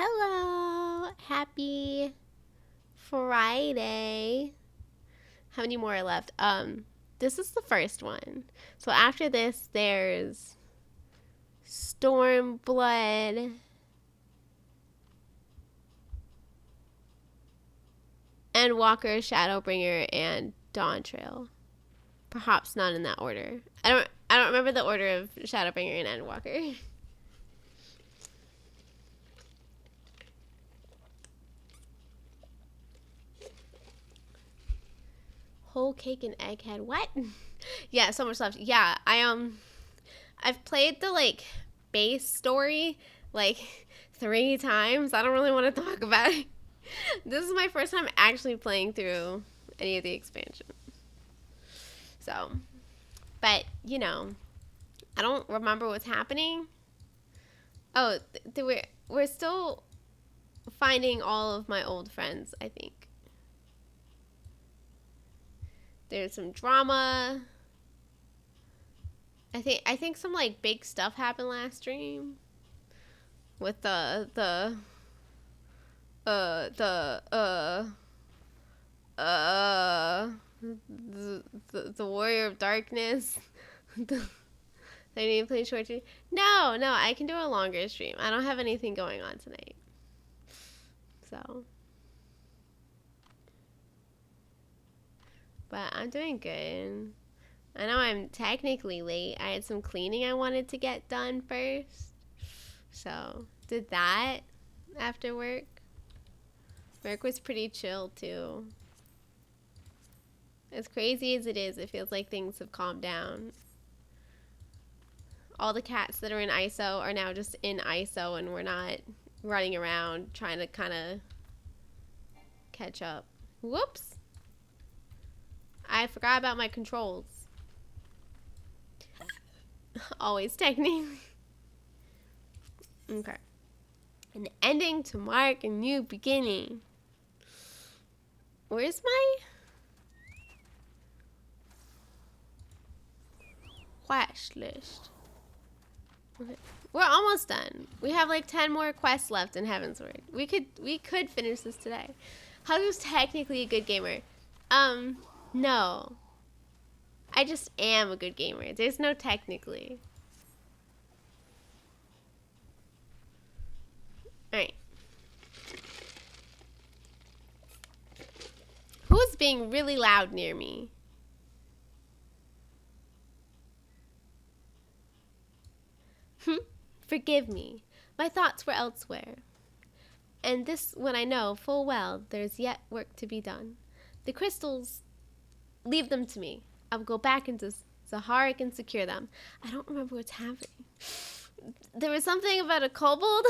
Hello! Happy Friday. How many more are left? This is the first one. So after this, there's Stormblood, Endwalker, Shadowbringer, and Dawntrail. Perhaps not in that order. I don't remember the order of Shadowbringer and Endwalker. Whole cake and egghead. What? Yeah, so much left. Yeah, I've played the base story 3 times. I don't really want to talk about it. This is my first time actually playing through any of the expansions. So, but you know, I don't remember what's happening. Oh, we're still finding all of my old friends, I think. There's some drama. I think some big stuff happened last stream with the Warrior of Darkness. They need to play short stream. No, I can do a longer stream. I don't have anything going on tonight. So, but I'm doing good. I know I'm technically late. I had some cleaning I wanted to get done first. So, did that after work. Work was pretty chill too. As crazy as it is, it feels like things have calmed down. All the cats that are in ISO are now just in ISO and we're not running around trying to kind of catch up. Whoops. I forgot about my controls. Always technically. Okay. An ending to mark a new beginning. Where's my quest list? Okay. We're almost done. We have 10 more quests left in Heavensward. We could finish this today. Hazu's technically a good gamer. No. I just am a good gamer. There's no technically. Alright. Who's being really loud near me? Forgive me. My thoughts were elsewhere. And this when I know full well there's yet work to be done. The crystals, leave them to me. I will go back into Zaharik and secure them. I don't remember what's happening. There was something about a kobold.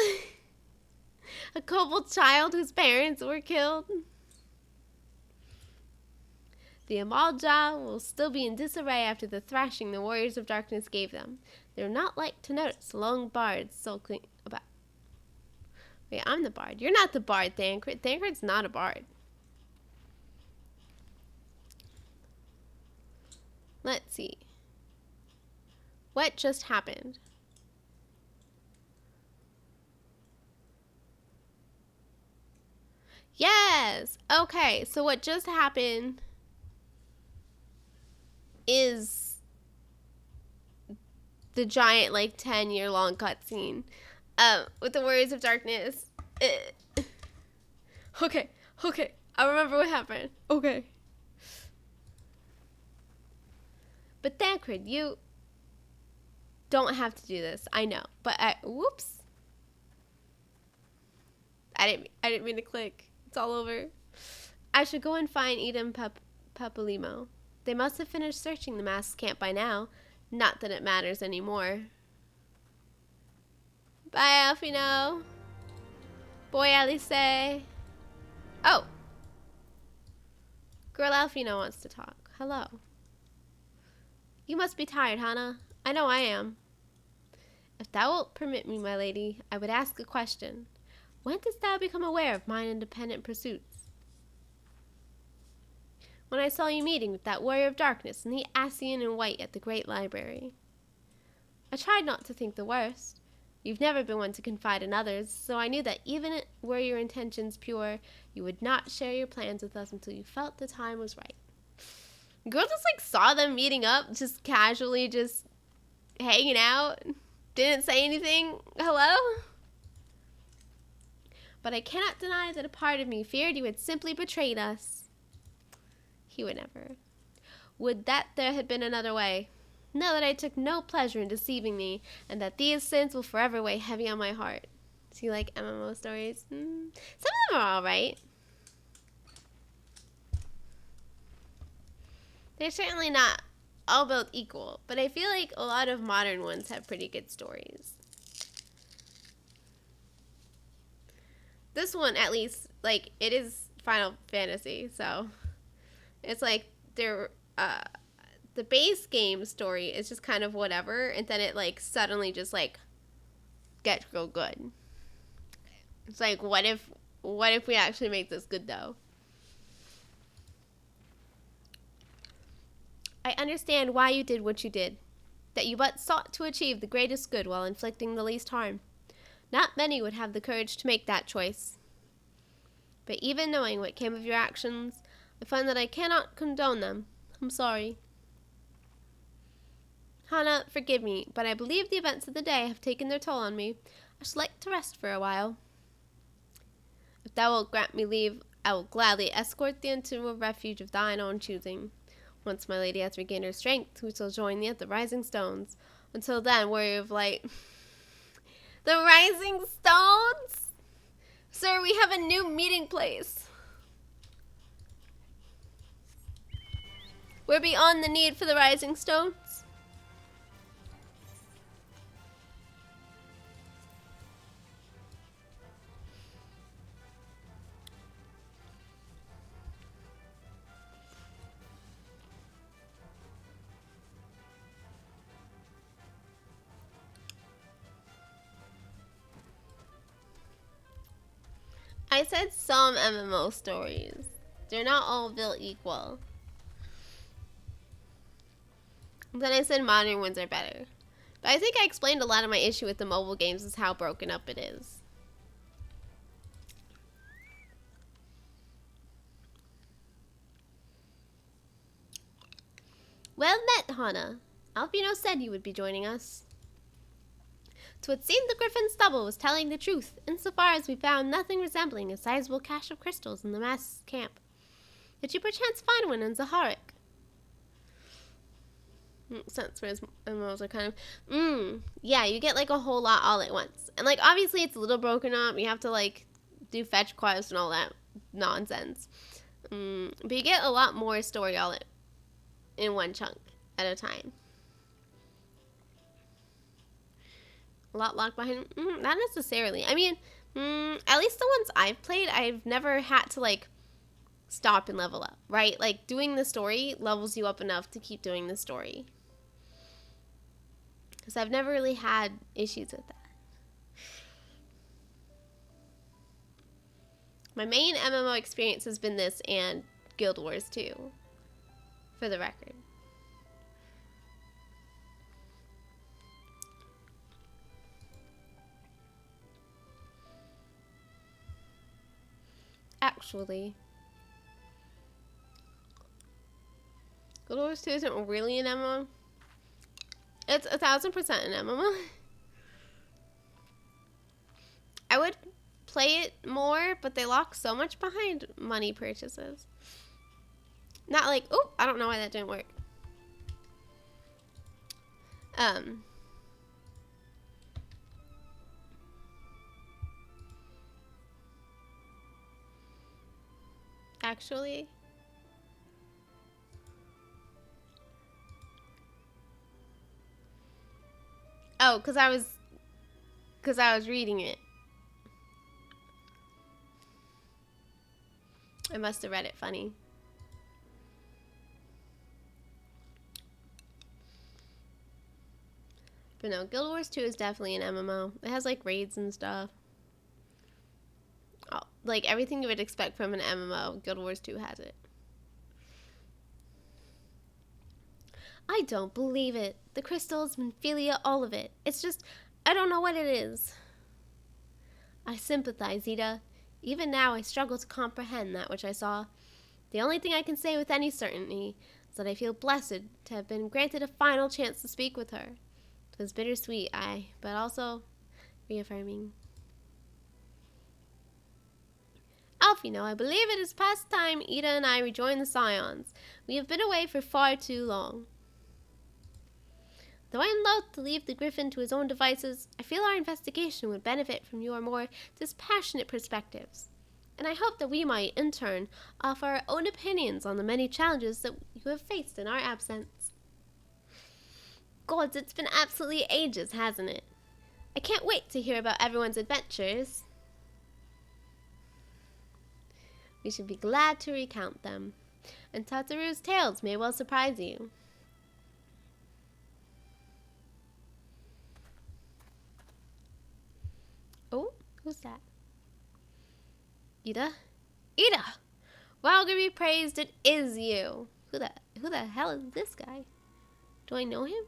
A kobold child whose parents were killed. The Amalja will still be in disarray after the thrashing the Warriors of Darkness gave them. They're not like to notice lone bards sulking about. Wait, I'm the bard. You're not the bard, Thancred. Thancred's not a bard. Let's see. What just happened? Yes! Okay, so what just happened is the giant 10-year-long cutscene with the Warriors of Darkness. Okay, I remember what happened. Okay. But Thancred, you don't have to do this. I know, but whoops. I didn't mean to click. It's all over. I should go and find Edom Papalimo. They must have finished searching the masked camp by now. Not that it matters anymore. Bye, Alfino. Boy, Alice. Oh. Girl Alfino wants to talk. Hello. You must be tired, Hannah. I know I am. If thou wilt permit me, my lady, I would ask a question. When didst thou become aware of mine independent pursuits? When I saw you meeting with that Warrior of Darkness and the Ascian in white at the Great Library. I tried not to think the worst. You've never been one to confide in others, so I knew that even were your intentions pure, you would not share your plans with us until you felt the time was right. Girl just like saw them meeting up, just casually just hanging out. Didn't say anything. Hello? But I cannot deny that a part of me feared you had simply betrayed us. He would never. Would that there had been another way. Know that I took no pleasure in deceiving me, and that these sins will forever weigh heavy on my heart. Do you like MMO stories? Some of them are alright. They're certainly not all built equal, but I feel like a lot of modern ones have pretty good stories. This one, at least, like, it is Final Fantasy, so it's like they're, the base game story is just kind of whatever, and then it, like, suddenly just, like, gets real good. It's like, what if we actually make this good, though? I understand why you did what you did, that you but sought to achieve the greatest good while inflicting the least harm. Not many would have the courage to make that choice. But even knowing what came of your actions, I find that I cannot condone them. I'm sorry. Hana, forgive me, but I believe the events of the day have taken their toll on me. I should like to rest for a while. If thou wilt grant me leave, I will gladly escort thee into a refuge of thine own choosing. Once my lady hath regained her strength, we shall join thee at the Rising Stones. Until then, warrior of light. The Rising Stones? Sir, we have a new meeting place. We're beyond the need for the Rising Stones. I said some MMO stories. They're not all built equal. Then I said modern ones are better. But I think I explained a lot of my issue with the mobile games is how broken up it is. Well met, Hana. Alphino said you would be joining us. 'Twould seem the Griffin's stubble was telling the truth, insofar as we found nothing resembling a sizable cache of crystals in the mass camp. Did you perchance find one in Zaharik? Since where's MMOs are kind of, yeah, you get like a whole lot all at once. And like, obviously it's a little broken up. You have to like do fetch quests and all that nonsense. But you get a lot more story all in one chunk at a time. A lot locked behind, not necessarily. I mean, at least the ones I've played, I've never had to like stop and level up, right? Like doing the story levels you up enough to keep doing the story. Because I've never really had issues with that. My main MMO experience has been this and Guild Wars 2, for the record. Actually, Guild Wars 2 isn't really an MMO. It's 1000% an MMO. I would play it more, but they lock so much behind money purchases. Not like, oh, I don't know why that didn't work. Actually, oh, because I was reading it. I must have read it funny. But no, Guild Wars 2 is definitely an MMO. It has like raids and stuff. Oh, like everything you would expect from an MMO, Guild Wars 2 has it. I don't believe it. The crystals, Minfilia, all of it. It's just, I don't know what it is. I sympathize, Ida. Even now, I struggle to comprehend that which I saw. The only thing I can say with any certainty is that I feel blessed to have been granted a final chance to speak with her. It was bittersweet, but also reaffirming. Alfino, I believe it is past time Ida and I rejoin the Scions. We have been away for far too long. Though I am loath to leave the Griffin to his own devices, I feel our investigation would benefit from your more dispassionate perspectives. And I hope that we might, in turn, offer our own opinions on the many challenges that you have faced in our absence. Gods, it's been absolutely ages, hasn't it? I can't wait to hear about everyone's adventures. We should be glad to recount them, and Tataru's tales may well surprise you. Oh, who's that? Ida? Ida! Well, to be praised, it is you. Who the hell is this guy? Do I know him?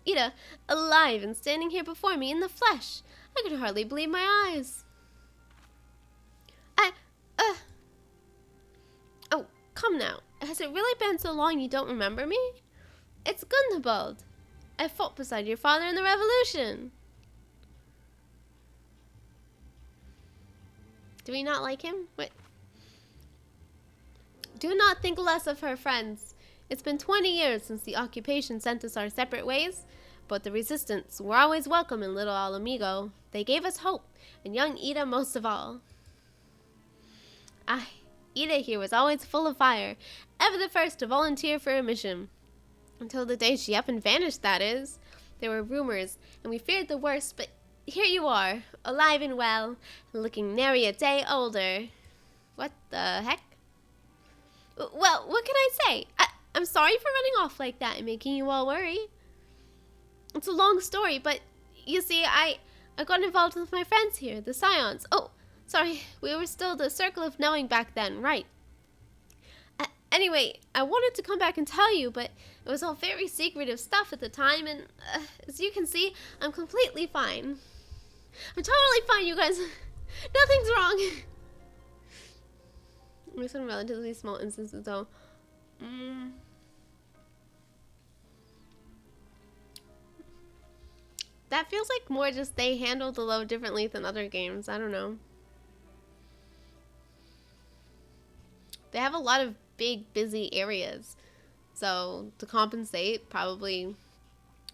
Ida, alive and standing here before me in the flesh. I could hardly believe my eyes. Oh, come now. Has it really been so long you don't remember me? It's Gundabald. I fought beside your father in the revolution. Do we not like him? What? Do not think less of her, friends. It's been 20 years since the occupation sent us our separate ways, but the resistance were always welcome in Little Alamigo. They gave us hope, and young Ida most of all. Ida here was always full of fire, ever the first to volunteer for a mission. Until the day she up and vanished, that is. There were rumors, and we feared the worst, but here you are, alive and well, looking nary a day older. What the heck? Well, what can I say? I'm sorry for running off like that and making you all worry. It's a long story, but you see, I got involved with my friends here, the Scions. Oh, sorry, we were still the Circle of Knowing back then, right? Anyway, I wanted to come back and tell you, but it was all very secretive stuff at the time, and as you can see, I'm completely fine. I'm totally fine, you guys. Nothing's wrong. There's some relatively small instances, though. That feels like more just they handle the load differently than other games. I don't know. They have a lot of big, busy areas. So, to compensate, probably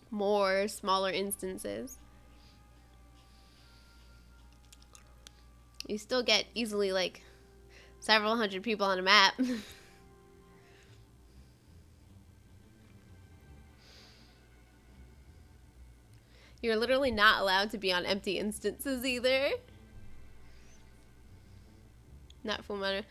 more smaller instances. You still get easily, like, several hundred people on a map. You're literally not allowed to be on empty instances either. Not full matter.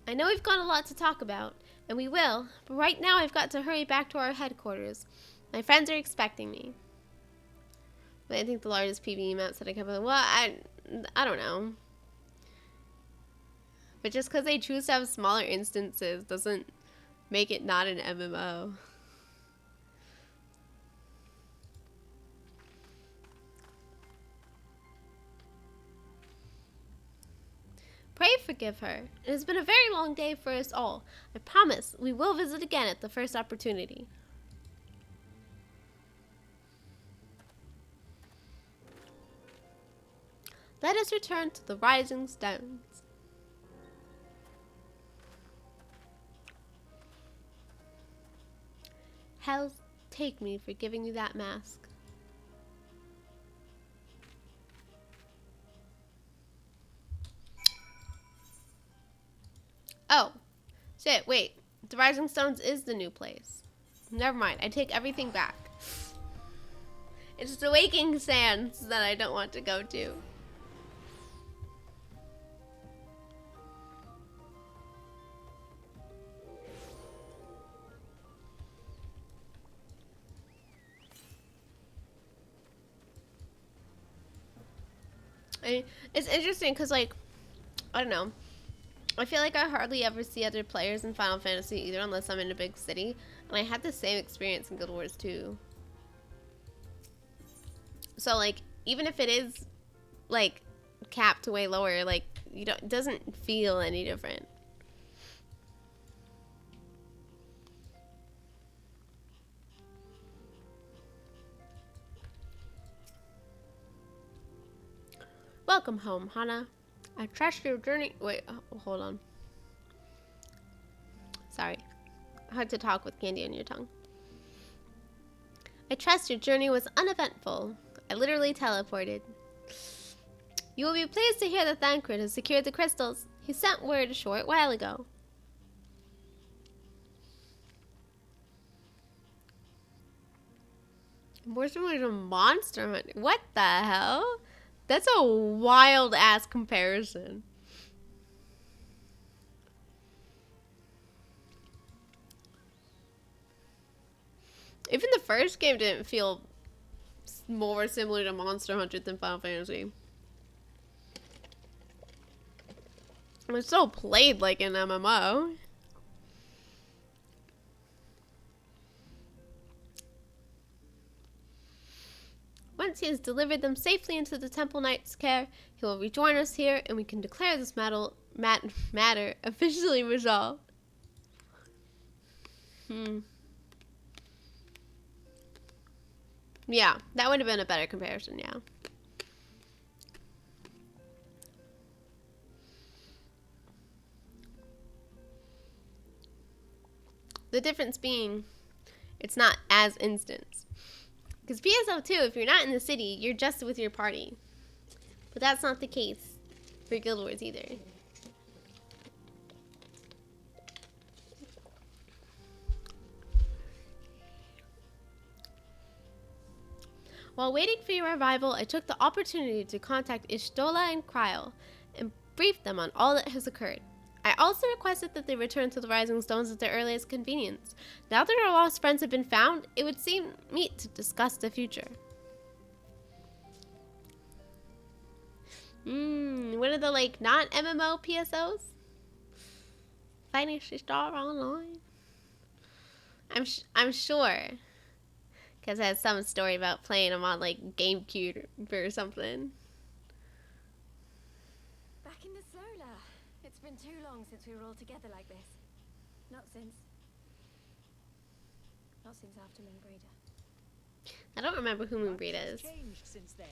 I know we've got a lot to talk about, and we will, but right now I've got to hurry back to our headquarters. My friends are expecting me. But I think the largest PvE maps that I cover, well, I don't know. But just because they choose to have smaller instances doesn't make it not an MMO. Pray forgive her. It has been a very long day for us all. I promise we will visit again at the first opportunity. Let us return to the Rising Stones. Hell take me for giving you that mask. Oh, shit, wait. The Rising Stones is the new place. Never mind, I take everything back. It's the Waking Sands that I don't want to go to. It's interesting because, like, I don't know. I feel like I hardly ever see other players in Final Fantasy either unless I'm in a big city. And I had the same experience in Guild Wars 2. So, like, even if it is, like, capped way lower, like, it doesn't feel any different. Welcome home, Hana. I trust your journey. Wait, hold on. Sorry. Hard to talk with candy on your tongue. I trust your journey was uneventful. I literally teleported. You will be pleased to hear that Thancred has secured the crystals. He sent word a short while ago. More similar to Monster Hunter. What the hell? That's a wild ass comparison. Even the first game didn't feel more similar to Monster Hunter than Final Fantasy. It still played like an MMO. Once he has delivered them safely into the Temple Knight's care, he will rejoin us here, and we can declare this matter officially resolved. Yeah, that would have been a better comparison, yeah. The difference being, it's not as instant. Because PSO2, if you're not in the city, you're just with your party. But that's not the case for Guild Wars either. While waiting for your arrival, I took the opportunity to contact Ishtola and Kryl and brief them on all that has occurred. I also requested that they return to the Rising Stones at their earliest convenience. Now that our lost friends have been found, it would seem meet to discuss the future. One of the, like, not MMO PSOs? Finishing Star Online? I'm sure. Because it has some story about playing them on, like, GameCube or something. Back in the solar. It's been too long since we were all together like this. Not since after Moonbreeder. I don't remember who Moonbreeder is. Changed since then.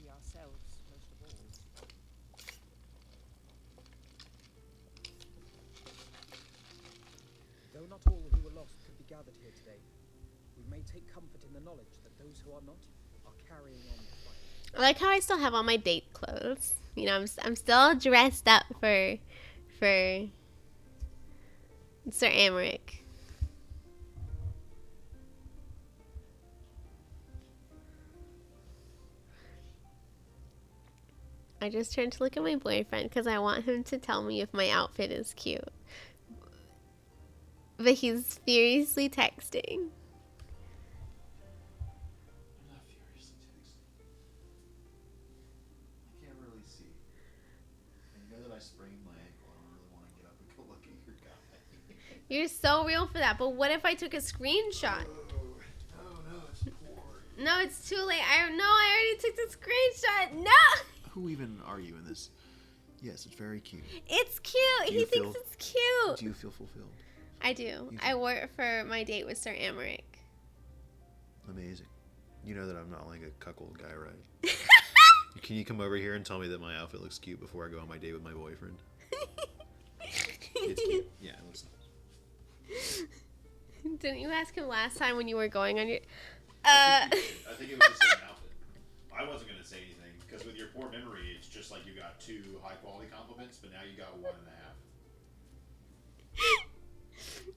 We ourselves, most of all. Though not all who were lost could be gathered here today, we may take comfort in the knowledge that those who are not are carrying on the fight. I like how I still have all my date clothes. You know, I'm still dressed up for Sir Amaric. I just turned to look at my boyfriend because I want him to tell me if my outfit is cute. But he's furiously texting. I'm not furiously texting. I can't really see. And you know that I sprained my ankle. I don't really want to get up and go look at your guy. You're so real for that. But what if I took a screenshot? No, it's poor. No, it's too late. I already took the screenshot. No! Who even are you in this? Yes, it's very cute. It's cute. He thinks it's cute. Do you feel fulfilled? I do. I wore it for my date with Sir Amaric. Amazing. You know that I'm not like a cuckold guy, right? Can you come over here and tell me that my outfit looks cute before I go on my date with my boyfriend? It's cute. Yeah, it looks nice. Didn't you ask him last time when you were going on your... I think it was the same outfit. I wasn't going to say anything, because with your poor memory, it's just like you got 2 high-quality compliments, but now you got 1.5.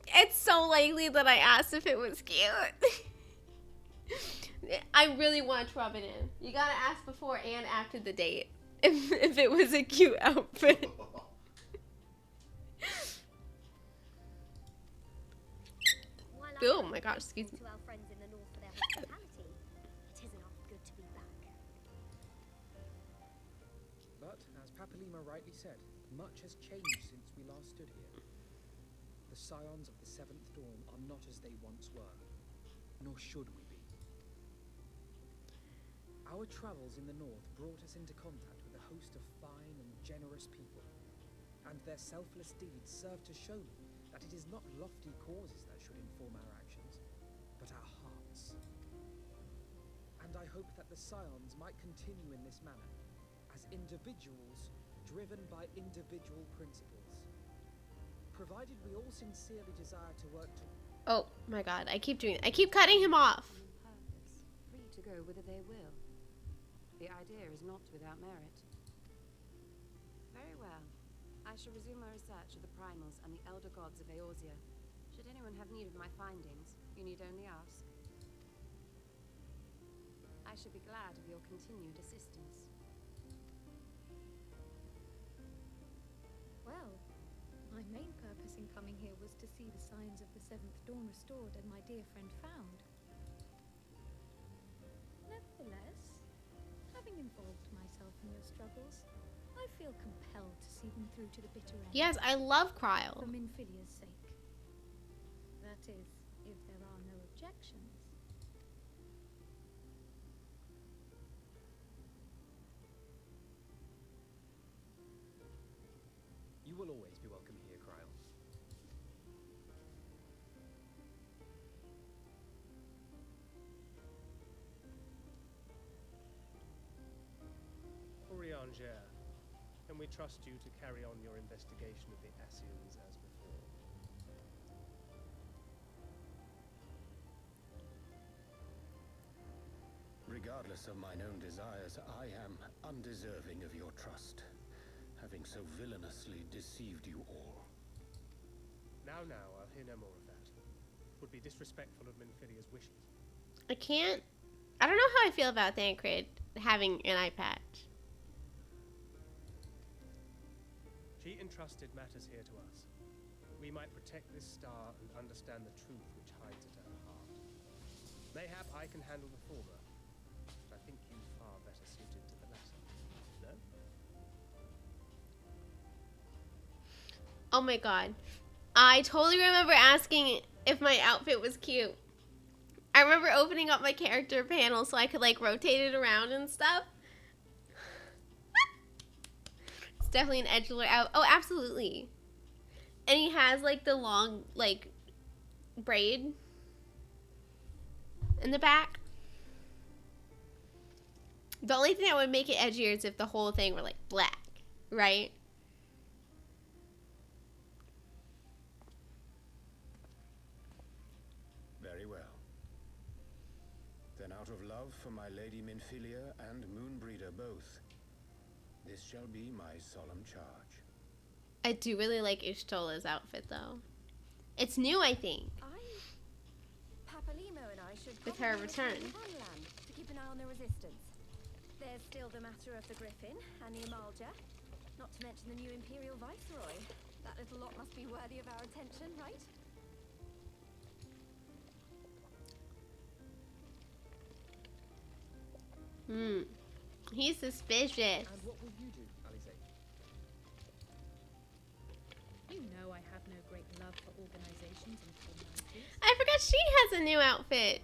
It's so likely that I asked if it was cute. I really want to rub it in. You gotta ask before and after the date if it was a cute outfit. Oh my gosh, excuse me. To our friends in the north for their hospitality, it is enough good to be back. Papalima rightly said, much has changed since we last stood here. The scions of the Seventh Dawn are not as they once were, nor should we be. Our travels in the north brought us into contact with a host of fine and generous people, and their selfless deeds serve to show me that it is not lofty causes that should inform our actions, but our hearts. And I hope that the scions might continue in this manner, as individuals driven by individual principles. Provided we all sincerely desire to work to... Oh my god, I keep cutting him off. Purpose, free to go whither they will. The idea is not without merit. Very well. I shall resume my research of the primals and the elder gods of Eorzea. Should anyone have need of my findings, you need only ask. I should be glad of your continued assistance. Well, my main purpose in coming here was to see the signs of the Seventh Dawn restored and my dear friend found. Nevertheless, having involved myself in your struggles, I feel compelled to see them through to the bitter end. Yes, I love Cryle. For Minfilia's sake. That is, if there are no objections. You will always be welcome here, Cryle. Urianger, can we trust you to carry on your investigation of the Assyrians as before? Regardless of mine own desires, I am undeserving of your trust, having so villainously deceived you all. Now, I'll hear no more of that. Would be disrespectful of Minfilia's wishes. I don't know how I feel about Thancred having an eye patch. She entrusted matters here to us. We might protect this star and understand the truth which hides at her heart. Mayhap I can handle the former, but I think you far better suited to the latter. No? Oh my god. I totally remember asking if my outfit was cute. I remember opening up my character panel so I could like rotate it around and stuff. It's definitely an edgelord out. Oh, absolutely. And he has like the long like braid in the back. The only thing that would make it edgier is if the whole thing were like black, right? Very well. Then out of love for my Lady Minfilia and Moonbreeder both, this shall be my solemn charge. I do really like Ishtola's outfit though. It's new, I think. Papalimo and I should With her probably return. return to Funland to keep an eye on the resistance. There's still the matter of the Griffin and the Amalja, not to mention the new Imperial Viceroy. That little lot must be worthy of our attention, right? He's suspicious. And what will you do, Alize? You know I have no great love for organizations and formalities. I forgot she has a new outfit.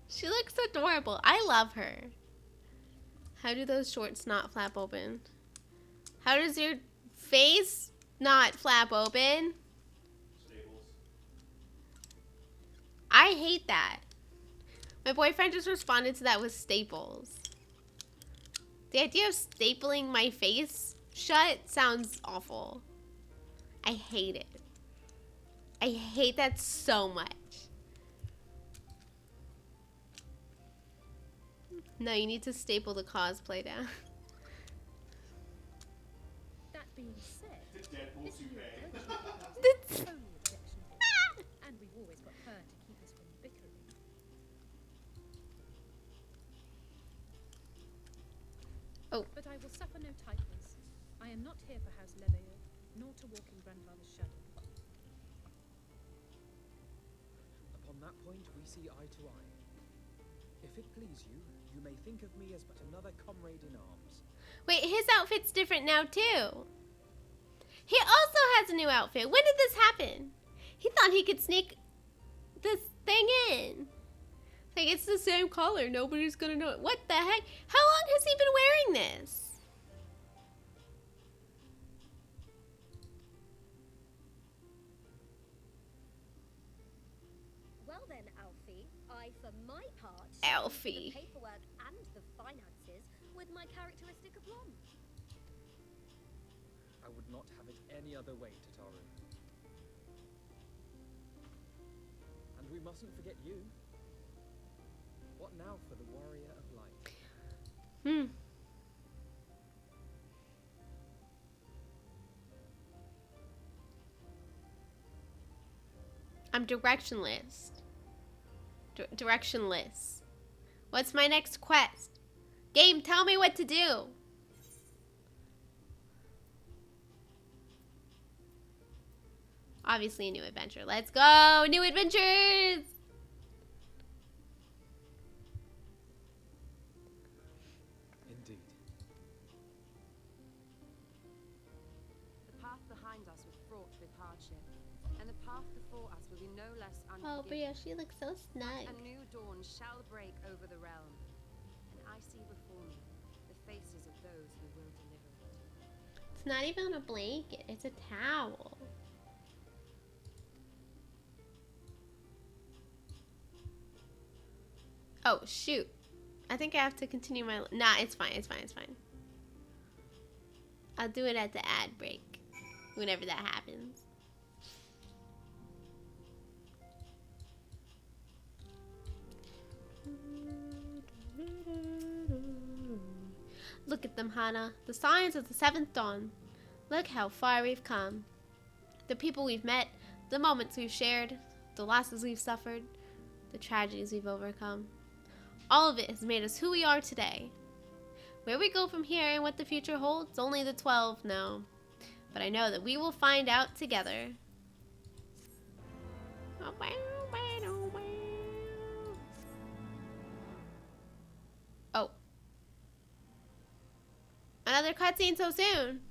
She looks adorable. I love her. How do those shorts not flap open? How does your face not flap open? Staples. I hate that. My boyfriend just responded to that with staples. The idea of stapling my face shut sounds awful. I hate it. I hate that so much. No, you need to staple the cosplay down. That being said, Deadpool toupee. That's- only objectionable. And we've always got her to keep us from bickering. Oh. But I will suffer no titles. I am not here for House Leveille, nor to walk in grandfather's shadow. Upon that point, we see eye to eye. If it please you, you may think of me as but another comrade in arms. Wait, his outfit's different now too. He also has a new outfit. When did this happen? He thought he could sneak this thing in. Like, it's the same color. Nobody's gonna know it. What the heck? How long has he been wearing this? Well then, Alfie, I, for my part, Alfie. the paperwork and the finances with my characteristic aplomb. I would not have it any other way, Tataru. And we mustn't forget you. What now for the warrior of light? I'm directionless. Directionless. What's my next quest? Game, tell me what to do. Obviously a new adventure. Let's go! New adventures! Indeed. The path behind us was fraught with hardship, and the path before us will be no less Oh, Bria, unforgiving. she looks so snug. A new dawn shall break over the realm, and I see before me the faces of those who will deliver it. It's not even a blanket, it's a towel. Oh, shoot. I think I have to continue my... Nah, it's fine, it's fine, it's fine. I'll do it at the ad break. Whenever that happens. Look at them, Hana. The signs of the 7th dawn. Look how far we've come. The people we've met, the moments we've shared, the losses we've suffered, the tragedies we've overcome. All of it has made us who we are today. Where we go from here and what the future holds, only the 12 know. But I know that we will find out together. Oh. Another cutscene so soon.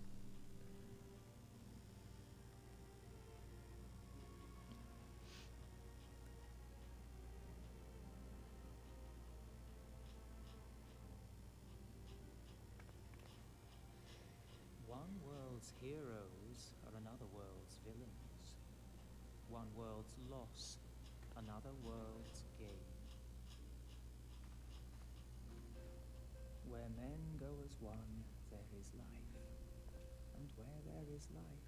One world's heroes are another world's villains. One world's loss, another world's gain. Where men go as one, there is life. And where there is life,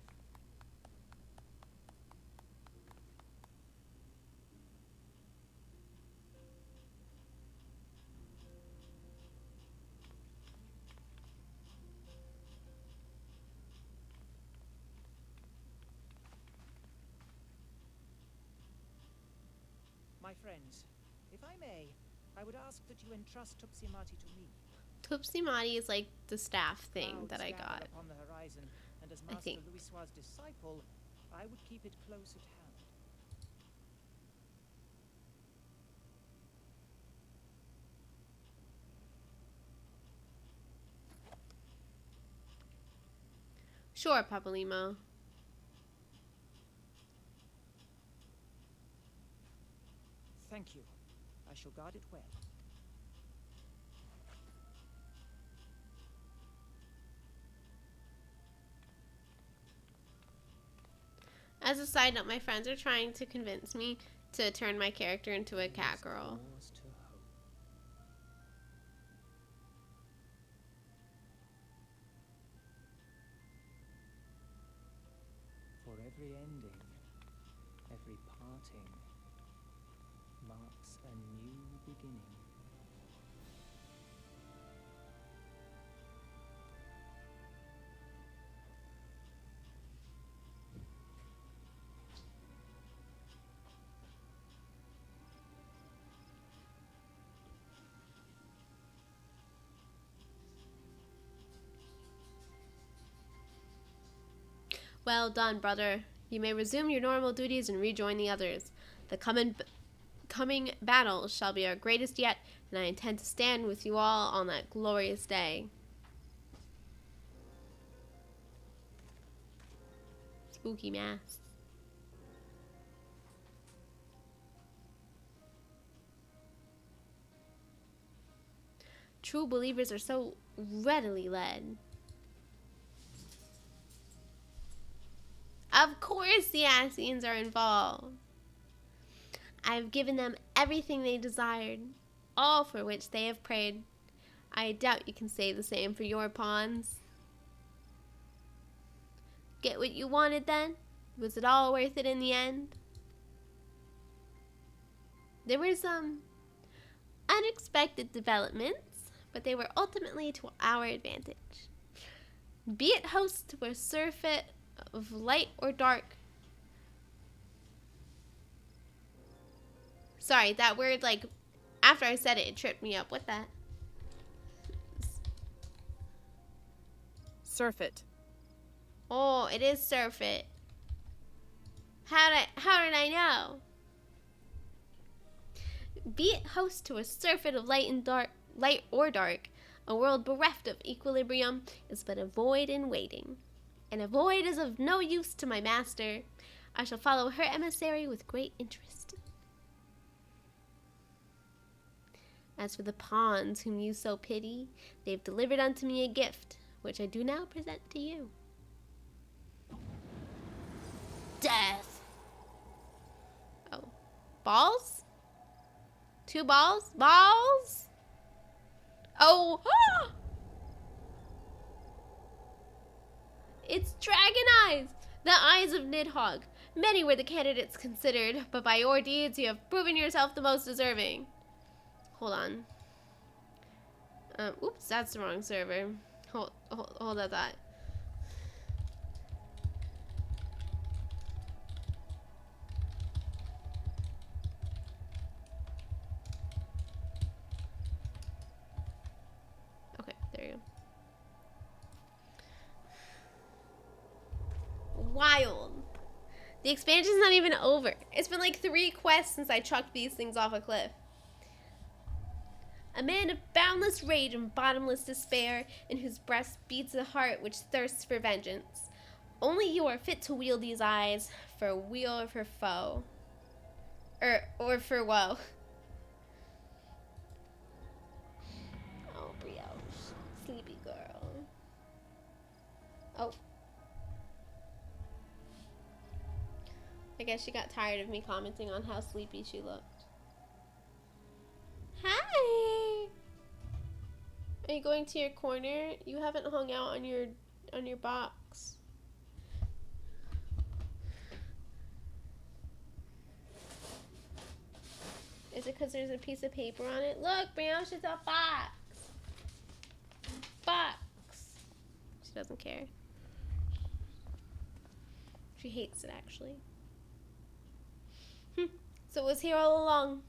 My friends, if I may, I would ask that you entrust Tupsimati to me. Tupsimati is like the staff thing Clouds that I gather got. upon the horizon, and as I Master think. Louisoir's disciple, I would keep it close at hand. Sure, Papalimo. Thank you. I shall guard it well. As a side note, my friends are trying to convince me to turn my character into a cat girl. cause to hope. For every ending, every parting, marks a new beginning. Well done, brother. You may resume your normal duties and rejoin the others. The coming battle shall be our greatest yet, and I intend to stand with you all on that glorious day. spooky masks. True believers are so readily led. Of course the Ascians are involved. I have given them everything they desired, all for which they have prayed. I doubt you can say the same for your pawns. Get what you wanted then? Was it all worth it in the end? There were some unexpected developments, but they were ultimately to our advantage. Be it host or surfeit of light or dark. Sorry, that word, like, after I said it, it tripped me up. What that? Surfeit. Oh, it is surfeit. How did I know? Be it host to a surfeit of light or dark, a world bereft of equilibrium is but a void in waiting. And a void is of no use to my master. I shall follow her emissary with great interest. As for the pawns whom you so pity, they have delivered unto me a gift, which I do now present to you. Death. Oh. Balls? 2 balls? Balls? Oh. Ah! It's dragon eyes! The eyes of Nidhogg. Many were the candidates considered, but by your deeds you have proven yourself the most deserving. Hold on. Oops, that's the wrong server. Hold that thought. Okay, there you go. Wild. The expansion's not even over. It's been like 3 quests since I chucked these things off a cliff. A man of boundless rage and bottomless despair, in whose breast beats a heart which thirsts for vengeance. Only you are fit to wield these eyes, for weal or for foe. Or for woe. Oh, brioche. Sleepy girl. Oh. I guess she got tired of me commenting on how sleepy she looked. Hi. Are you going to your corner? You haven't hung out on your box. Is it because there's a piece of paper on it? Look, Brioche, it's a box. Box. She doesn't care. She hates it, actually. So it was here all along.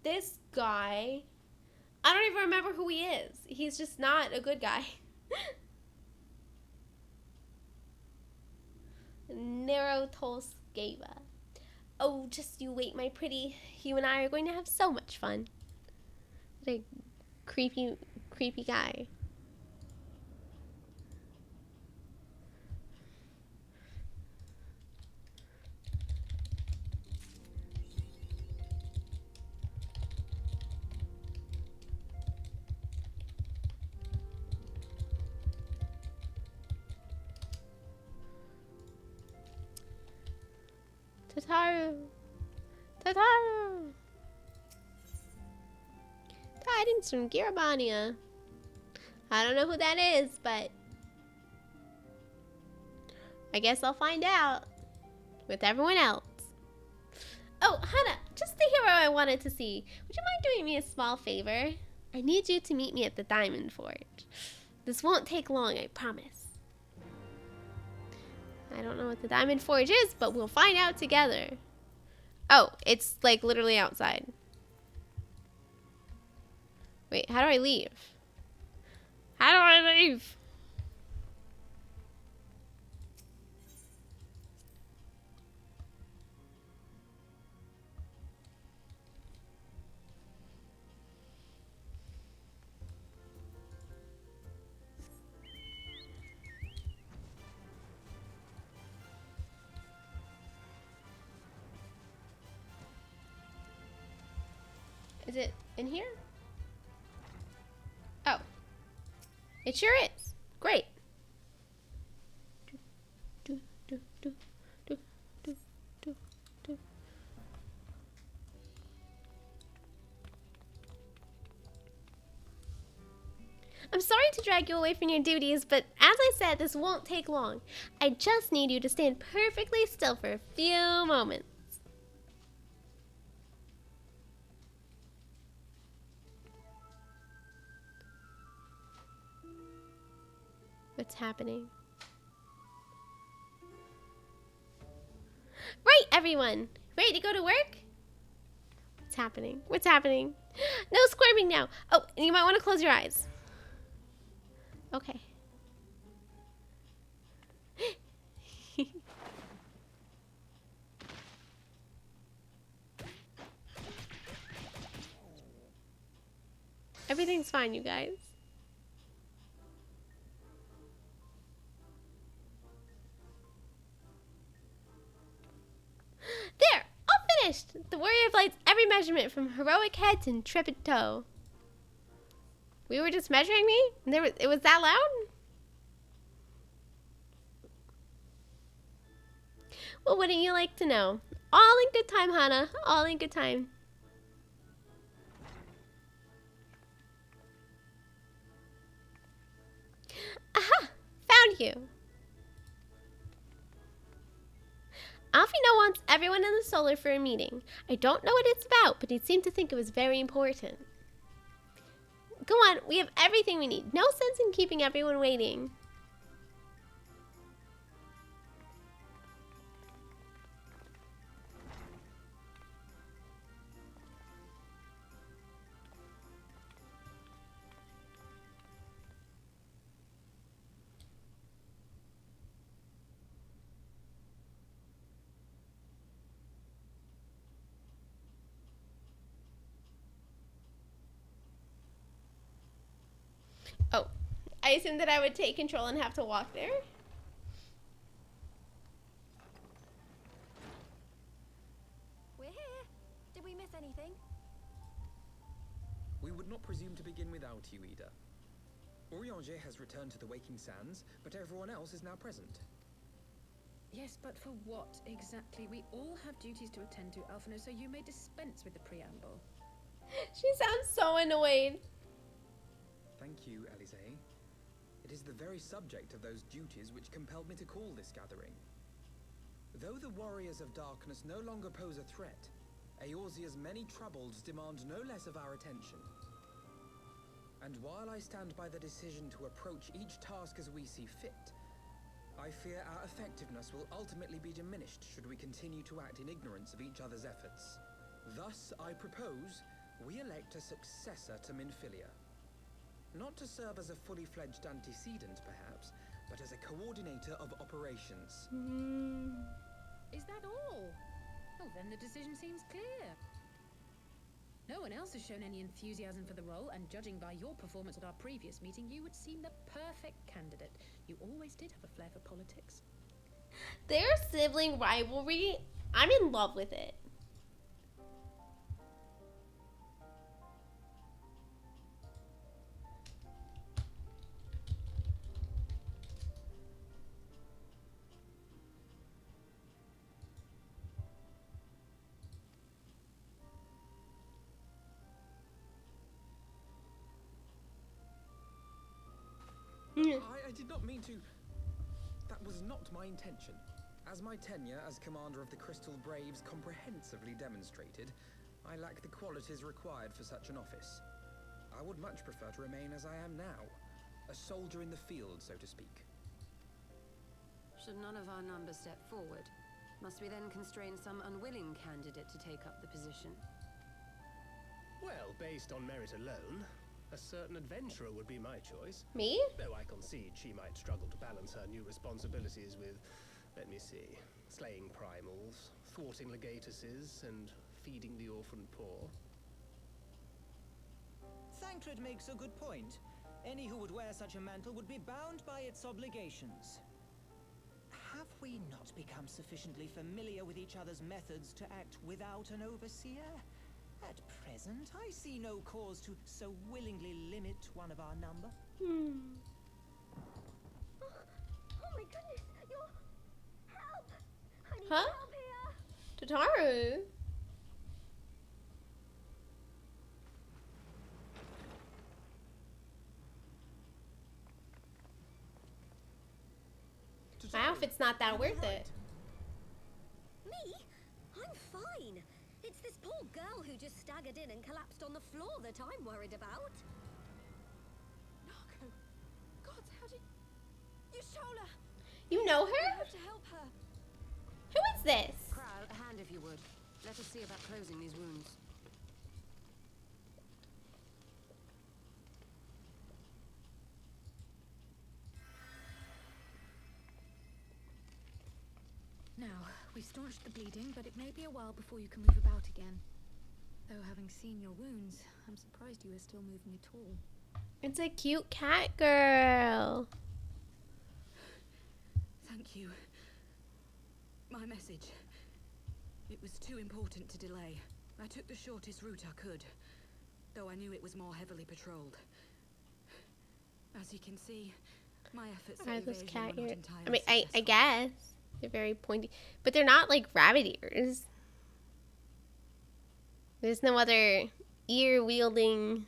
This guy, I don't even remember who he is. He's just not a good guy. Narotolskeva. Oh, just you wait, my pretty. You and I are going to have so much fun. What a creepy guy. Tataru! Tidings from Girabania. I don't know who that is, but I guess I'll find out with everyone else. Oh, Hana, just the hero I wanted to see. Would you mind doing me a small favor? I need you to meet me at the Diamond Forge. This won't take long, I promise. I don't know what the Diamond Forge is, but we'll find out together. Oh, it's like literally outside. Wait, how do I leave? How do I leave? Is it in here? Oh. It sure is. Great. I'm sorry to drag you away from your duties, but as I said, this won't take long. I just need you to stand perfectly still for a few moments. What's happening? Right, everyone! Ready to go to work? What's happening? What's happening? No squirming now! Oh, and you might want to close your eyes. Okay. Everything's fine, you guys. There! All finished! The warrior lights every measurement from heroic head to intrepid toe. We were just measuring me? And it was that loud? Well, wouldn't you like to know? All in good time, Hana. All in good time. Aha! Found you. Alfino wants everyone in the solar for a meeting. I don't know what it's about, but he seemed to think it was very important. Go on, we have everything we need. No sense in keeping everyone waiting. Oh, I assumed that I would take control and have to walk there. We're here. Did we miss anything? We would not presume to begin without you, Ida. Orianger has returned to the Waking Sands, but everyone else is now present. Yes, but for what exactly? We all have duties to attend to, Alphino, so you may dispense with the preamble. She sounds so annoyed. Thank you, Elise. It is the very subject of those duties which compelled me to call this gathering. Though the Warriors of Darkness no longer pose a threat, Eorzea's many troubles demand no less of our attention. And while I stand by the decision to approach each task as we see fit, I fear our effectiveness will ultimately be diminished should we continue to act in ignorance of each other's efforts. Thus, I propose we elect a successor to Minfilia. Not to serve as a fully fledged antecedent, perhaps, but as a coordinator of operations. Is that all? Oh, then the decision seems clear. No one else has shown any enthusiasm for the role, and judging by your performance at our previous meeting, you would seem the perfect candidate. You always did have a flair for politics. Their sibling rivalry, I'm in love with it. I did not mean to... That was not my intention. As my tenure as commander of the Crystal Braves comprehensively demonstrated, I lack the qualities required for such an office. I would much prefer to remain as I am now, a soldier in the field, so to speak. Should none of our numbers step forward, must we then constrain some unwilling candidate to take up the position? Well, based on merit alone, a certain adventurer would be my choice. Me? Though I concede she might struggle to balance her new responsibilities with, let me see, slaying primals, thwarting legatuses, and feeding the orphan poor. Thancred makes a good point. Any who would wear such a mantle would be bound by its obligations. Have we not become sufficiently familiar with each other's methods to act without an overseer? At present, I see no cause to so willingly limit one of our number. Oh my goodness, you're... Help! I need Huh? help here! Tataru. My outfit's not that worth it. Me? I'm fine. It's this poor girl who just staggered in and collapsed on the floor that I'm worried about. Narco. God, how did... You stole her! You know You her? have to help her. Who is this? Kral, a hand if you would. Let us see about closing these wounds. Now, we've staunched the bleeding, but it may be a while before you can move about again. Though having seen your wounds, I'm surprised you are still moving at all. It's a cute cat girl. Thank you. My message. It was too important to delay. I took the shortest route I could, though I knew it was more heavily patrolled. As you can see, my efforts Are at those evasion cat were not ears? entirely I mean, I successful. guess. They're very pointy. But they're not like rabbit ears. There's no other ear wielding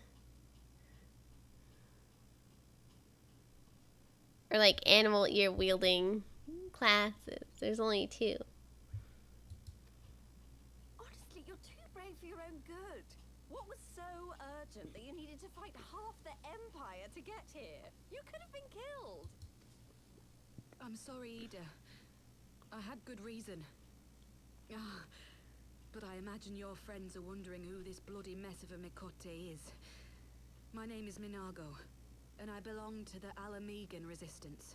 or like animal ear wielding classes. There's only two. Honestly, you're too brave for your own good. What was so urgent that you needed to fight half the Empire to get here? You could have been killed. I'm sorry, Ida. I had good reason. But I imagine your friends are wondering who this bloody mess of a Mikote is. My name is Minago, and I belong to the Alamegan resistance.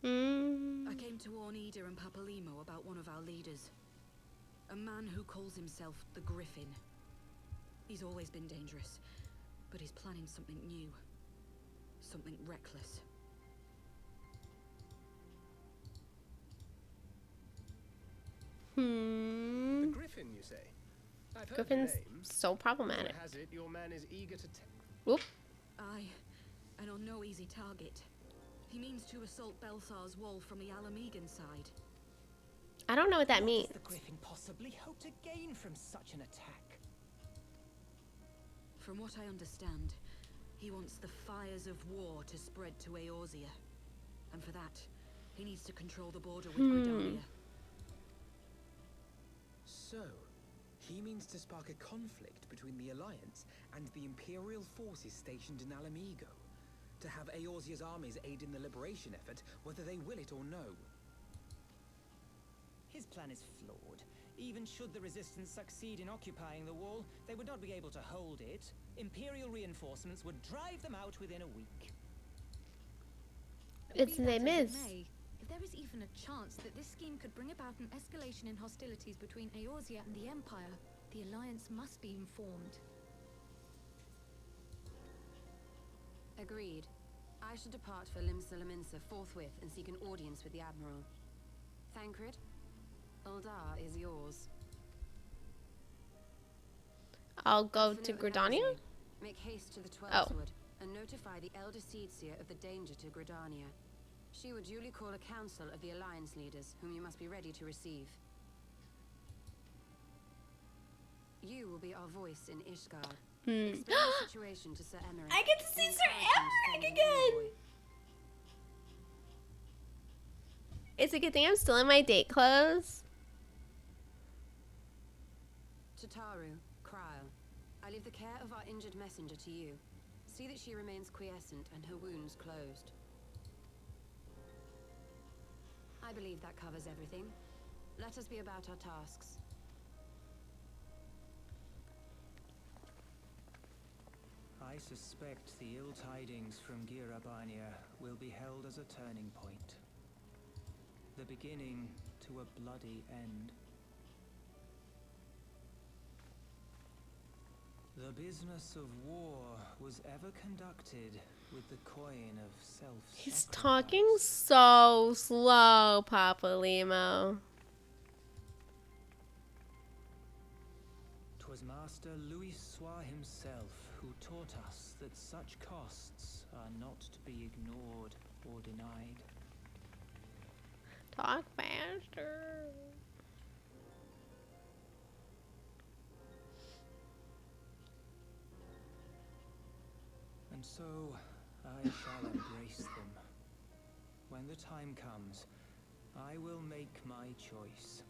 I came to warn Ida and Papalimo about one of our leaders. A man who calls himself the Griffin. He's always been dangerous, but he's planning something new. Something reckless. The Griffin, you say? I've heard Griffin's the name. so problematic. Rumor has it your man is eager to Whoop. Aye, and on no easy target. He means to assault Belsar's wall from the Alamegan side. I don't know what that means. What does the Griffin possibly hope to gain from such an attack? From what I understand, he wants the fires of war to spread to Eorzea. And for that, he needs to control the border with Gridania. So, he means to spark a conflict between the Alliance and the Imperial forces stationed in Alamigo, to have Eorzea's armies aid in the liberation effort, whether they will it or no. His plan is flawed. Even should the resistance succeed in occupying the wall, they would not be able to hold it. Imperial reinforcements would drive them out within a week. It's Be they that as it miss. may, if there is even a chance that this scheme could bring about an escalation in hostilities between Eorzea and the Empire, the Alliance must be informed. Agreed. I shall depart for Limsa forthwith and seek an audience with the Admiral. Thancred, Uldar is yours. I'll go As for to Note Gridania? Hathaway, make haste to the Twelveswood and notify the Elder Seedseer of the danger to Gridania. She will duly call a council of the Alliance leaders, whom you must be ready to receive. You will be our voice in Ishgard. Explain the situation to Sir Emmerich. I get to see and Sir encourage him to Emmerich send an again! envoy. It's a good thing I'm still in my date clothes. Tataru, Krile, I leave the care of our injured messenger to you. See that she remains quiescent and her wounds closed. I believe that covers everything. Let us be about our tasks. I suspect the ill tidings from Girabania will be held as a turning point. The beginning to a bloody end. The business of war was ever conducted with the coin of self-sacrifice. He's talking so slow, Papa Limo. 'Twas Master Master Louis Soir himself, who taught us that such costs are not to be ignored or denied. Talk faster. And so I shall embrace them. When the time comes, I will make my choice,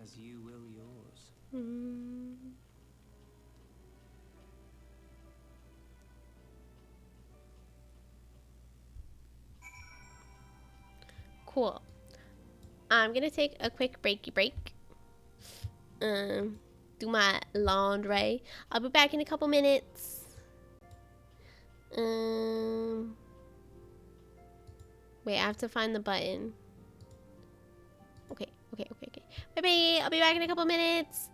as you will yours. Cool. I'm gonna take a quick breaky break. Do my laundry. I'll be back in a couple minutes. Wait, I have to find the button. Okay. Bye bye. I'll be back in a couple minutes.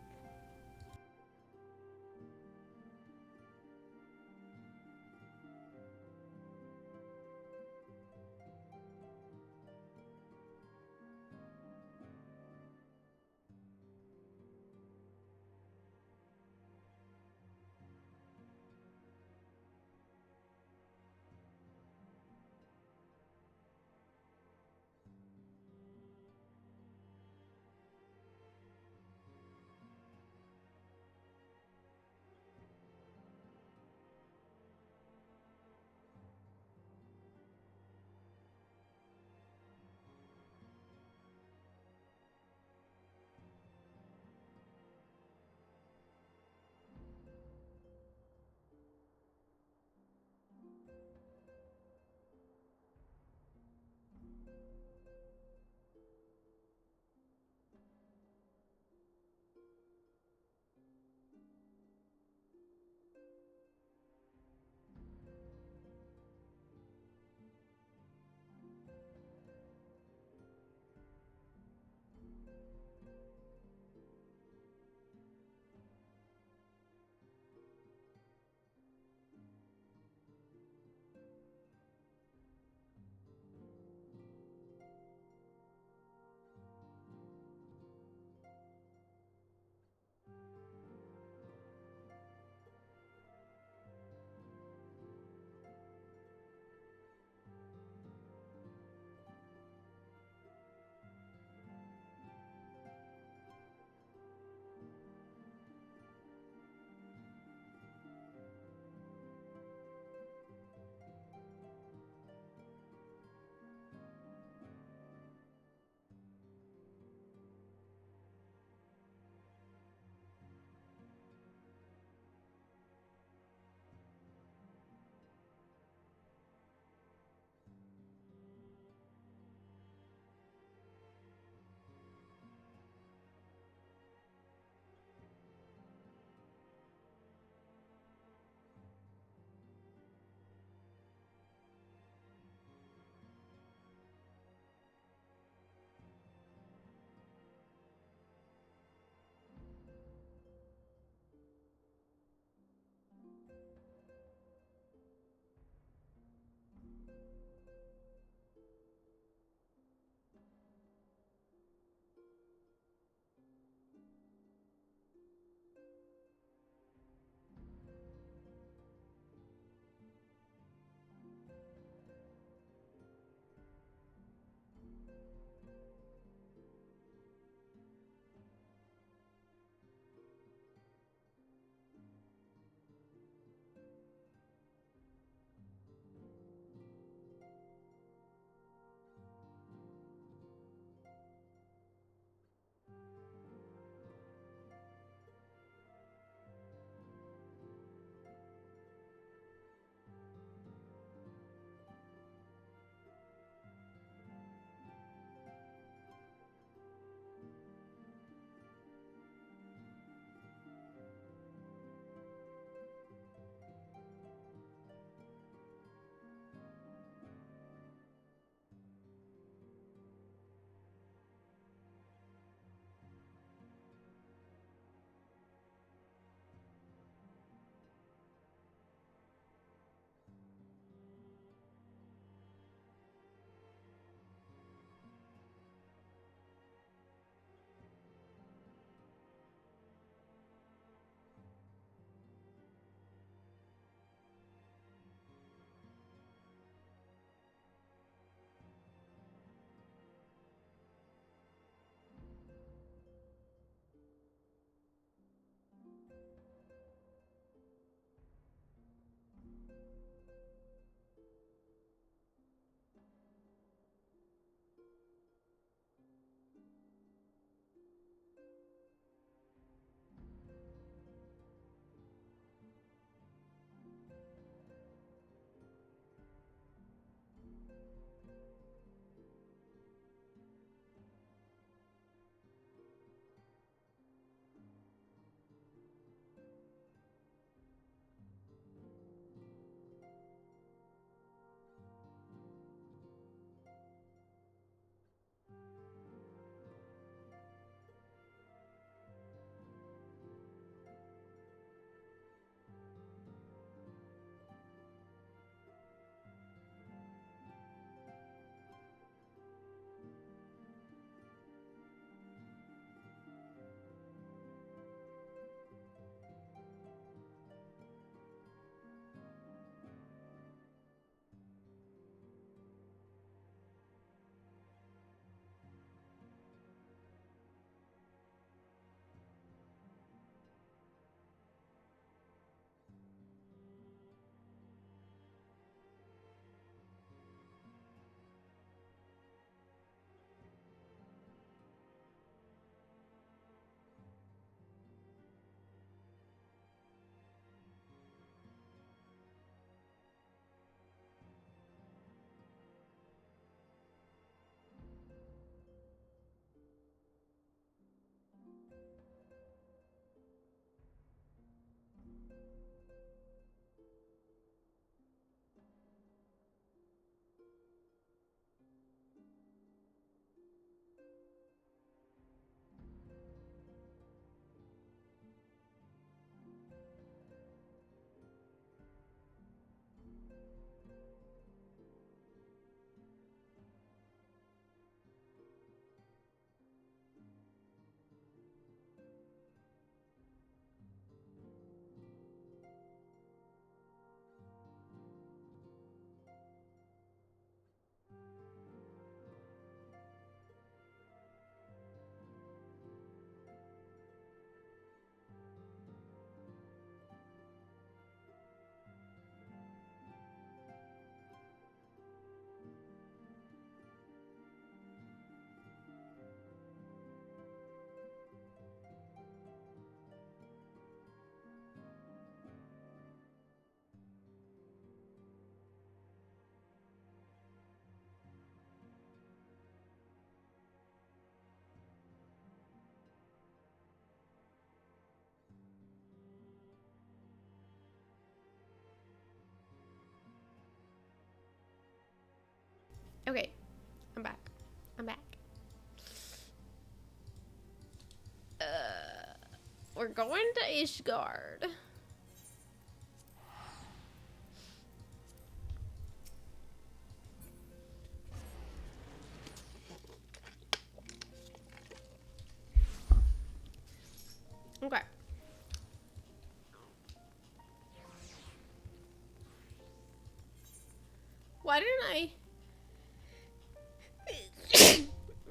Okay, I'm back. I'm back. We're going to Ishgard. Okay. Why didn't I?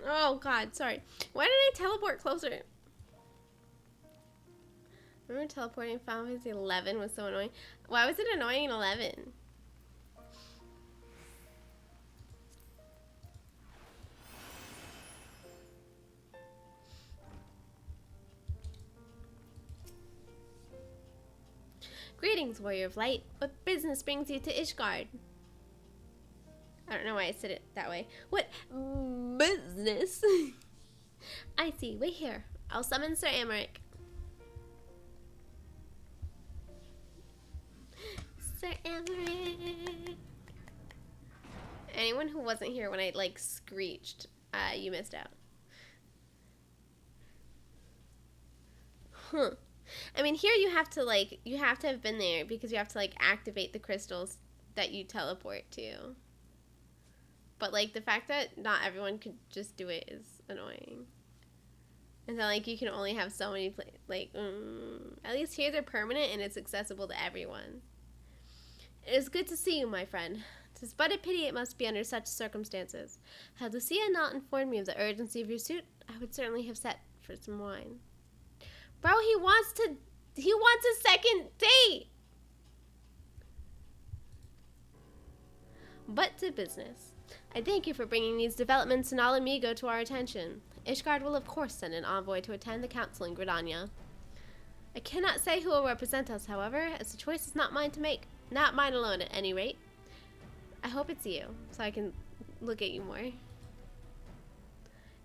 Oh God, sorry. Why didn't I teleport closer? Remember teleporting Final Fantasy 11 was so annoying. Why was it annoying in 11? Greetings, Warrior of Light. What business brings you to Ishgard? I don't know why I said it that way. What business? I see. Wait here. I'll summon Sir Amaric. Sir Amaric. Anyone who wasn't here when I like screeched, you missed out. Huh. I mean, here you have to like, you have to have been there because you have to like activate the crystals that you teleport to. But like the fact that not everyone could just do it is annoying. And so like you can only have so many at least here they're permanent and it's accessible to everyone. It is good to see you, my friend. 'Tis but a pity it must be under such circumstances. Had Lucia not informed me of the urgency of your suit, I would certainly have set for some wine. Bro, he wants a second date. But to business. I thank you for bringing these developments in Ala Mhigo to our attention. Ishgard will of course send an envoy to attend the council in Gridania. I cannot say who will represent us, however, as the choice is not mine to make. Not mine alone, at any rate. I hope it's you, so I can look at you more.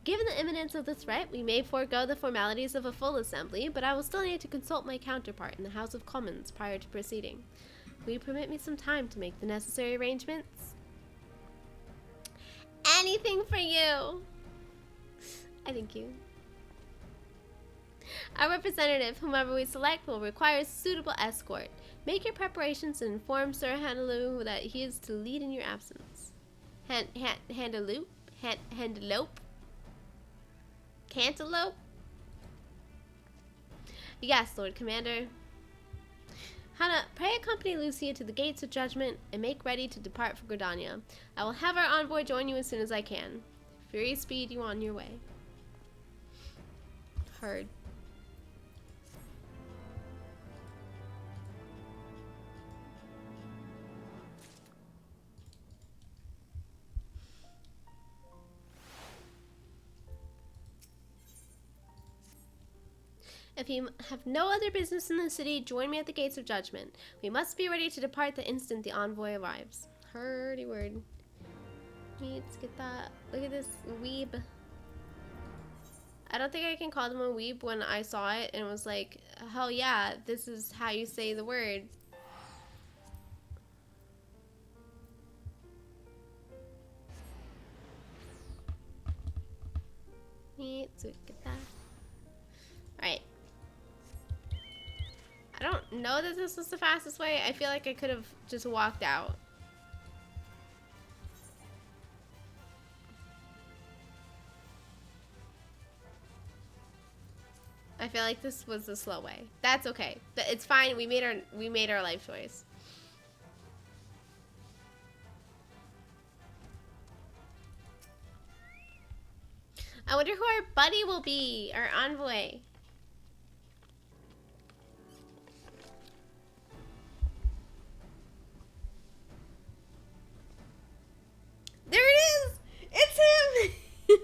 Given the imminence of the threat, we may forego the formalities of a full assembly, but I will still need to consult my counterpart in the House of Commons prior to proceeding. Will you permit me some time to make the necessary arrangements? Anything for you! I thank you. Our representative, whomever we select, will require a suitable escort. Make your preparations and inform Sir Handalu that he is to lead in your absence. Handalu? Handelope? Cantaloupe? Yes, Lord Commander. Hana, pray accompany Lucia to the gates of judgment and make ready to depart for Gridania. I will have our envoy join you as soon as I can. Fury speed you on your way. Heard. If you have no other business in the city, join me at the gates of judgment. We must be ready to depart the instant the envoy arrives. Herdy word. Let's get that. Look at this weeb. I don't think I can call them a weeb when I saw it and was like, hell yeah, this is how you say the word. Let's get that. Alright. I don't know that this was the fastest way. I feel like I could have just walked out. I feel like this was the slow way. That's okay. It's fine. We made our life choice. I wonder who our buddy will be, our envoy. There it is! It's him!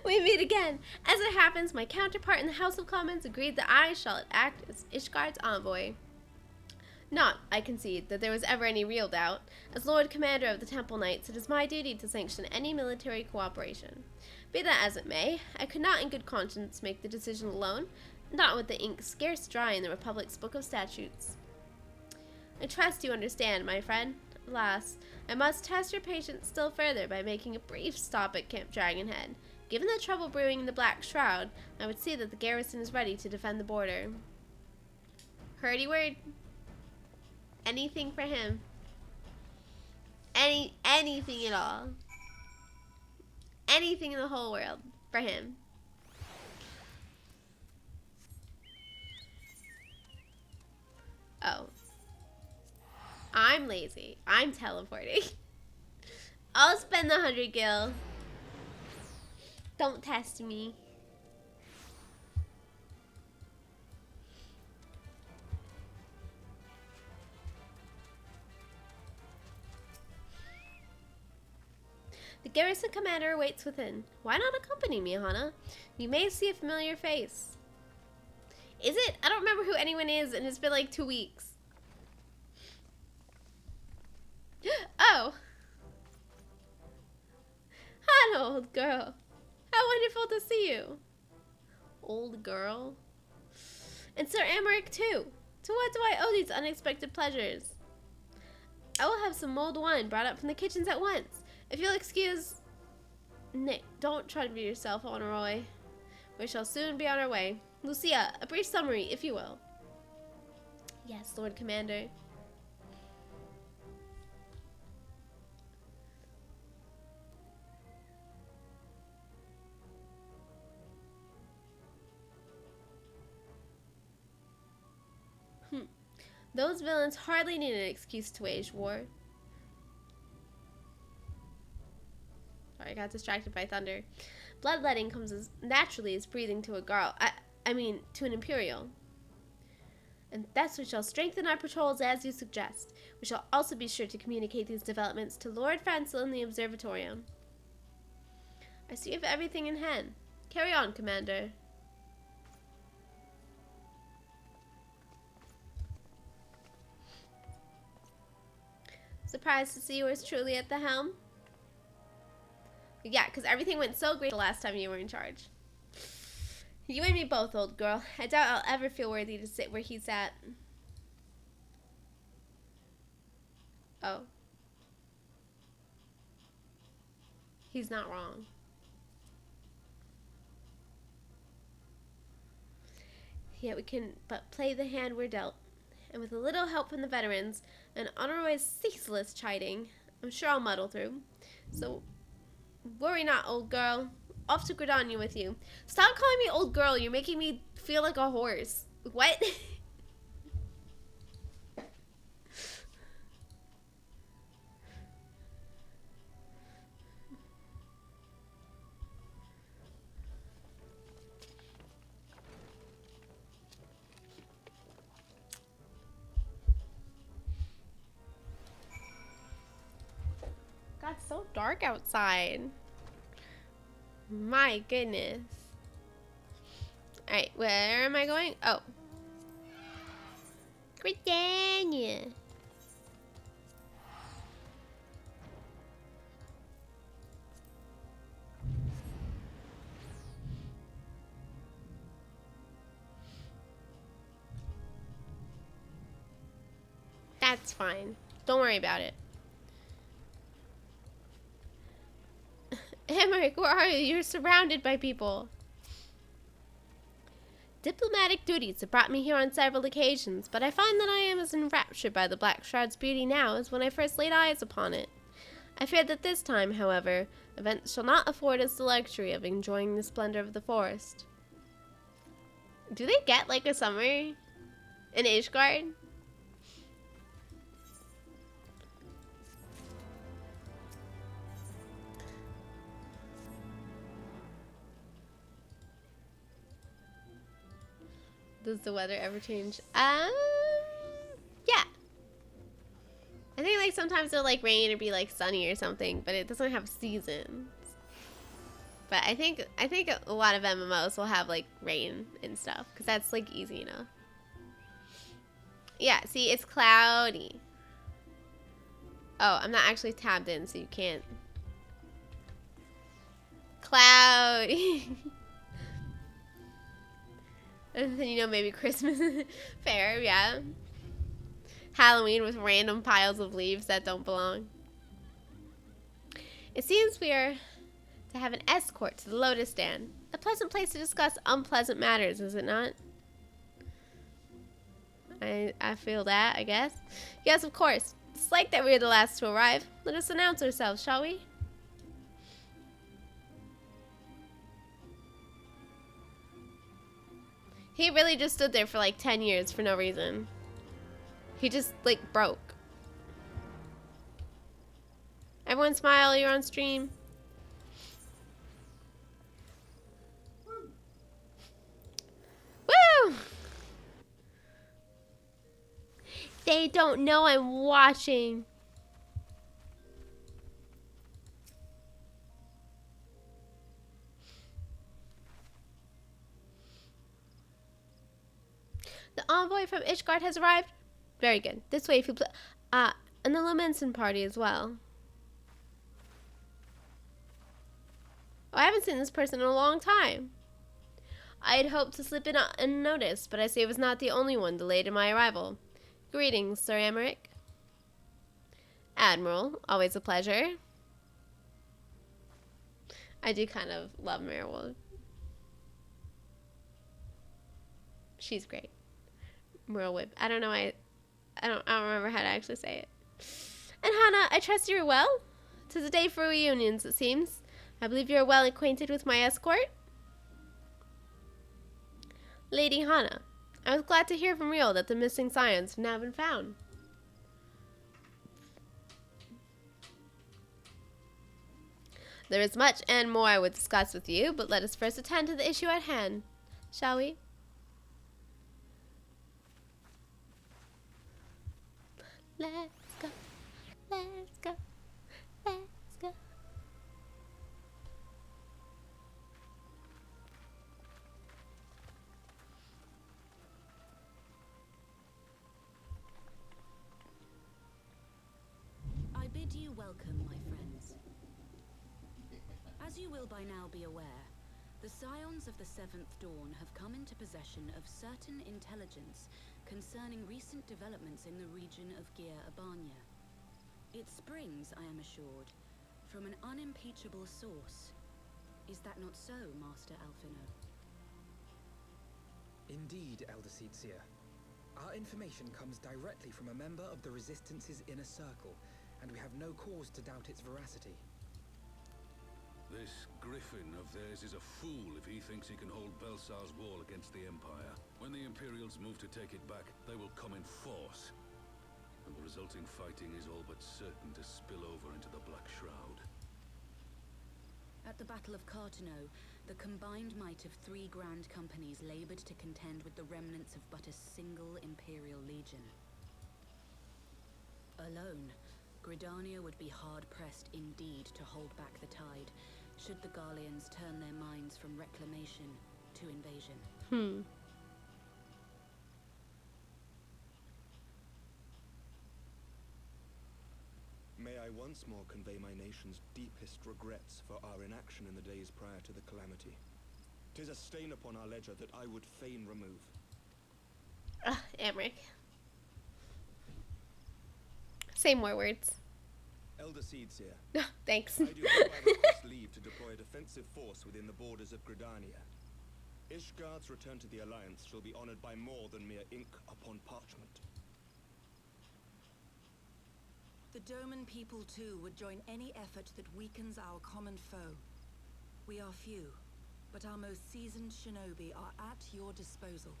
We meet again. As it happens, my counterpart in the House of Commons agreed that I shall act as Ishgard's envoy. Not, I concede, that there was ever any real doubt. As Lord Commander of the Temple Knights, it is my duty to sanction any military cooperation. Be that as it may, I could not in good conscience make the decision alone, not with the ink scarce dry in the Republic's Book of Statutes. I trust you understand, my friend. last, I must test your patience still further by making a brief stop at Camp Dragonhead. Given the trouble brewing in the Black Shroud, I would see that the garrison is ready to defend the border. Hearty word. Anything for him. Anything at all. Anything in the whole world for him. Oh. I'm lazy. I'm teleporting. I'll spend the 100 gil. Don't test me. The garrison commander awaits within. Why not accompany me, Hana? You may see a familiar face. Is it? I don't remember who anyone is, and it's been like 2 weeks. Oh. Hana, old girl. How wonderful to see you. Old girl. And Sir Amaric, too. To what do I owe these unexpected pleasures? I will have some mulled wine brought up from the kitchens at once. If you'll excuse... Nick, don't try to be yourself, Honorroy. We shall soon be on our way. Lucia, a brief summary, if you will. Yes, Lord Commander. Those villains hardly need an excuse to wage war. Sorry, I got distracted by thunder. Bloodletting comes as naturally as breathing to a girl. To an Imperial. And thus we shall strengthen our patrols as you suggest. We shall also be sure to communicate these developments to Lord Francil in the Observatorium. I see you have everything in hand. Carry on, Commander. Surprised to see yours truly at the helm? Yeah, because everything went so great the last time you were in charge. You and me both, old girl. I doubt I'll ever feel worthy to sit where he's at. Oh. He's not wrong. Yet we can but play the hand we're dealt. And with a little help from the veterans, and Honorroy's ceaseless chiding, I'm sure I'll muddle through. So, worry not, old girl. Off to Gridania with you. Stop calling me old girl. You're making me feel like a horse. What? God, it's so dark outside. My goodness. Alright, where am I going? Oh. Britannia. That's fine. Don't worry about it. Emmerich, where are you? You're surrounded by people. Diplomatic duties have brought me here on several occasions, but I find that I am as enraptured by the Black Shroud's beauty now as when I first laid eyes upon it. I fear that this time, however, events shall not afford us the luxury of enjoying the splendor of the forest. Do they get like a summer in Ishgard? Does the weather ever change? Yeah. I think like sometimes it'll like rain or be like sunny or something, but it doesn't have seasons. But I think a lot of MMOs will have like rain and stuff because that's like easy enough. Yeah, see, it's cloudy. Oh, I'm not actually tabbed in, so you can't. Cloudy. And then, you know, maybe Christmas. Fair, yeah. Halloween with random piles of leaves that don't belong. It seems we are to have an escort to the Lotus Stand. A pleasant place to discuss unpleasant matters, is it not? I feel that, I guess. Yes, of course. It's like that we are the last to arrive. Let us announce ourselves, shall we? He really just stood there for like 10 years for no reason. He just like broke. Everyone smile, you're on stream. Woo! They don't know I'm watching. The envoy from Ishgard has arrived. Very good. This way if you play. And the Lamenson party as well. Oh, I haven't seen this person in a long time. I had hoped to slip in unnoticed, but I see I was not the only one delayed in my arrival. Greetings, Sir Emmerich. Admiral, always a pleasure. I do kind of love Merrill. She's great. Merle Whip. I don't know. I don't remember how to actually say it. And Hannah, I trust you are well. 'Tis a day for reunions, it seems. I believe you are well acquainted with my escort. Lady Hannah, I was glad to hear from Rio that the missing scions have now been found. There is much and more I would discuss with you, but let us first attend to the issue at hand, shall we? Let's go, let's go, let's go. I bid you welcome, my friends. As you will by now be aware, the Scions of the Seventh Dawn have come into possession of certain intelligence concerning recent developments in the region of Gear Abania. It springs, I am assured, from an unimpeachable source. Is that not so, Master Alphino? Indeed, Elder Seedseer. Our information comes directly from a member of the Resistance's inner circle, and we have no cause to doubt its veracity. This griffin of theirs is a fool if he thinks he can hold Belsar's wall against the Empire. When the Imperials move to take it back, they will come in force. And the resulting fighting is all but certain to spill over into the Black Shroud. At the Battle of Cartano, the combined might of 3 grand companies labored to contend with the remnants of but a single Imperial legion. Alone, Gridania would be hard-pressed indeed to hold back the tide, should the Garleans turn their minds from reclamation to invasion. May I once more convey my nation's deepest regrets for our inaction in the days prior to the calamity. 'Tis a stain upon our ledger that I would fain remove. Emmerich. Say more words. Elder Seedseer. Thanks. I do hereby request leave to deploy a defensive force within the borders of Gridania. Ishgard's return to the Alliance shall be honored by more than mere ink upon parchment. The Doman people too would join any effort that weakens our common foe. We are few, but our most seasoned shinobi are at your disposal.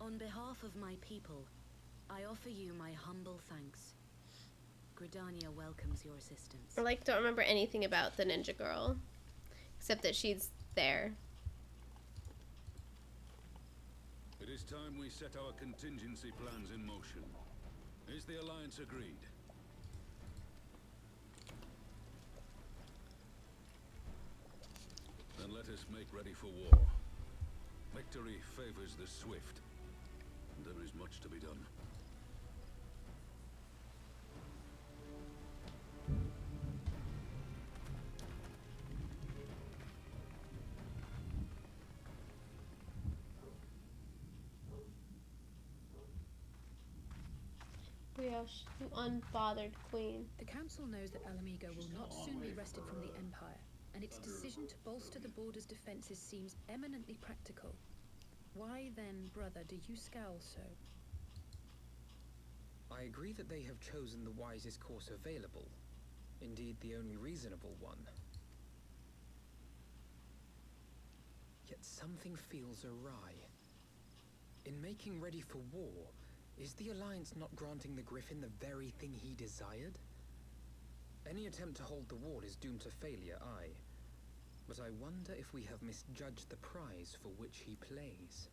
On behalf of my people, I offer you my humble thanks. Gridania welcomes your assistance. I don't remember anything about the ninja girl, except that she's there. It is time we set our contingency plans in motion. Is the Alliance agreed? Then let us make ready for war. Victory favors the swift, and there is much to be done. gosh, you unbothered queen. The council knows that Alamigo will not soon be wrested from the Empire, and its decision to bolster the border's defenses seems eminently practical. Why then, brother, do you scowl so? I agree that they have chosen the wisest course available. Indeed, the only reasonable one. Yet something feels awry. In making ready for war, is the Alliance not granting the Griffin the very thing he desired? Any attempt to hold the wall is doomed to failure, aye. But I wonder if we have misjudged the prize for which he plays.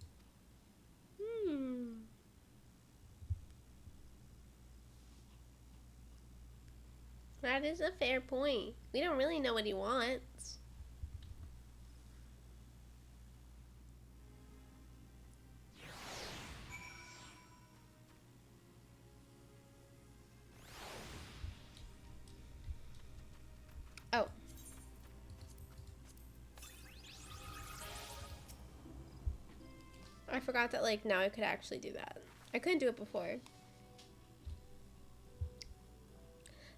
That is a fair point. We don't really know what he wants. Oh. I forgot that, like, now I could actually do that. I couldn't do it before.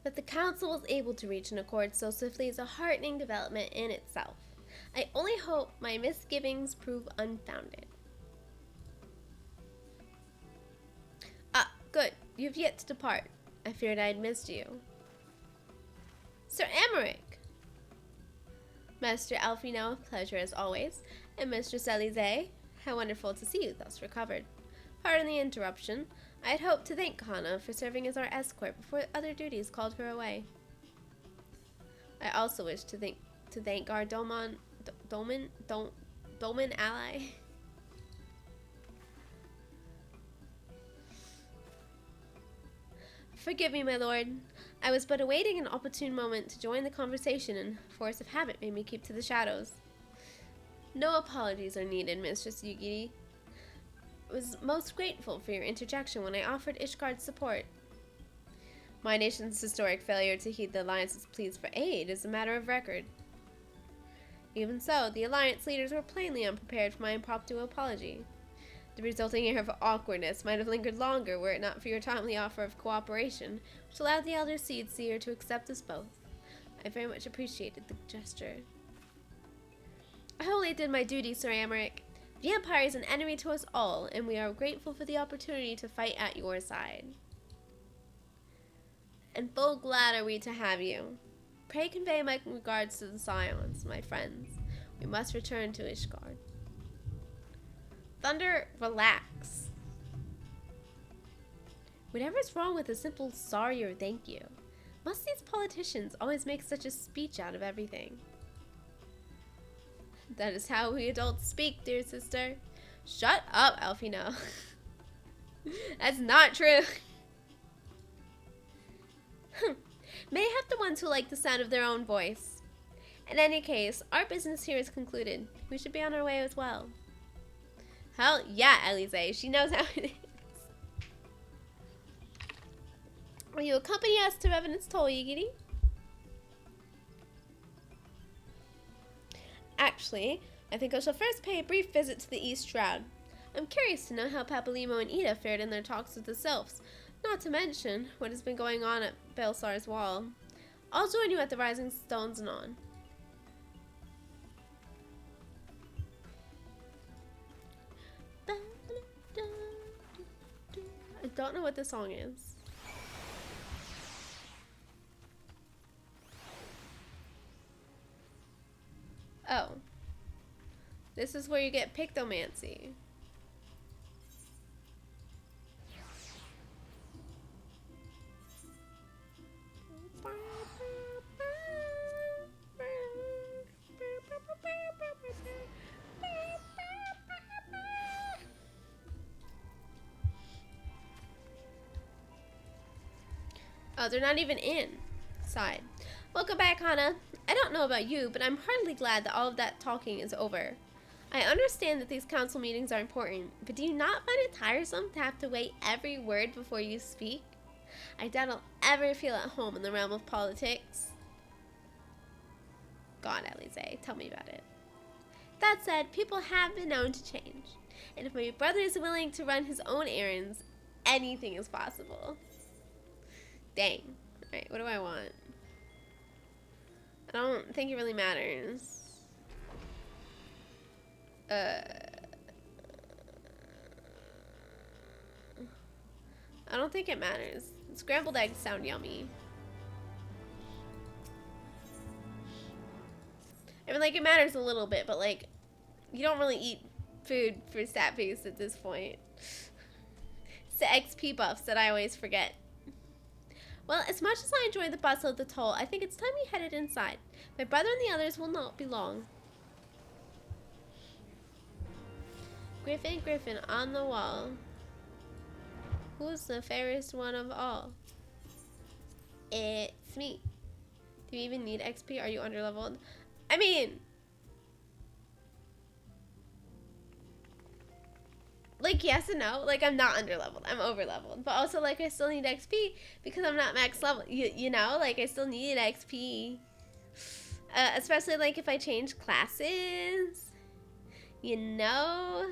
That the council was able to reach an accord so swiftly is a heartening development in itself. I only hope my misgivings prove unfounded. Ah, good. You've yet to depart. I feared I had missed you. Sir Emmerich! Master Alfino, with pleasure as always. And Mistress Elise, how wonderful to see you thus recovered. Pardon the interruption. I had hoped to thank Hana for serving as our escort before other duties called her away. I also wish to thank our Doman ally. Forgive me, my lord. I was but awaiting an opportune moment to join the conversation, and force of habit made me keep to the shadows. No apologies are needed, Mistress Yugiri. I was most grateful for your interjection when I offered Ishgard's support. My nation's historic failure to heed the Alliance's pleas for aid is a matter of record. Even so, the Alliance leaders were plainly unprepared for my impromptu apology. The resulting air of awkwardness might have lingered longer were it not for your timely offer of cooperation, which allowed the elder Seer to accept us both. I very much appreciated the gesture. I wholly did my duty, Sir Emmerich. The Empire is an enemy to us all, and we are grateful for the opportunity to fight at your side. And full glad are we to have you. Pray convey my regards to the Scions, my friends. We must return to Ishgard. Thunder, relax. Whatever's wrong with a simple sorry or thank you? Must these politicians always make such a speech out of everything? That is how we adults speak, dear sister. Shut up, Alfino. That's not true. Mayhap the ones who like the sound of their own voice. In any case, our business here is concluded. We should be on our way as well. Hell yeah, Elise. She knows how it is. Will you accompany us to Revenant's Toll, Yigiri? Actually, I think I shall first pay a brief visit to the East Shroud. I'm curious to know how Papalimo and Ida fared in their talks with the Sylphs, not to mention what has been going on at Belsar's Wall. I'll join you at the Rising Stones anon. I don't know what this song is. Oh. This is where you get Pictomancy. Oh, they're not even inside. Welcome back, Hana. I don't know about you, but I'm heartily glad that all of that talking is over. I understand that these council meetings are important, but do you not find it tiresome to have to weigh every word before you speak? I doubt I'll ever feel at home in the realm of politics. God, Elise, tell me about it. That said, people have been known to change. And if my brother is willing to run his own errands, anything is possible. Dang. Alright, what do I want? I don't think it really matters. I don't think it matters. Scrambled eggs sound yummy. I mean, like, it matters a little bit, but, like, you don't really eat food for stat boost at this point. It's the XP buffs that I always forget. Well, as much as I enjoy the bustle of the toll, I think it's time we headed inside. My brother and the others will not be long. Griffin, Griffin, on the wall. Who's the fairest one of all? It's me. Do you even need XP? Are you underleveled? I mean, like, yes and no. Like, I'm not underleveled. I'm overleveled. But also, like, I still need XP because I'm not max level. You know? Like, I still need XP. Especially, like, if I change classes. You know?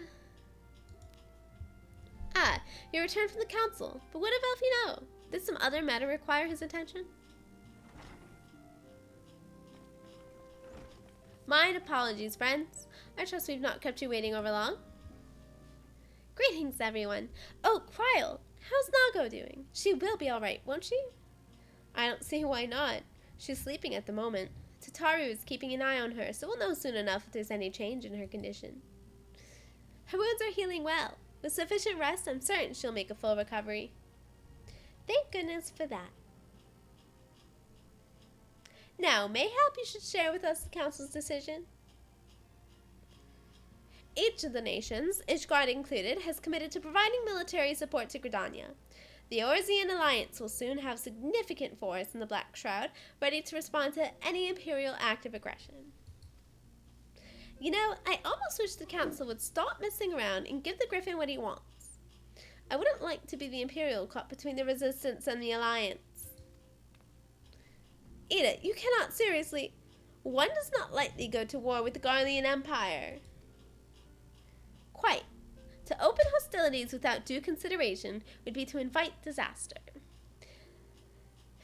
Ah, you returned from the council. But what of Elfino? Did some other matter require his attention? Mine apologies, friends. I trust we've not kept you waiting over long. Greetings, everyone. Oh, Kryl, how's Nago doing? She will be alright, won't she? I don't see why not. She's sleeping at the moment. Tataru is keeping an eye on her, so we'll know soon enough if there's any change in her condition. Her wounds are healing well. With sufficient rest, I'm certain she'll make a full recovery. Thank goodness for that. Now, mayhap you should share with us the Council's decision. Each of the nations, Ishgard included, has committed to providing military support to Gridania. The Eorzean Alliance will soon have significant force in the Black Shroud, ready to respond to any Imperial act of aggression. You know, I almost wish the Council would stop messing around and give the Griffin what he wants. I wouldn't like to be the Imperial caught between the Resistance and the Alliance. Ida, you cannot seriously... One does not lightly go to war with the Garlean Empire. Quite. To open hostilities without due consideration would be to invite disaster.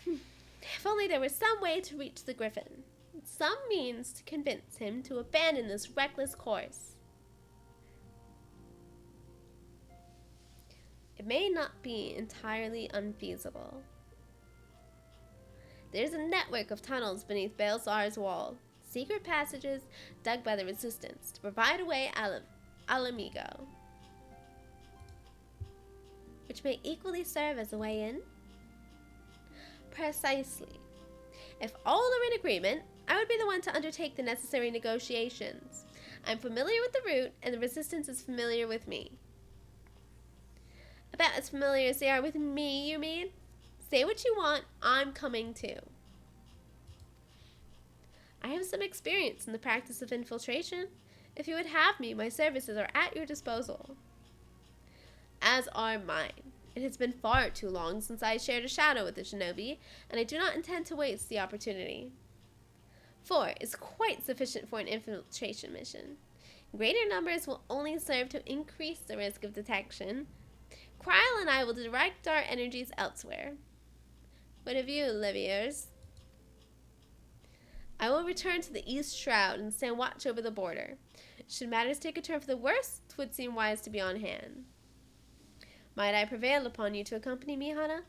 If only there was some way to reach the Griffin. Some means to convince him to abandon this reckless course. It may not be entirely unfeasible. There's a network of tunnels beneath Baelsar's wall, secret passages dug by the Resistance to provide a way out of Alamigo, which may equally serve as a way in. Precisely. If all are in agreement, I would be the one to undertake the necessary negotiations. I'm familiar with the route, and the Resistance is familiar with me. About as familiar as they are with me, you mean? Say what you want, I'm coming too. I have some experience in the practice of infiltration. If you would have me, my services are at your disposal. As are mine. It has been far too long since I shared a shadow with a shinobi, and I do not intend to waste the opportunity. 4 is quite sufficient for an infiltration mission. Greater numbers will only serve to increase the risk of detection. Kryl and I will direct our energies elsewhere. What of you, Liviers? I will return to the East Shroud and stand watch over the border. Should matters take a turn for the worse, 'twould seem wise to be on hand. Might I prevail upon you to accompany me, Hana?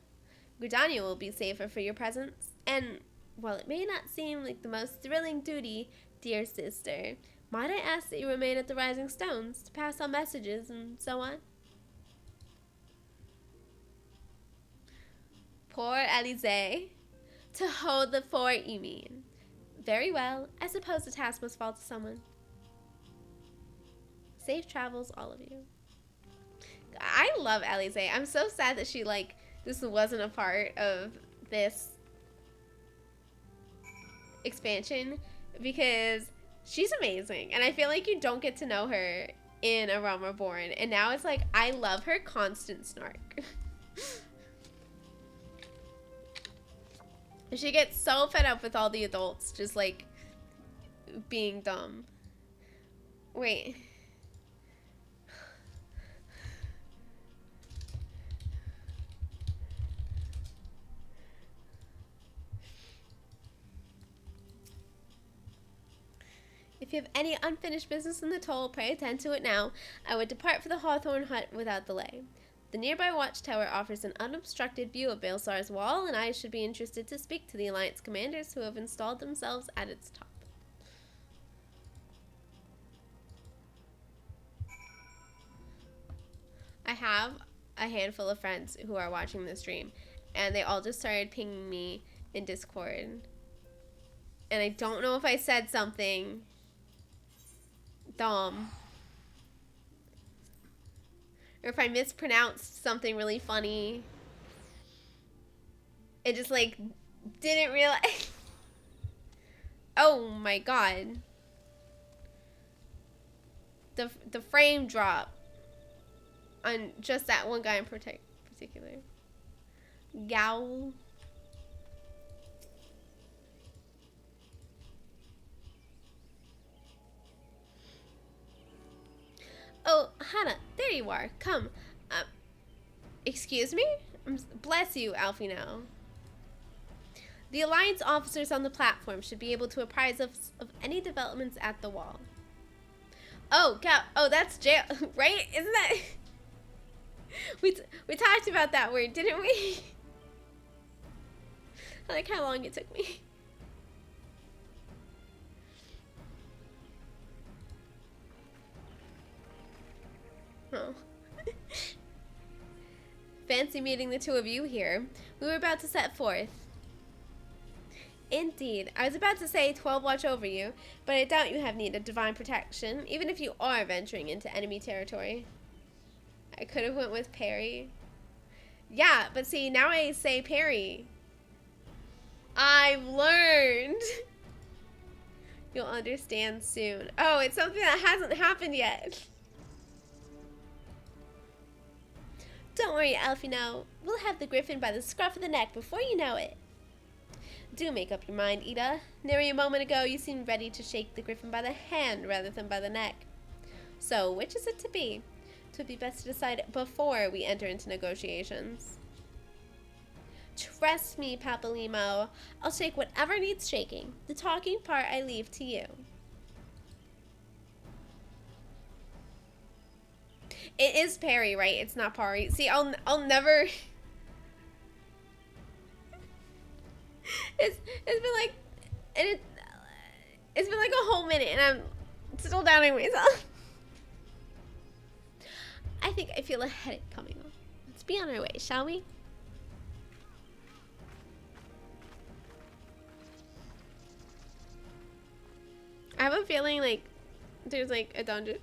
Gridania will be safer for your presence, and while it may not seem like the most thrilling duty, dear sister, might I ask that you remain at the Rising Stones to pass on messages and so on? Poor Alize. To hold the fort, you mean? Very well. I suppose the task must fall to someone. Safe travels, all of you. I love Alize. I'm so sad that she, like, this wasn't a part of this expansion because she's amazing. And I feel like you don't get to know her in A Realm Reborn. And now it's like, I love her constant snark. She gets so fed up with all the adults just, like, being dumb. Wait. If you have any unfinished business in the toll, pray attend to it now. I would depart for the Hawthorne Hut without delay. The nearby watchtower offers an unobstructed view of Balsar's Wall, and I should be interested to speak to the Alliance commanders who have installed themselves at its top. I have a handful of friends who are watching this stream, and they all just started pinging me in Discord. And I don't know if I said something dumb, or if I mispronounced something really funny. It just like didn't realize. Oh my god. The frame drop on just that one guy in particular. YALL. Oh, Hannah, there you are. Come. Excuse me? Bless you, Alfino. The Alliance officers on the platform should be able to apprise us of any developments at the wall. Oh, oh, that's jail, right? Isn't that... we talked about that word, didn't we? I like how long it took me. Oh. Fancy meeting the two of you here. We were about to set forth. Indeed. I was about to say 12 watch over you, but I doubt you have need of divine protection, even if you are venturing into enemy territory. I could have went with Perry. Yeah, but see, now I say Perry. I've learned. You'll understand soon. Oh, it's something that hasn't happened yet. Don't worry, Alfino. We'll have the griffin by the scruff of the neck before you know it. Do make up your mind, Ida. Nary a moment ago, you seemed ready to shake the griffin by the hand rather than by the neck. So, which is it to be? 'Twould be best to decide before we enter into negotiations. Trust me, Papalimo. I'll shake whatever needs shaking. The talking part I leave to you. It is Perry, right? It's not Pari. See, I'll never... It's been like... It's been like a whole minute and I'm still doubting myself. I think I feel a headache coming on. Let's be on our way, shall we? I have a feeling like there's like a dungeon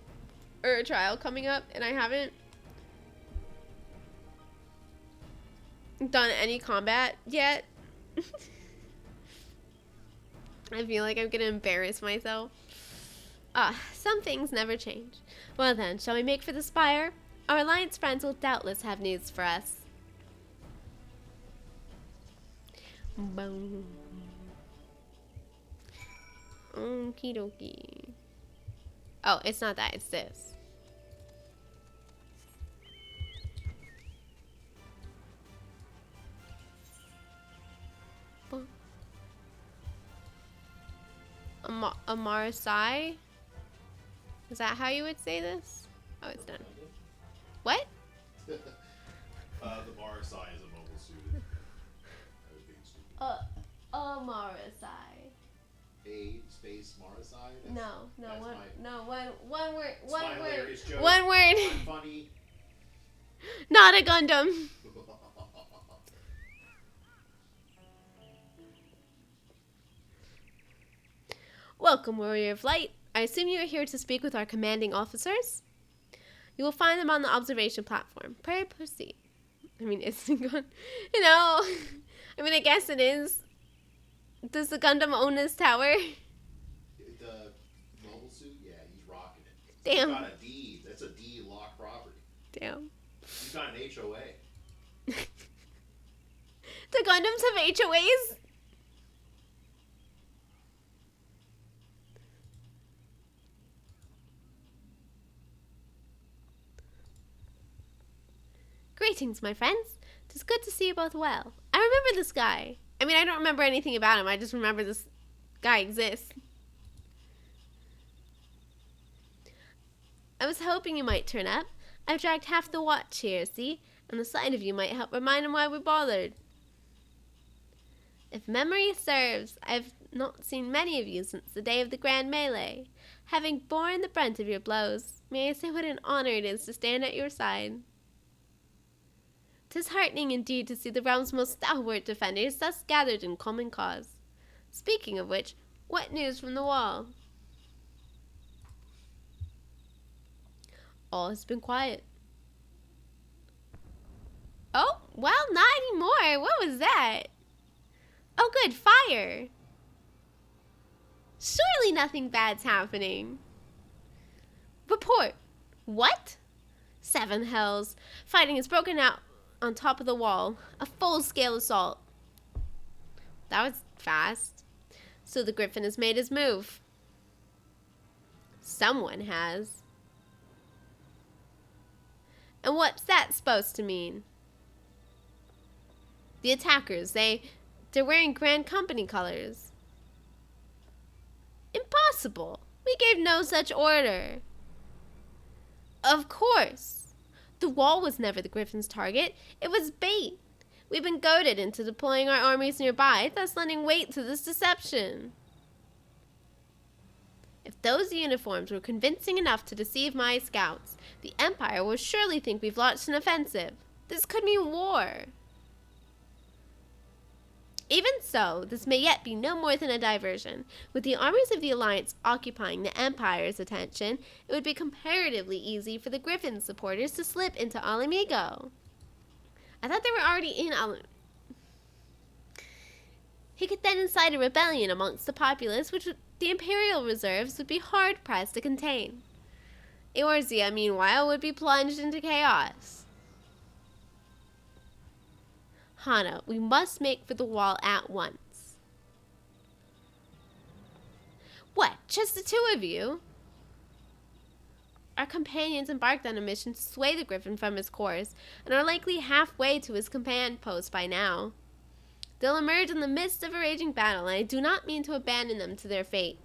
or a trial coming up and I haven't done any combat yet. I feel like I'm gonna embarrass myself. Some things never change. Well then, shall we make for the spire? Our Alliance friends will doubtless have news for us. Boom. Okie dokie. Oh, it's not that, it's this. Amarasai? Is that how you would say this? Oh, it's done. What? The Marasai is a mobile suit. I was being stupid. Amarasai. A space Marasai? One word. Joke. One word. Funny. Not a Gundam. Welcome, Warrior of Light. I assume you are here to speak with our commanding officers? You will find them on the observation platform. Pray proceed. I mean, it's Gundam. You know, I mean, I guess it is. Does the Gundam own this tower? The mobile suit? Yeah, he's rocking it. Damn. He's got a deed. That's a deed locked property. Damn. He's got an HOA. The Gundams have HOAs? Greetings, my friends. It is good to see you both well. I remember this guy. I mean, I don't remember anything about him. I just remember this guy exists. I was hoping you might turn up. I've dragged half the watch here, see? And the sight of you might help remind him why we bothered. If memory serves, I've not seen many of you since the day of the grand melee. Having borne the brunt of your blows, may I say what an honor it is to stand at your side. 'Tis heartening indeed to see the realm's most stalwart defenders thus gathered in common cause. Speaking of which, what news from the wall? All has been quiet. Oh, well, not anymore. What was that? Oh, good, fire. Surely nothing bad's happening. Report. What? 7 hells. Fighting has broken out on top of the wall. A full-scale assault. That was fast. So the Griffin has made his move. Someone has. And what's that supposed to mean? The attackers, they're wearing Grand Company colors. Impossible. We gave no such order. Of course. The wall was never the Griffin's target. It was bait. We've been goaded into deploying our armies nearby, thus lending weight to this deception. If those uniforms were convincing enough to deceive my scouts, the Empire will surely think we've launched an offensive. This could mean war. Even so, this may yet be no more than a diversion. With the armies of the Alliance occupying the Empire's attention, it would be comparatively easy for the Griffin supporters to slip into Alamigo. I thought they were already in He could then incite a rebellion amongst the populace, which the Imperial reserves would be hard-pressed to contain. Eorzea, meanwhile, would be plunged into chaos. Hana, we must make for the wall at once. What, just the 2 of you? Our companions embarked on a mission to sway the Griffin from his course, and are likely halfway to his command post by now. They'll emerge in the midst of a raging battle, and I do not mean to abandon them to their fate.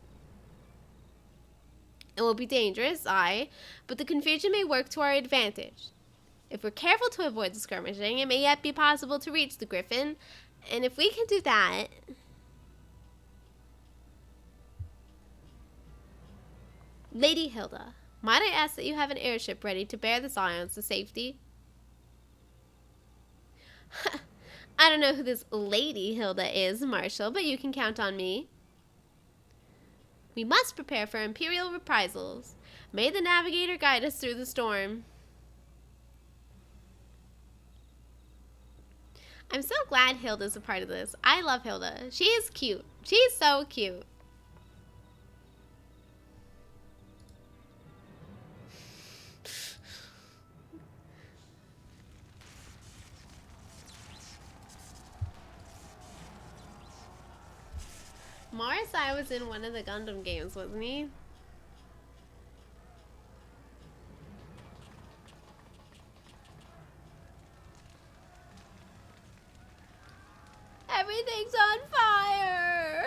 It will be dangerous, aye, but the confusion may work to our advantage. If we're careful to avoid the skirmishing, it may yet be possible to reach the Griffin, and if we can do that... Lady Hilda, might I ask that you have an airship ready to bear the Scions to safety? I don't know who this Lady Hilda is, Marshal, but you can count on me. We must prepare for Imperial reprisals. May the Navigator guide us through the storm. I'm so glad Hilda's a part of this. I love Hilda. She is cute. She's so cute. Morrisai was in one of the Gundam games, wasn't he? Everything's on fire!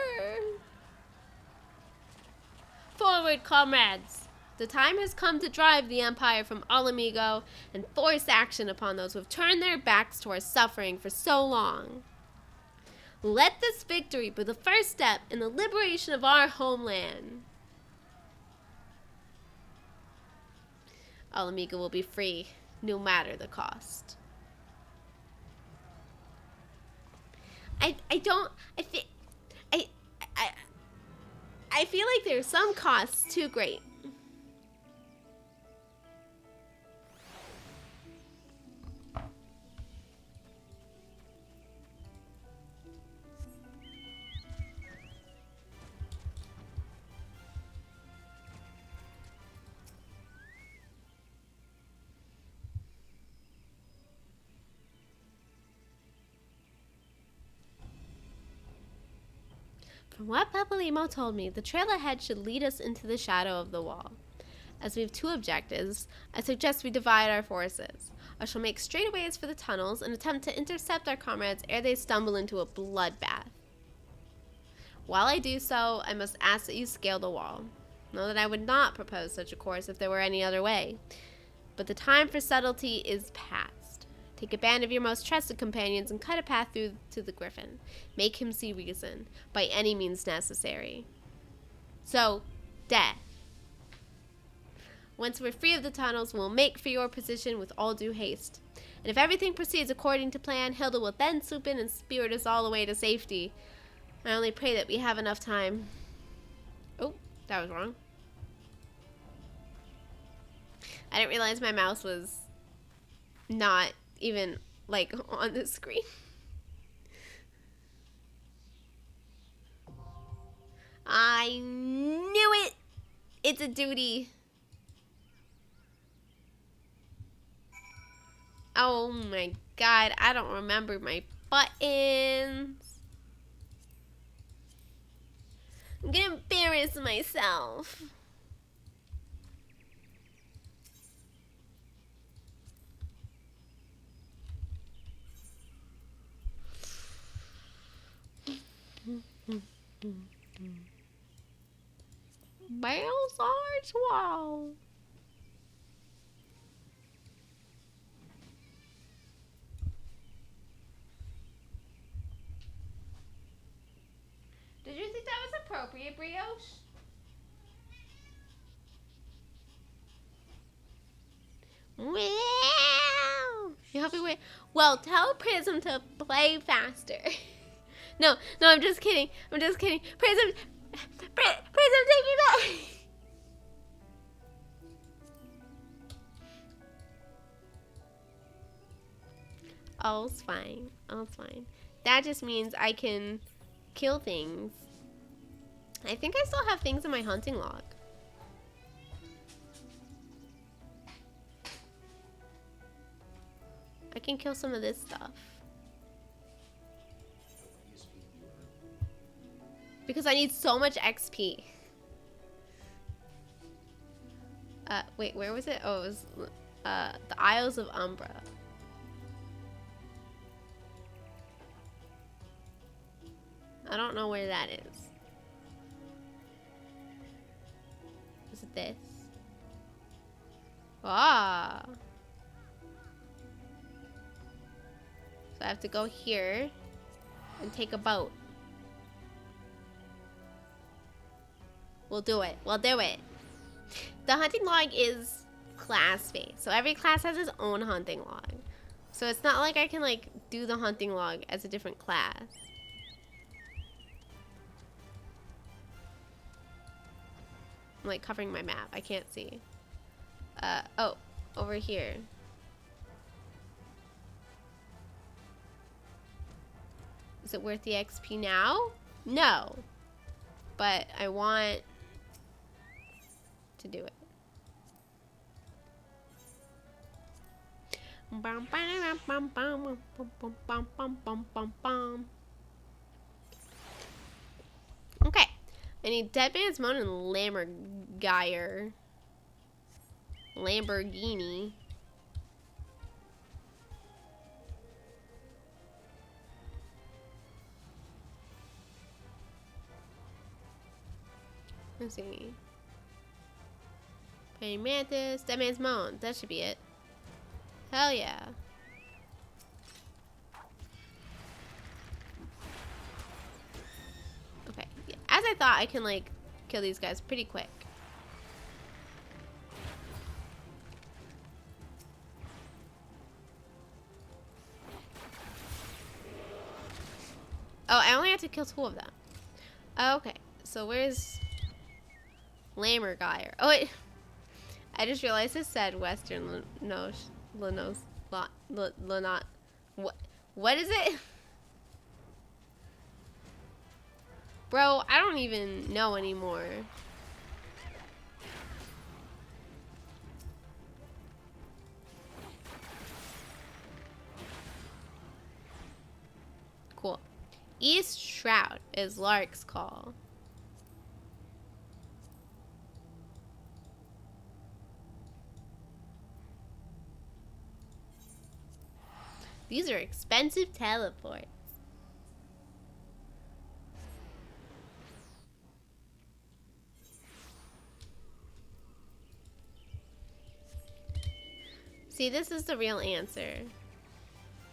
Forward, comrades! The time has come to drive the Empire from Alamigo and force action upon those who have turned their backs to our suffering for so long. Let this victory be the first step in the liberation of our homeland. Alamigo will be free, no matter the cost. I feel like there's some costs too great. From what Papalimo told me, the trail ahead should lead us into the shadow of the wall. As we have 2 objectives, I suggest we divide our forces. I shall make straightaways for the tunnels and attempt to intercept our comrades ere they stumble into a bloodbath. While I do so, I must ask that you scale the wall. Know that I would not propose such a course if there were any other way. But the time for subtlety is past. Take a band of your most trusted companions and cut a path through to the griffin. Make him see reason, by any means necessary. So, death. Once we're free of the tunnels, we'll make for your position with all due haste. And if everything proceeds according to plan, Hilda will then swoop in and spirit us all away to safety. I only pray that we have enough time. Oh, that was wrong. I didn't realize my mouse was not even, like, on the screen. I knew it! It's a duty. Oh my god, I don't remember my buttons. I'm gonna embarrass myself. Bells are 12. Did you think that was appropriate, Brioche? Wow! You happy with? Well, tell Prism to play faster. No, I'm just kidding. I'm just kidding. Prism, take me back. All's fine. All's fine. That just means I can kill things. I think I still have things in my hunting log. I can kill some of this stuff. Because I need so much XP. Wait, where was it? Oh, it was the Isles of Umbra. I don't know where that is. Is it this? Ah. So I have to go here and take a boat. We'll do it. We'll do it. The hunting log is class-based. So every class has its own hunting log. So it's not like I can like do the hunting log as a different class. I'm like covering my map. I can't see. Oh, over here. Is it worth the XP now? No. But I want to do it. Okay. I need Dead Man's Moan and Lamborghini. Let's see. Praying Mantis, Dead Man's Moan. That should be it. Hell yeah. Okay. Yeah. As I thought, I can like kill these guys pretty quick. Oh, I only have to kill 2 of them. Okay. So where's Lammergeier? Oh wait, I just realized it said Western Lenos. What is it? Bro, I don't even know anymore. Cool. East Shroud is Lark's call. These are expensive teleports. See, this is the real answer.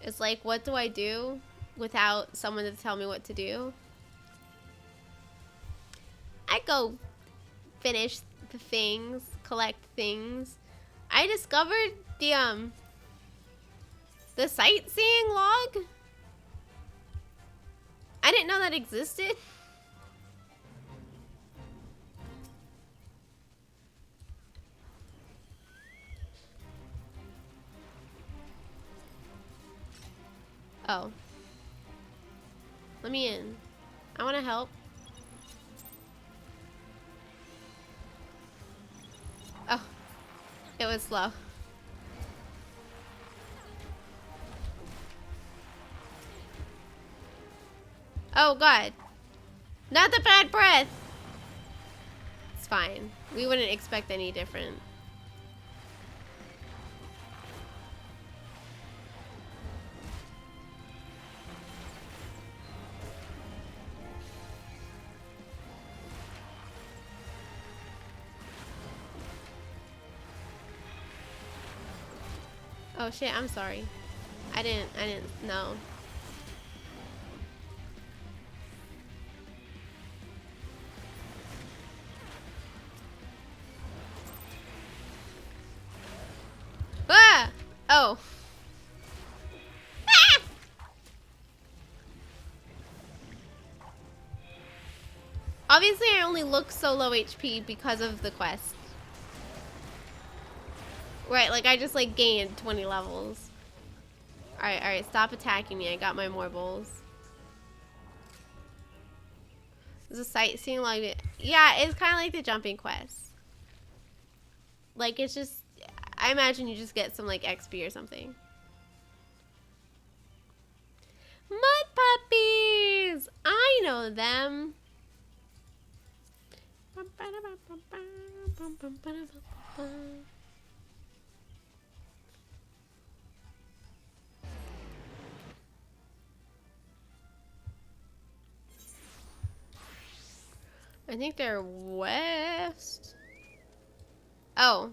It's like, what do I do without someone to tell me what to do? I go finish the things, collect things. I discovered the sightseeing log. I didn't know that existed. Oh. Let me in. I want to help. Oh. It was slow. Oh god. Not the bad breath. It's fine. We wouldn't expect any different. Oh shit, I'm sorry. I didn't know. Ah! Oh. Ah! Obviously, I only look so low HP because of the quest. Right, like I just like gained 20 levels. Alright, stop attacking me. I got my more bowls. There's a sightseeing log. Yeah, it's kind of like the jumping quest. Like it's just, I imagine you just get some like XP or something. Mud puppies! I know them. I think they're west. Oh,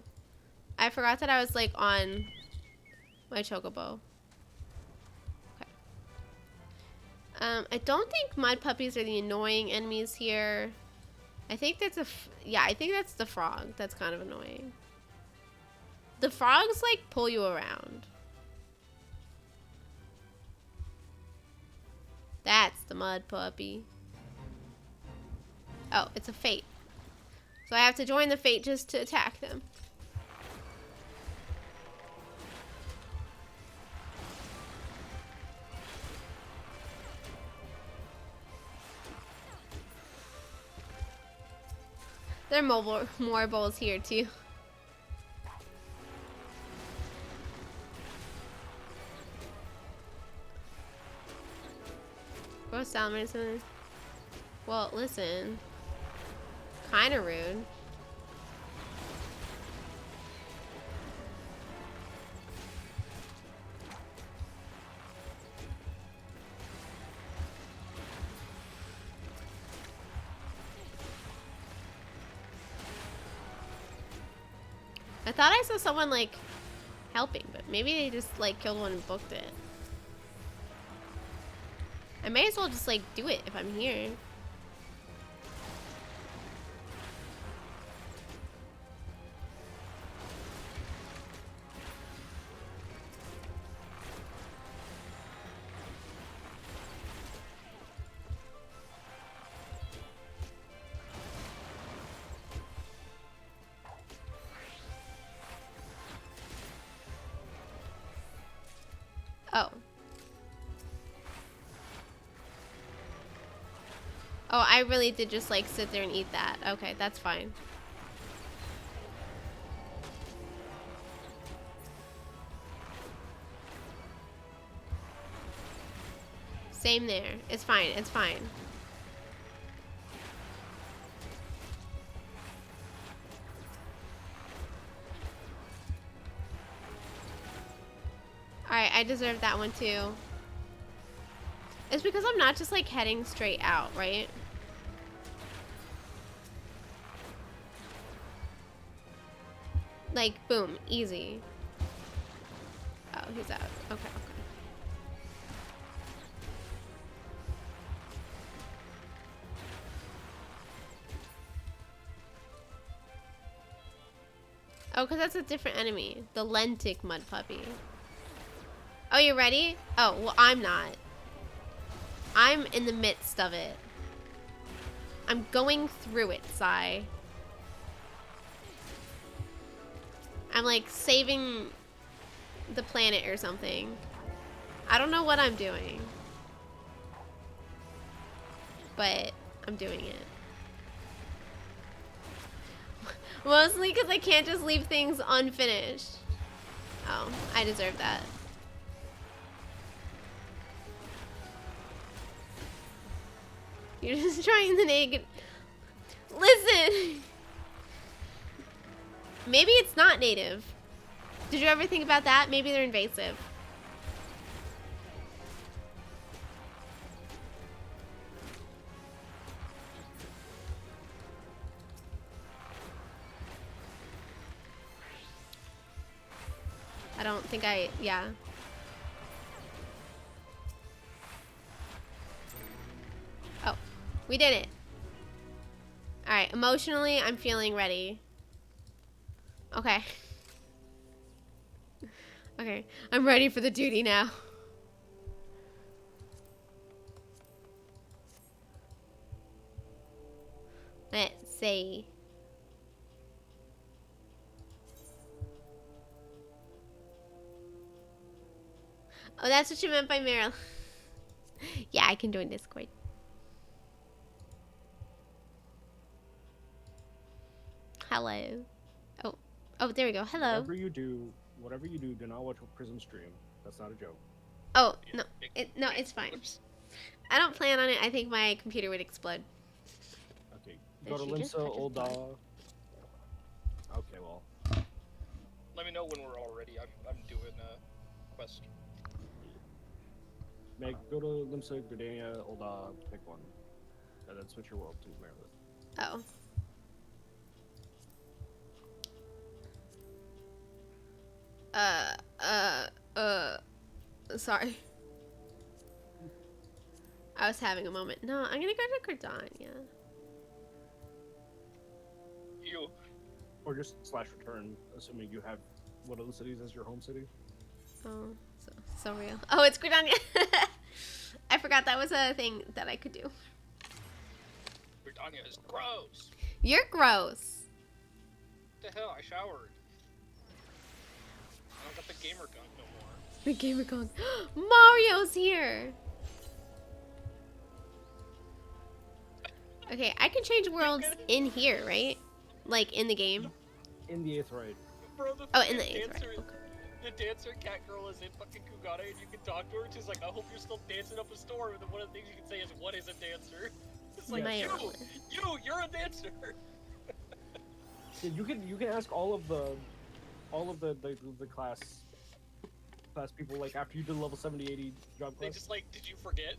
I forgot that I was like on my chocobo. Okay. I don't think mud puppies are the annoying enemies here. I think that's yeah, I think that's the frog. That's kind of annoying. The frogs like pull you around. That's the mud puppy. Oh, it's a fate. So I have to join the fate just to attack them. There are more bowls here too. Gross salmon. Well, listen. Kinda rude. I thought I saw someone like helping, but maybe they just like killed one and booked it. I may as well just like do it if I'm here. Oh. Oh, I really did just like sit there and eat that. Okay, that's fine. Same there. It's fine. It's fine. Alright, I deserve that one too. It's because I'm not just like heading straight out, right? Like, boom, easy. he's out. Okay, okay. Oh, because that's a different enemy. The Lentic mud puppy. Oh, you ready? Oh, well, I'm not. I'm in the midst of it. I'm going through it, Sai. I'm like saving the planet or something. I don't know what I'm doing. But I'm doing it. Mostly because I can't just leave things unfinished. Oh, I deserve that. You're just trying the naked. Listen! Maybe it's not native. Did you ever think about that? Maybe they're invasive. I don't think yeah. Oh, we did it. All right, emotionally, I'm feeling ready. Okay. Okay, I'm ready for the duty now. Let's see. Oh, that's what you meant by Meryl. Yeah, I can join Discord. Hello. Oh, there we go. Hello. Whatever you do not watch a Prism stream. That's not a joke. Oh, no. No, it's fine. I don't plan on it. I think my computer would explode. Okay. Go to Limsa, old dog. Okay, well. Let me know when we're all ready. I'm doing a quest. Meg, go to Limsa, Gardania, old dog, pick one. And then switch your world to Maryland. Oh. Sorry. I was having a moment. No, I'm gonna go to Gardania. You. Or just /return, assuming you have one of the cities as your home city. Oh, so real. Oh, it's Gardania. I forgot that was a thing that I could do. Britannia is gross. You're gross. What the hell? I showered. I don't got the gamer gun no more. The gamer gun. Mario's here. Okay, I can change worlds in here, right? Like in the game. In the 8th right. Bro, the oh, in the 8th right. Okay. The dancer cat girl is in fucking Kugane and you can talk to her. She's like, I hope you're still dancing up a storm. And then one of the things you can say is, what is a dancer? It's like, you're a dancer. Yeah, you can ask all of the class people, like, after you did the level 70-80 job quest. They just like, did you forget?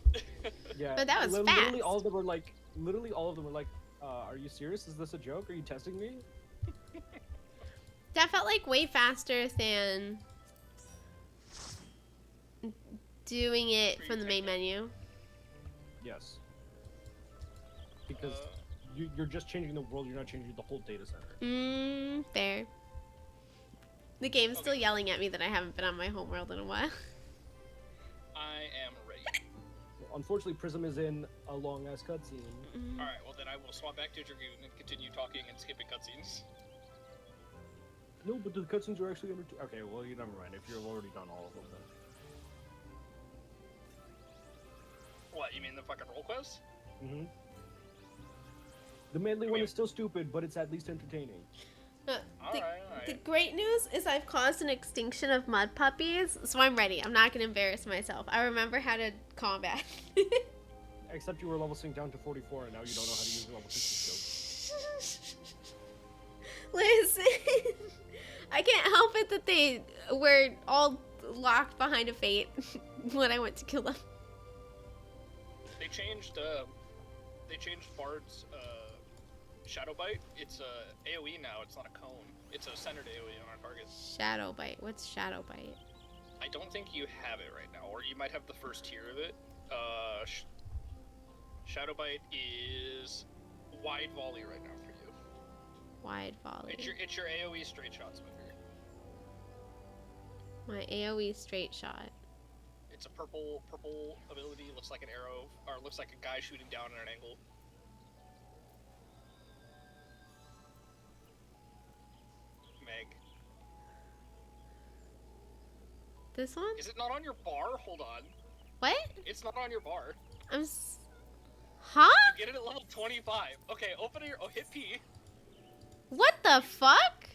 Yeah. But that was fast. Literally all of them were like, are you serious? Is this a joke? Are you testing me? That felt like way faster than doing it from the main menu. Yes. Because you're just changing the world, you're not changing the whole data center. Fair. The game's still yelling at me that I haven't been on my homeworld in a while. I am ready. Unfortunately, Prism is in a long-ass cutscene. Alright, well then I will swap back to Dragoon and continue talking and skipping cutscenes. No, but the cutscenes are actually entertaining. Okay, well, you never mind. If you've already done all of them, then. What, you mean the fucking role quest? Mm-hmm. The manly one is still stupid, but it's at least entertaining. The great news is I've caused an extinction of mud puppies, so I'm ready. I'm not going to embarrass myself. I remember how to combat. Except you were level synced down to 44, and now you don't know how to use your level 60 skills. Listen, I can't help it that they were all locked behind a fate when I went to kill them. They changed Bard's Shadow Bite. It's a AoE now, it's not a cone. It's a centered AoE on our targets. Shadow Bite. What's Shadow Bite? I don't think you have it right now, or you might have the first tier of it. Shadow Bite is wide volley right now for you. Wide volley. It's your AoE straight shot swiffer. My AoE straight shot. It's a purple ability. Looks like an arrow, or looks like a guy shooting down at an angle. Meg. This one? Is it not on your bar? Hold on. What? It's not on your bar. Huh? You get it at level 25. Okay, open your. Oh, hit P. What the fuck?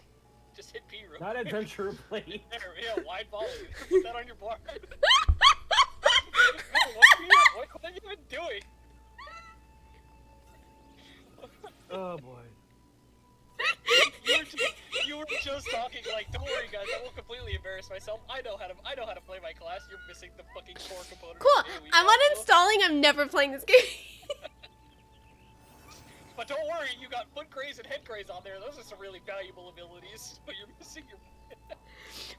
Just hit P real Not quick. adventure plate. There, yeah, wide volley. Put that on your bar. What are you even doing? Oh boy. You were just talking like, don't worry guys, I won't completely embarrass myself. I know how to play my class. You're missing the fucking core component. Cool. I'm uninstalling. I'm never playing this game. But don't worry, you got foot graze and head graze on there. Those are some really valuable abilities. But you're missing your.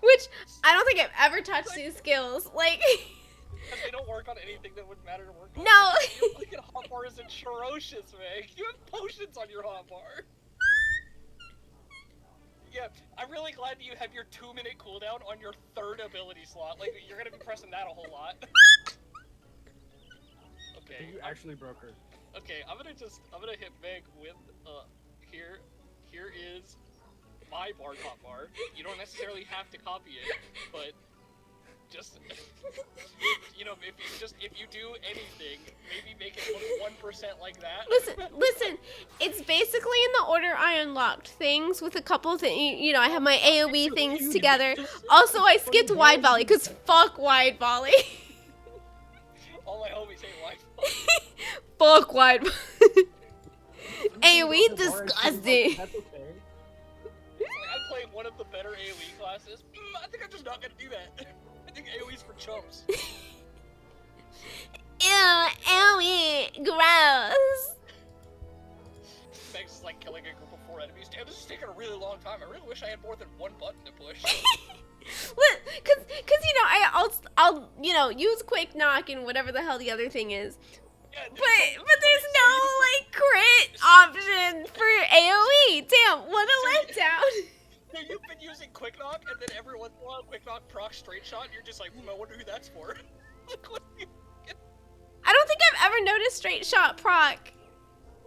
Which I don't think I've ever touched these skills. Like. Because they don't work on anything that would matter to work on. No. Your fucking hotbar is atrocious, man. You have potions on your hotbar. Yeah, I'm really glad you have your 2-minute cooldown on your 3rd ability slot. Like, you're gonna be pressing that a whole lot. Okay. You actually broke her. Okay, I'm gonna hit Meg with, here is my bar top bar. You don't necessarily have to copy it, but just, you know, if you do anything, maybe make it look 1% like that. Listen, it's basically in the order I unlocked things with a couple things, you know, I have my AoE things together. Also, I skipped wide volley, because fuck wide volley. All my homies hate wide volley. Fuck wide volley. AoE disgusting. That's okay. I'm playing one of the better AoE classes. I think I'm just not gonna do that. I think AoE's for chumps. Ew, AoE, gross. Meg's just like killing a group of 4 enemies. Damn, this is taking a really long time. I really wish I had more than one button to push. Cause you know, I'll you know, use quick knock and whatever the hell the other thing is. Yeah, but there's no like crit option for AoE. Damn, what a letdown. No, you've been using quick knock, and then every once in a while, quick knock proc straight shot, and you're just like, I wonder who that's for. I don't think I've ever noticed straight shot proc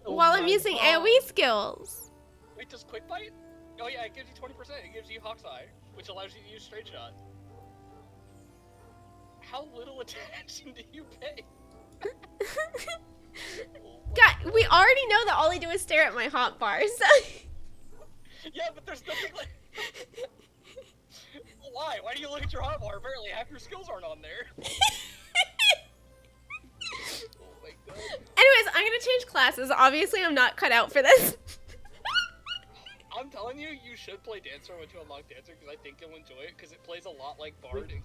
while I'm using AoE skills. Wait, does quick bite? Oh yeah, it gives you 20%. It gives you Hawk's Eye, which allows you to use straight shot. How little attention do you pay? God, we already know that all I do is stare at my hotbar, so... Yeah, but there's nothing like... Why? Why do you look at your hotbar? Apparently half your skills aren't on there. Oh my god. Anyways, I'm gonna change classes. Obviously, I'm not cut out for this. I'm telling you, you should play Dancer when you unlock Dancer, because I think you'll enjoy it, because it plays a lot like Bard. Wait,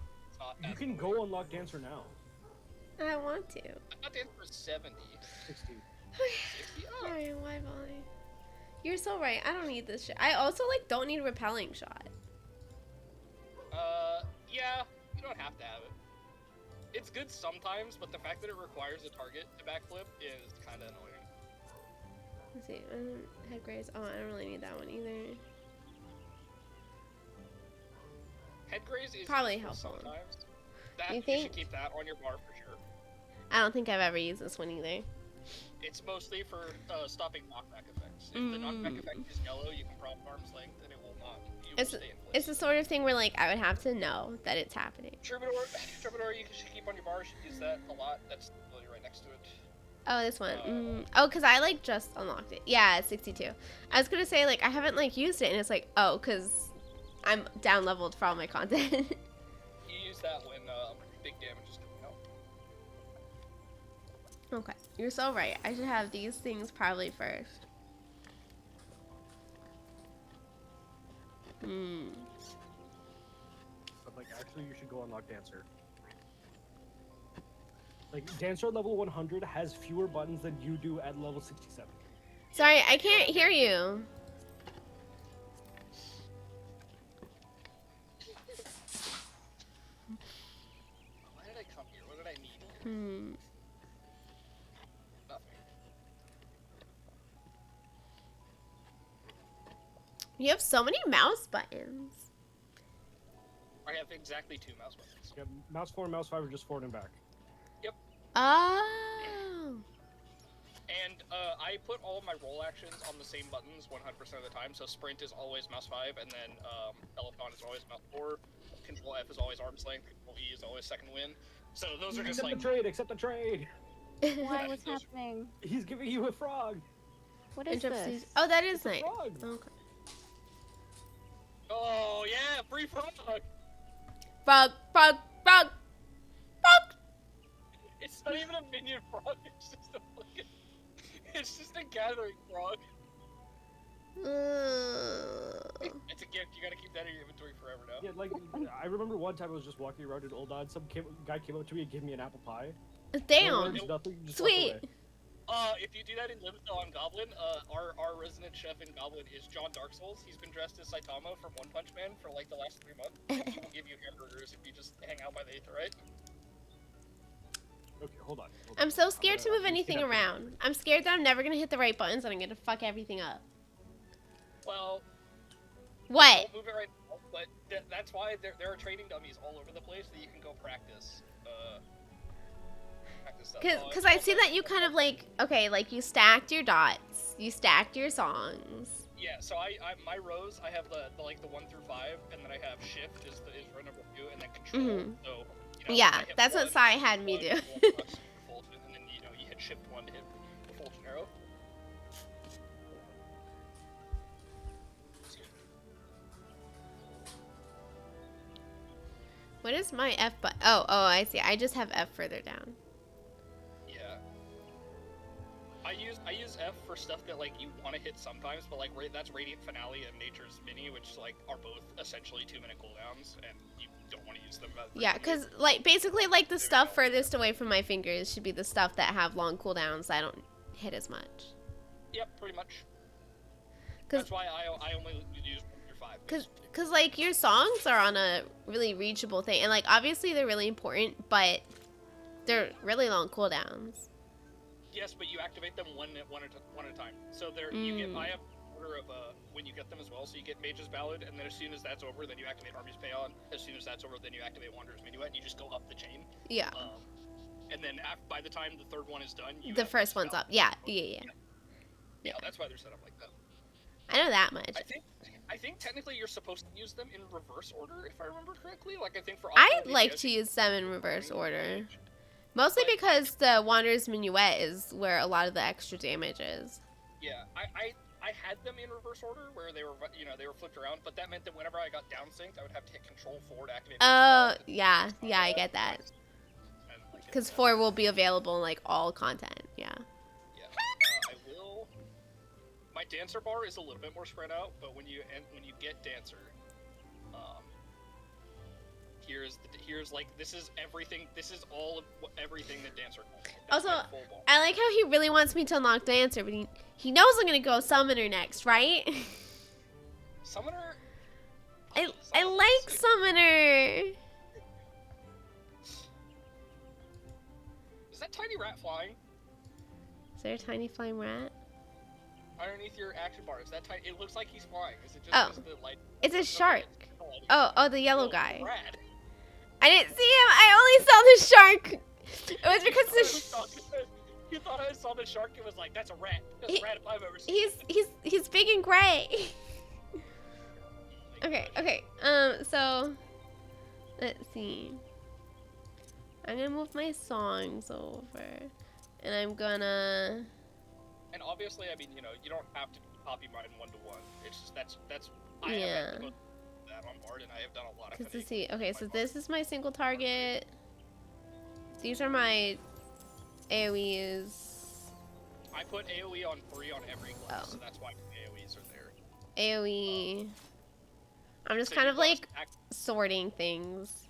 you can go unlock Dancer now. I want to. I thought Dancer was 70. 60. 60? Oh. Alright, why volley? You're so right. I don't need this shit. I also, like, don't need a repelling shot. Yeah, you don't have to have it. It's good sometimes, but the fact that it requires a target to backflip is kind of annoying. Let's see. Head graze. Oh, I don't really need that one either. Head graze is probably helpful. Sometimes. That, you think? You should keep that on your bar for sure. I don't think I've ever used this one either. It's mostly for stopping knockback effects. If the knockback effect is yellow, you can prop arm's length and it will not. It's the sort of thing where, like, I would have to know that it's happening. Troubadour you should keep on your bar. You should use that a lot. That's literally right next to it. Oh, this one. Oh, because I, like, just unlocked it. Yeah, it's 62. I was going to say, like, I haven't, like, used it, and it's like, oh, because I'm down-leveled for all my content. You use that when big damage is coming out. Okay, you're so right. I should have these things probably first. But, like, actually, you should go unlock Dancer. Like, Dancer level 100 has fewer buttons than you do at level 67. Sorry, I can't hear you. You have so many mouse buttons. I have exactly 2 mouse buttons. Yeah, mouse 4 and mouse 5 are just forward and back. Yep. Oh. And I put all of my roll actions on the same buttons 100% of the time. So sprint is always mouse 5, and then peloton is always mouse 4. Control F is always arm's length. Control E is always second win. So those are just Accept like. the trade. Accept the trade. Why? What's happening? He's giving you a frog. What is this? Oh, that is It's a nice. frog. Okay. Oh yeah, free frog. Frog, frog, frog, frog. It's not even a minion frog. It's just a fucking. It's just a gathering frog. It's a gift. You gotta keep that in your inventory forever now. Yeah, like I remember one time I was just walking around in Uldad. Some guy came up to me and gave me an apple pie. Damn. No words, nothing, just walked Sweet. away. If you do that in Liverpool on Goblin, our resident chef in Goblin is John Dark Souls. He's been dressed as Saitama from One Punch Man for like the last 3 months. He will give you hamburgers if you just hang out by the Aetherite. Okay, hold on. I'm so scared to move anything around. I'm scared that I'm never gonna hit the right buttons and I'm gonna fuck everything up. Well, What? Don't move it right now, but that's why there are training dummies all over the place that you can go practice. Practice stuff. Cause I see that you kind of like, okay, like you stacked your dots, you stacked your songs. Yeah, so my rows, I have the 1 through 5, and then I have shift is row number 2, and then control. Mhm. So you know, Yeah, I hit that's what 1, Sai had me 1, do. 1 plus Fulton, and then you hit shift 1 to hit the Fulton arrow. What is my F button? Oh, I see. I just have F further down. Yeah. I use F for stuff that like you want to hit sometimes, but like that's Radiant Finale and Nature's Mini, which like are both essentially 2-minute cooldowns, and you don't want to use them. Yeah, cause like basically like the stuff furthest away from my fingers should be the stuff that have long cooldowns. I don't hit as much. Yep, pretty much. That's why I only use 1 through 5. Cause like your songs are on a really reachable thing, and like obviously they're really important, but they're really long cooldowns. Yes, but you activate them one at a time. So there, you get. I have an order of when you get them as well. So you get Mage's Ballad, and then as soon as that's over, then you activate Army's Paeon. As soon as that's over, then you activate Wanderer's Minuet, and you just go up the chain. Yeah. And then by the time the third one is done, The first one's up. Yeah. Yeah, that's why they're set up like that. I know that much. I think technically you're supposed to use them in reverse order, if I remember correctly. Like I think for I like to use them in reverse order. Mostly because the Wanderer's Minuet is where a lot of the extra damage is. Yeah, I had them in reverse order where they were they were flipped around, but that meant that whenever I got down synced, I would have to hit Control 4 to activate. Oh, yeah, I get that. Because 4 will be available in like all content. Yeah. I will. My dancer bar is a little bit more spread out, but when you get dancer, here's like this is everything. This is all of everything that dancer can. Also, I like how he really wants me to unlock dancer, but he knows I'm gonna go summoner next, right? Summoner. I like summoner. Is that tiny rat flying? Is there a tiny flying rat? Underneath your action bar, is that tiny? It looks like he's flying. Is it just Oh, because the light? it's a shark. Oh, the yellow guy. Rad. I didn't see him. I only saw the shark. It was because You thought I saw the shark? It was like that's a rat. That's a rat if I've ever seen. He's big and gray. Okay. So let's see. I'm gonna move my songs over, and I'm gonna. And obviously, I mean, you don't have to copy mine 1-to-1. It's just that's. I Yeah. have had to go that on board, and I have done a lot of. Cause to see, okay, so this is my single target. These are my AoEs. I put AoE on 3 on every class, so that's why AoEs are there. AoE. I'm just kind of like sorting things.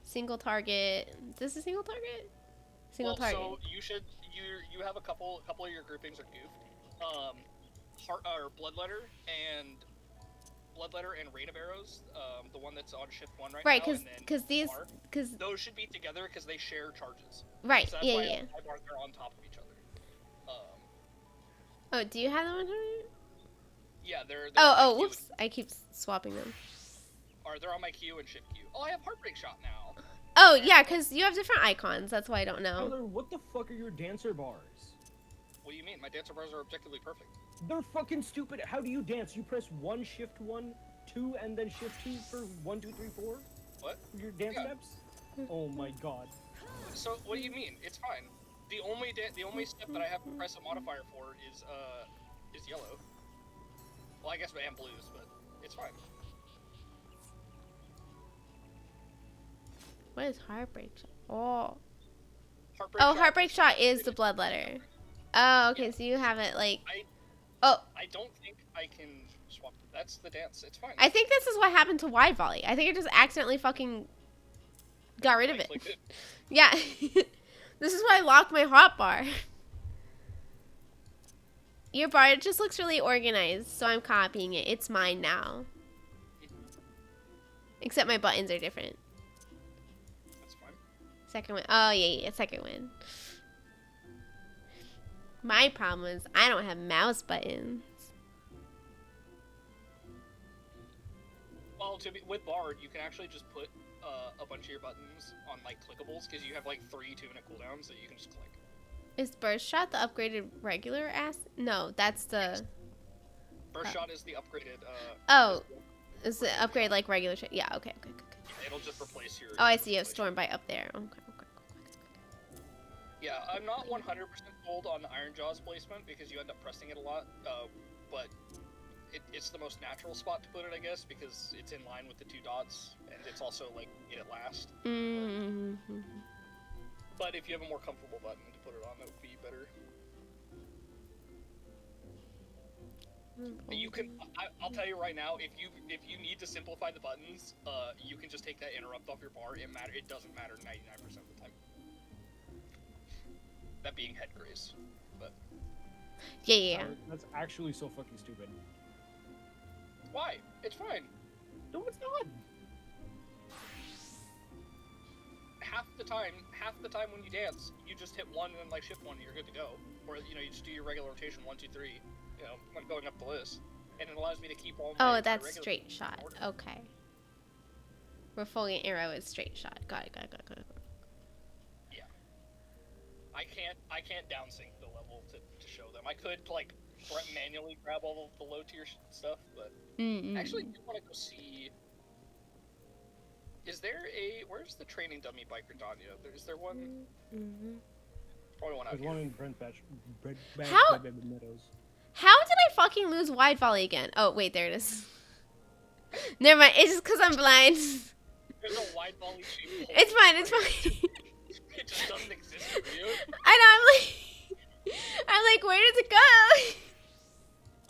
Single target. This is single target? Single target. So you have a couple of your groupings are goofed. Bloodletter and Rain of Arrows, the one that's on shift 1 right now. Right, because those should be together because they share charges. Right, so that's yeah, why yeah. They're on top of each other. Oh, do you have the 100? Yeah, they're Oh, whoops. I keep swapping them. Or they're on my queue and shift queue. Oh, I have Heartbreak Shot now. Oh, yeah, because you have different icons. That's why I don't know. Tyler, what the fuck are your dancer bars? What do you mean? My dancer bars are objectively perfect. They're fucking stupid. How do you dance? You press 1, shift 1, 2, and then shift 2 for 1, 2, 3, 4? What? Your dance steps? Oh my god. So, what do you mean? It's fine. The only step that I have to press a modifier for is yellow. Well, I guess I am blues, but it's fine. What is Heartbreak Shot? Oh. Heartbreak Shot is the blood letter. Oh, okay, so you have it like... I don't think I can swap. That's the dance. It's fine. I think this is what happened to Wide Volley. I think it just accidentally fucking got rid of it. Yeah. This is why I locked my hotbar. Your bar just looks really organized, so I'm copying it. It's mine now. Except my buttons are different. That's fine. Second one. Oh, yeah, second one. My problem is I don't have mouse buttons. Well, with Bard, you can actually just put a bunch of your buttons on like clickables because you have like 3 2-minute cooldowns that you can just click. Is Burst Shot the upgraded regular ass? No, that's the... Burst Shot is the upgraded... oh, is the upgrade like regular shit? Yeah, okay. Yeah, it'll just replace your... Oh, I see. You have Stormbite up there. Okay. Yeah, I'm not 100% sold on the Iron Jaws placement because you end up pressing it a lot, but it's the most natural spot to put it, I guess, because it's in line with the 2 dots, and it's also, like, get it last. Mm-hmm. But if you have a more comfortable button to put it on, that would be better. You can, I'll tell you right now, if you need to simplify the buttons, you can just take that interrupt off your bar. It doesn't matter 99% of the time. That being head grace, but... Yeah. That's actually so fucking stupid. Why? It's fine. No, it's not. Half the time when you dance, you just hit 1 and then like shift 1 and you're good to go. Or, you know, you just do your regular rotation, 1, 2, 3, you know, when going up the list. And it allows me to keep all my... Oh, that's straight shot. Okay. Refoliant arrow is straight shot. Got it. Yeah. I can't downsync the level to show them. I could, like, manually grab all of the low tier stuff, but... Actually, I want to go see... Is there a... Where's the training dummy by Gridania? Is there one? Probably one out There's here. one in Brent Meadows. How did I fucking lose Wide Volley again? Oh, wait, there it is. Never mind. It's just because I'm blind. There's a Wide Volley shape. It's fine. It just doesn't exist for you. I know, I'm like, where does it go?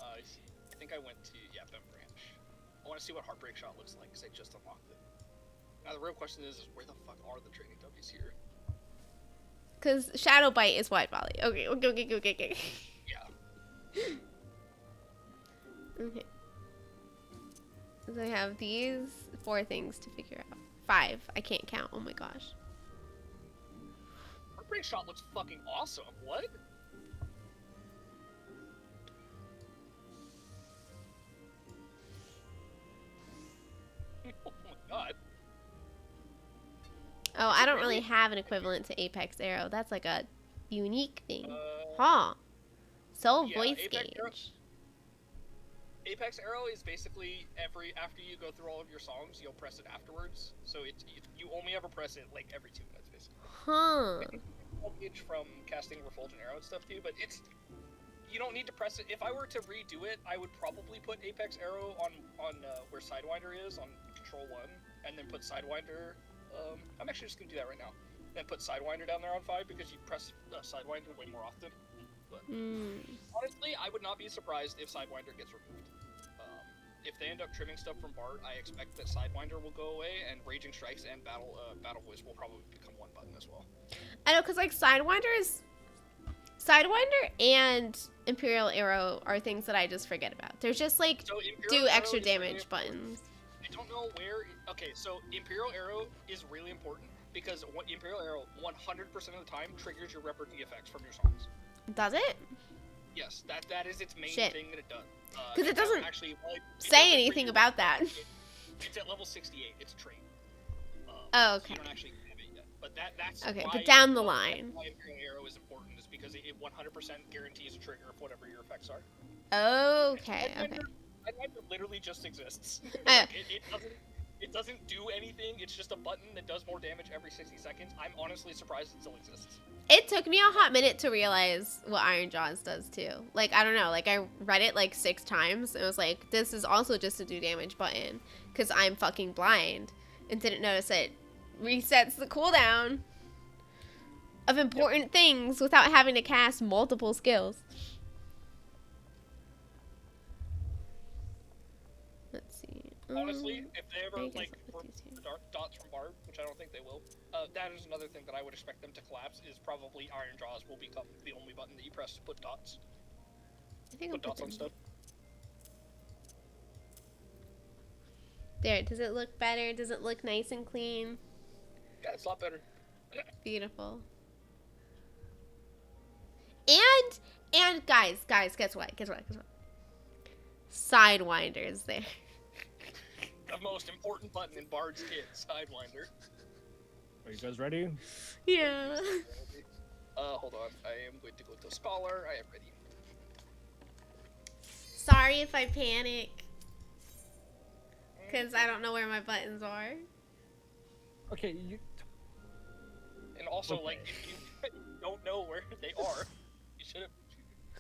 I think I went to, Bem Branch. I want to see what Heartbreak Shot looks like, because I just unlocked it. Now, the real question is where the fuck are the training dummies here? Because Shadow Bite is Wide Volley. Okay. Yeah. Okay. So I have these 4 things to figure out. 5. I can't count. Oh my gosh. Heartbreak Shot looks fucking awesome. What? Oh my god. Oh, I don't really have an equivalent to Apex Arrow. That's like a unique thing. Soul voice gauge. Apex Arrow is basically after you go through all of your songs, you'll press it afterwards. So you only ever press it like every 2 minutes, basically. Gauge from casting Refulgent Arrow and stuff too, but you don't need to press it. If I were to redo it, I would probably put Apex Arrow on where Sidewinder is on Control 1, and then put Sidewinder. I'm actually just gonna do that right now. And put Sidewinder down there on 5 because you press Sidewinder way more often. But honestly, I would not be surprised if Sidewinder gets removed. If they end up trimming stuff from Bart, I expect that Sidewinder will go away, and Raging Strikes and Battle Voice will probably become 1 button as well. I know, because like Sidewinder and Imperial Arrow are things that I just forget about. They're just like do extra damage buttons. I don't know where... Okay, so Imperial Arrow is really important because Imperial Arrow 100% of the time triggers your Rep or D effects from your songs. Does it? Yes, that is its main thing that it does. Because it doesn't actually say anything about that. It's at level 68. It's a trait. Oh, So okay. you don't actually have it yet. But that's Okay, why, but down the line. why Imperial Arrow is important is because it 100% guarantees a trigger of whatever your effects are. Okay, okay. Sidewinder literally just exists. Oh. It doesn't do anything. It's just a button that does more damage every 60 seconds. I'm honestly surprised it still exists. It took me a hot minute to realize what Iron Jaws does too. Like, I don't know, like I read it like 6 times and was like, this is also just a do damage button because I'm fucking blind and didn't notice it resets the cooldown of important things without having to cast multiple skills. Let's see. Honestly, if they ever like the dark dots from Barb, which I don't think they will, that is another thing that I would expect them to collapse. Is probably Iron Jaws will become the only button that you press to put dots. I think put dots on stuff. There, does it look better? Does it look nice and clean? Yeah, it's a lot better. Beautiful. And guys, guess what? Sidewinder's there. The most important button in Bard's kit, Sidewinder. Are you guys ready? Yeah. Hold on. I am going to go to Scholar. I am ready. Sorry if I panic. Because I don't know where my buttons are. Okay, And also, like, if you don't know where they are,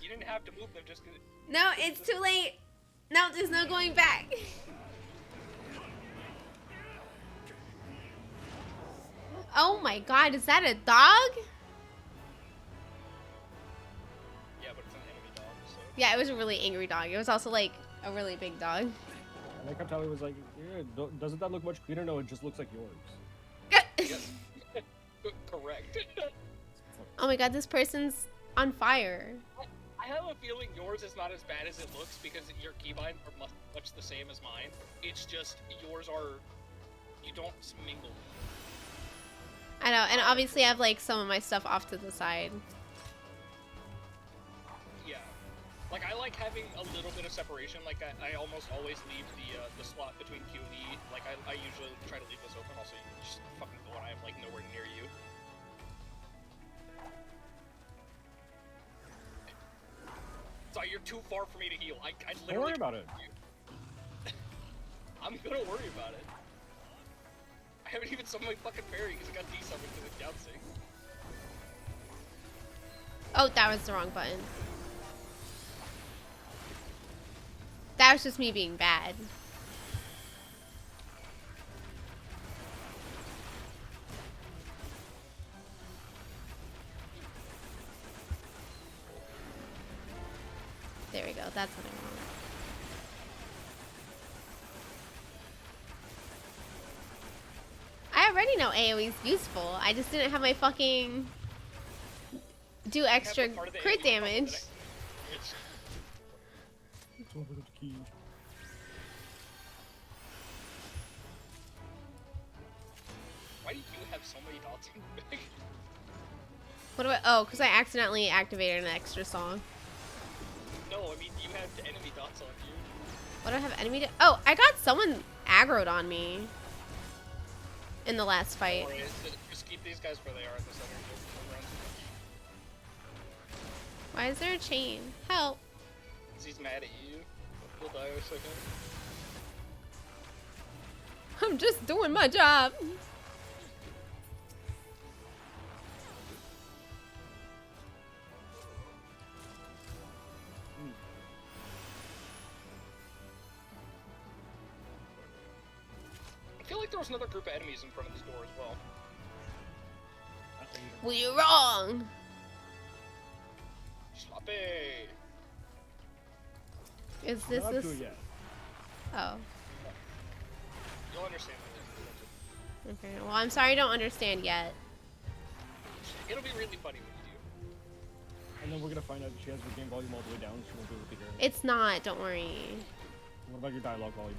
you didn't have to move them just because... No, it's too late. No, there's no going back. Oh my god, is that a dog? Yeah, but it's an enemy dog, so... Yeah, it was a really angry dog. It was also, like, a really big dog. I like how Tally was like, yeah, doesn't that look much cleaner? No, it just looks like yours. Yes. Correct. Oh my god, this person's on fire. I have a feeling yours is not as bad as it looks because your keybinds are much the same as mine. It's just yours are... You don't mingle. I know, and obviously I have, like, some of my stuff off to the side. Yeah. Like, I like having a little bit of separation. Like, I almost always leave the slot between Q and E. Like, I usually try to leave this open. Also, you just fucking go when I'm, like, nowhere near you. So you're too far for me to heal. I literally... Don't worry about it. I'm gonna worry about it. I haven't even summoned my fucking fairy because it got desummoned because it's jouncing. Oh, that was the wrong button. That was just me being bad. There we go, that's what I want. I already know AoE's useful. I just didn't have my fucking do extra crit damage. Why do you have so many dots in your bag? What do I? Oh, because I accidentally activated an extra song. No, I mean you have the enemy dots on you. What do I have enemy? Oh, I got someone aggroed on me in the last fight. Or just keep these guys where they are at the center. Why is there a chain? Help! Because he's mad at you. He'll die in a second. I'm just doing my job. I feel like there was another group of enemies in front of this door as well. Well, you're wrong. Sloppy. Is this Not this? to it yet. Oh. You'll understand. Okay. Well, I'm sorry I don't understand yet. It'll be really funny when you do. And then we're gonna find out she has her game volume all the way down. She won't be able to hear it. It's not. Don't worry. What about your dialogue volume?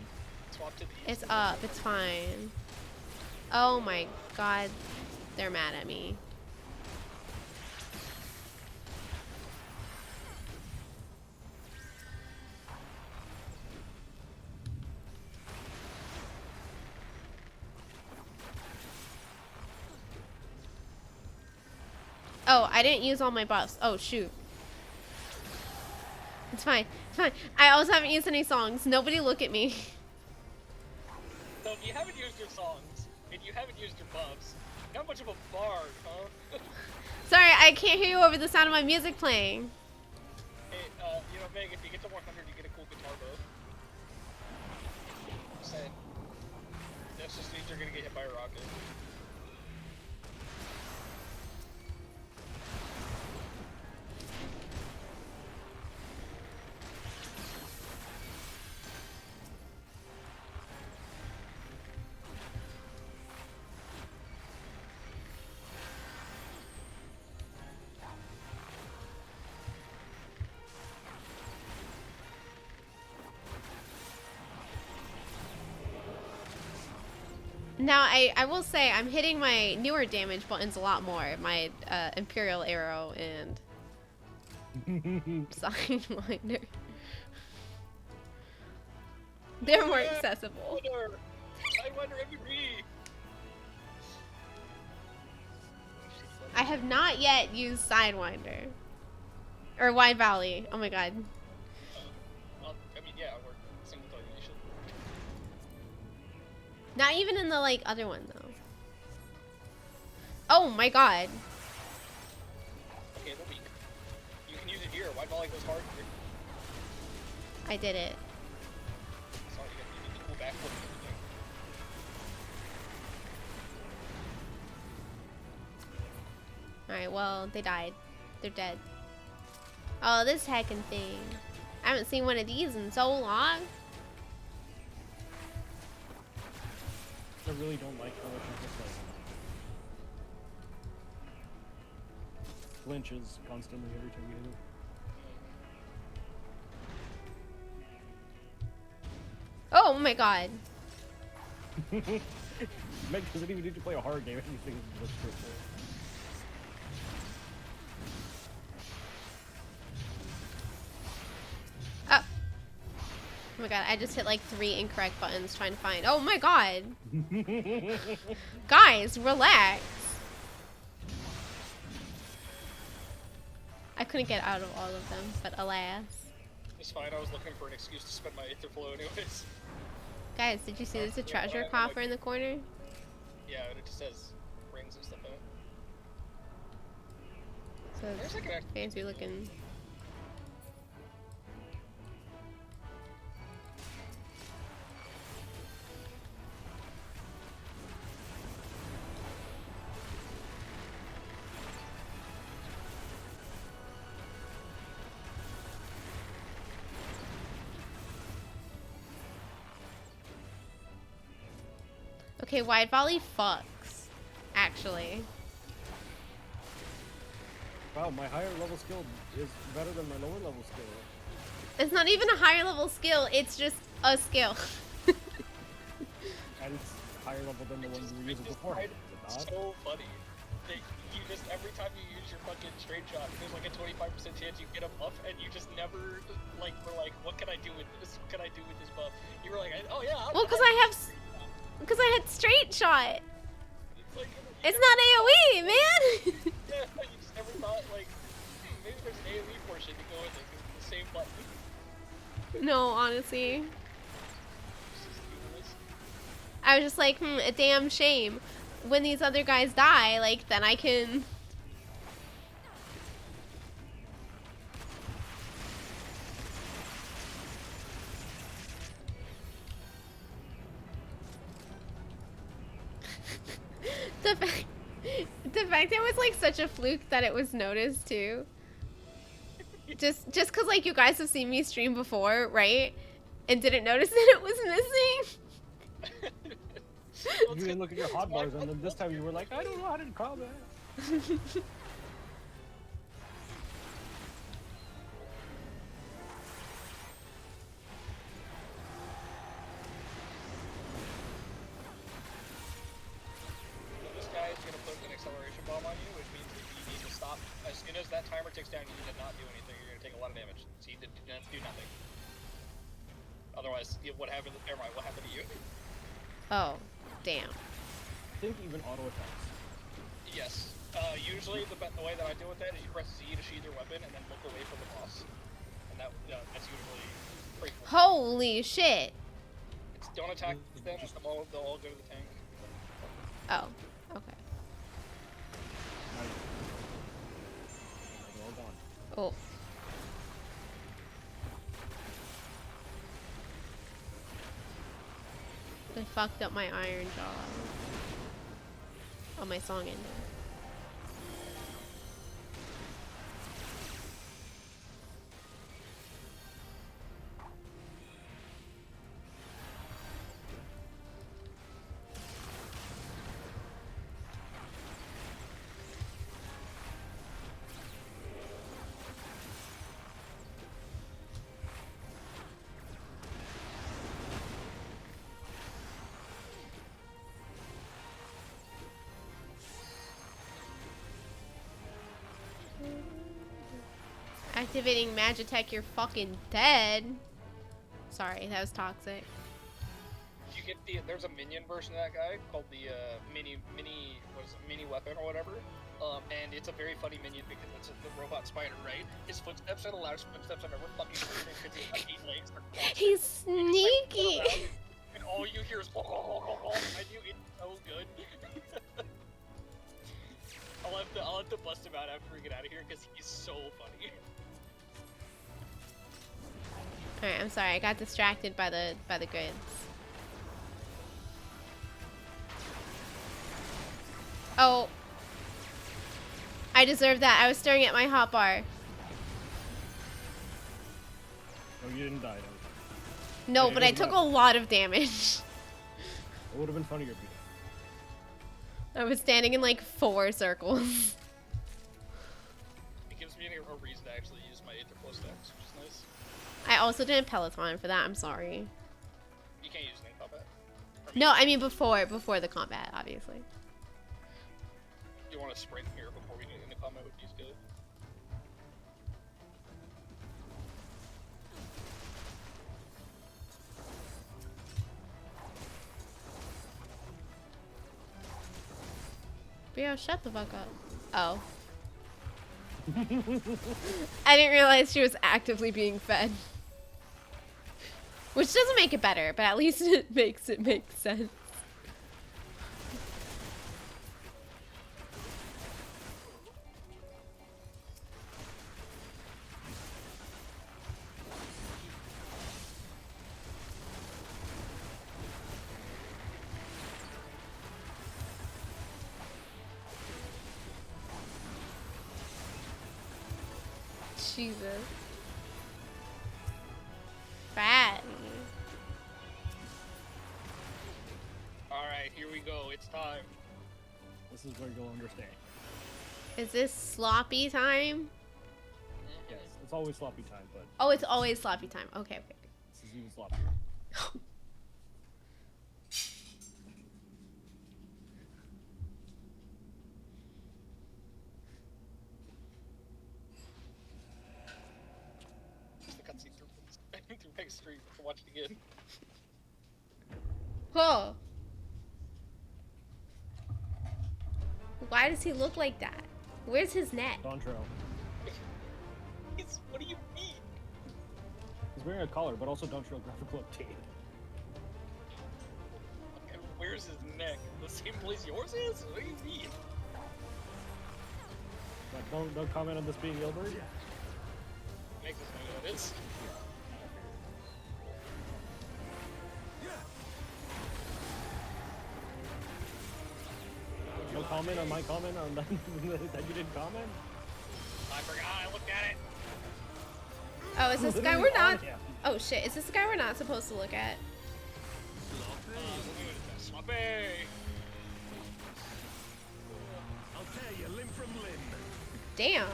Swap to these. It's up. It's fine. Oh my god. They're mad at me. Oh, I didn't use all my buffs. Oh, shoot. It's fine. It's fine. I also haven't used any songs. Nobody look at me. So you haven't used your songs, and you haven't used your buffs. Not much of a bard, huh? Sorry, I can't hear you over the sound of my music playing. Hey, you know, Meg, if you get to 100, you get a cool guitar bow. Just saying. That just means you're gonna get hit by a rocket. Now, I will say I'm hitting my newer damage buttons a lot more. My Imperial Arrow and Sidewinder. They're more accessible. Sidewinder MVP! I have not yet used Sidewinder. Or Wide Valley. Oh my god. Well, I mean, yeah, we're single targetation. Not even in the, like, other one, though. Oh my god. Okay, they're weak. You can use it here. Why volley goes hard here? I did it. Sorry, you need to pull back. Alright, well, they died. They're dead. Oh, this hacking thing. I haven't seen one of these in so long. I really don't like how it just like flinches constantly every time you hit it. Oh my god. Meg doesn't even need to play a hard game. Anything is just straightforward. Oh my god, I just hit like 3 incorrect buttons trying to find. Oh my god. Guys, relax. I couldn't get out of all of them, but alas. It's fine, I was looking for an excuse to spend my Aether Flow anyways. Guys, did you see there's a treasure coffer in the corner? Yeah, it just says rings and stuff in it. So it's fancy looking. Okay, Wide Volley fucks, actually. Wow, my higher level skill is better than my lower level skill. It's not even a higher level skill, it's just a skill. And it's higher level than the ones we were using before. It's so funny. You just, every time you use your fucking straight shot, there's like a 25% chance you get a buff, and you just never, like, were like, what can I do with this? What can I do with this buff? You were like, oh yeah. Well, because I had straight shot. It's not AoE, man! Yeah, you just never thought, like, maybe there's an AoE portion to go with it, because it's the same button. No, honestly. I was just like, a damn shame. When these other guys die, like, then I can... The fact it was like such a fluke that it was noticed too. Just cause like you guys have seen me stream before, right? And didn't notice that it was missing. You didn't look at your hotbars, and then this time you were like, I don't know how to combat. As soon as that timer ticks down, you did not do anything. You're gonna take a lot of damage. So you did do nothing. Otherwise, what happened? Never mind. What happened to you? Oh, damn. I think even auto attacks. Yes. Usually the way that I deal with that is you press Z to sheathe your weapon and then look away from the boss. And that's usually pretty cool. Holy shit. Don't attack them, they'll all go to the tank. Oh, okay. Oh. I fucked up my iron jaw. Oh, my song ended. Activating Magitech, you're fucking dead. Sorry, that was toxic. You get there's a minion version of that guy called the mini weapon or whatever. And it's a very funny minion because it's the robot spider, right? His footsteps are the loudest footsteps I've ever fucking heard because he has 8 legs. He's sneaky. And all you hear is I do it's so good. I'll have to bust him out after we get out of here because he's so funny. Alright, I'm sorry, I got distracted by the grids. Oh. I deserve that. I was staring at my hotbar. Oh, you didn't die, though. No, but I took a lot of damage. It would have been funnier if you did. I was standing in like 4 circles. It gives me a reason to actually use my Aether Flow stacks, which is nice. I also didn't Peloton for that, I'm sorry. You can't use it in combat. No, I mean before the combat, obviously. You want to sprint here before we get into combat with these guys? Bro, shut the fuck up. Oh. I didn't realize she was actively being fed. Which doesn't make it better, but at least it makes it make sense. Jesus. Fat. Alright, here we go. It's time. This is where you'll understand. Is this sloppy time? Yes, it's always sloppy time, but... Oh, it's always sloppy time. Okay, okay. This is even sloppier. Through next stream to watch it again. Whoa. Why does he look like that? Where's his neck? Dontrell. What do you mean? He's wearing a collar, but also Dontrell graphical update. Okay, where's his neck? The same place yours is? What do you mean? Like, don't comment on this being Gilbert. Makes us know what it is. No comment on my comment on that, that you didn't comment? I forgot, I looked at it. Oh, is this the guy we're not... Oh shit, is this the guy we're not supposed to look at? Sloppy. I'll tear you limb from limb. Damn.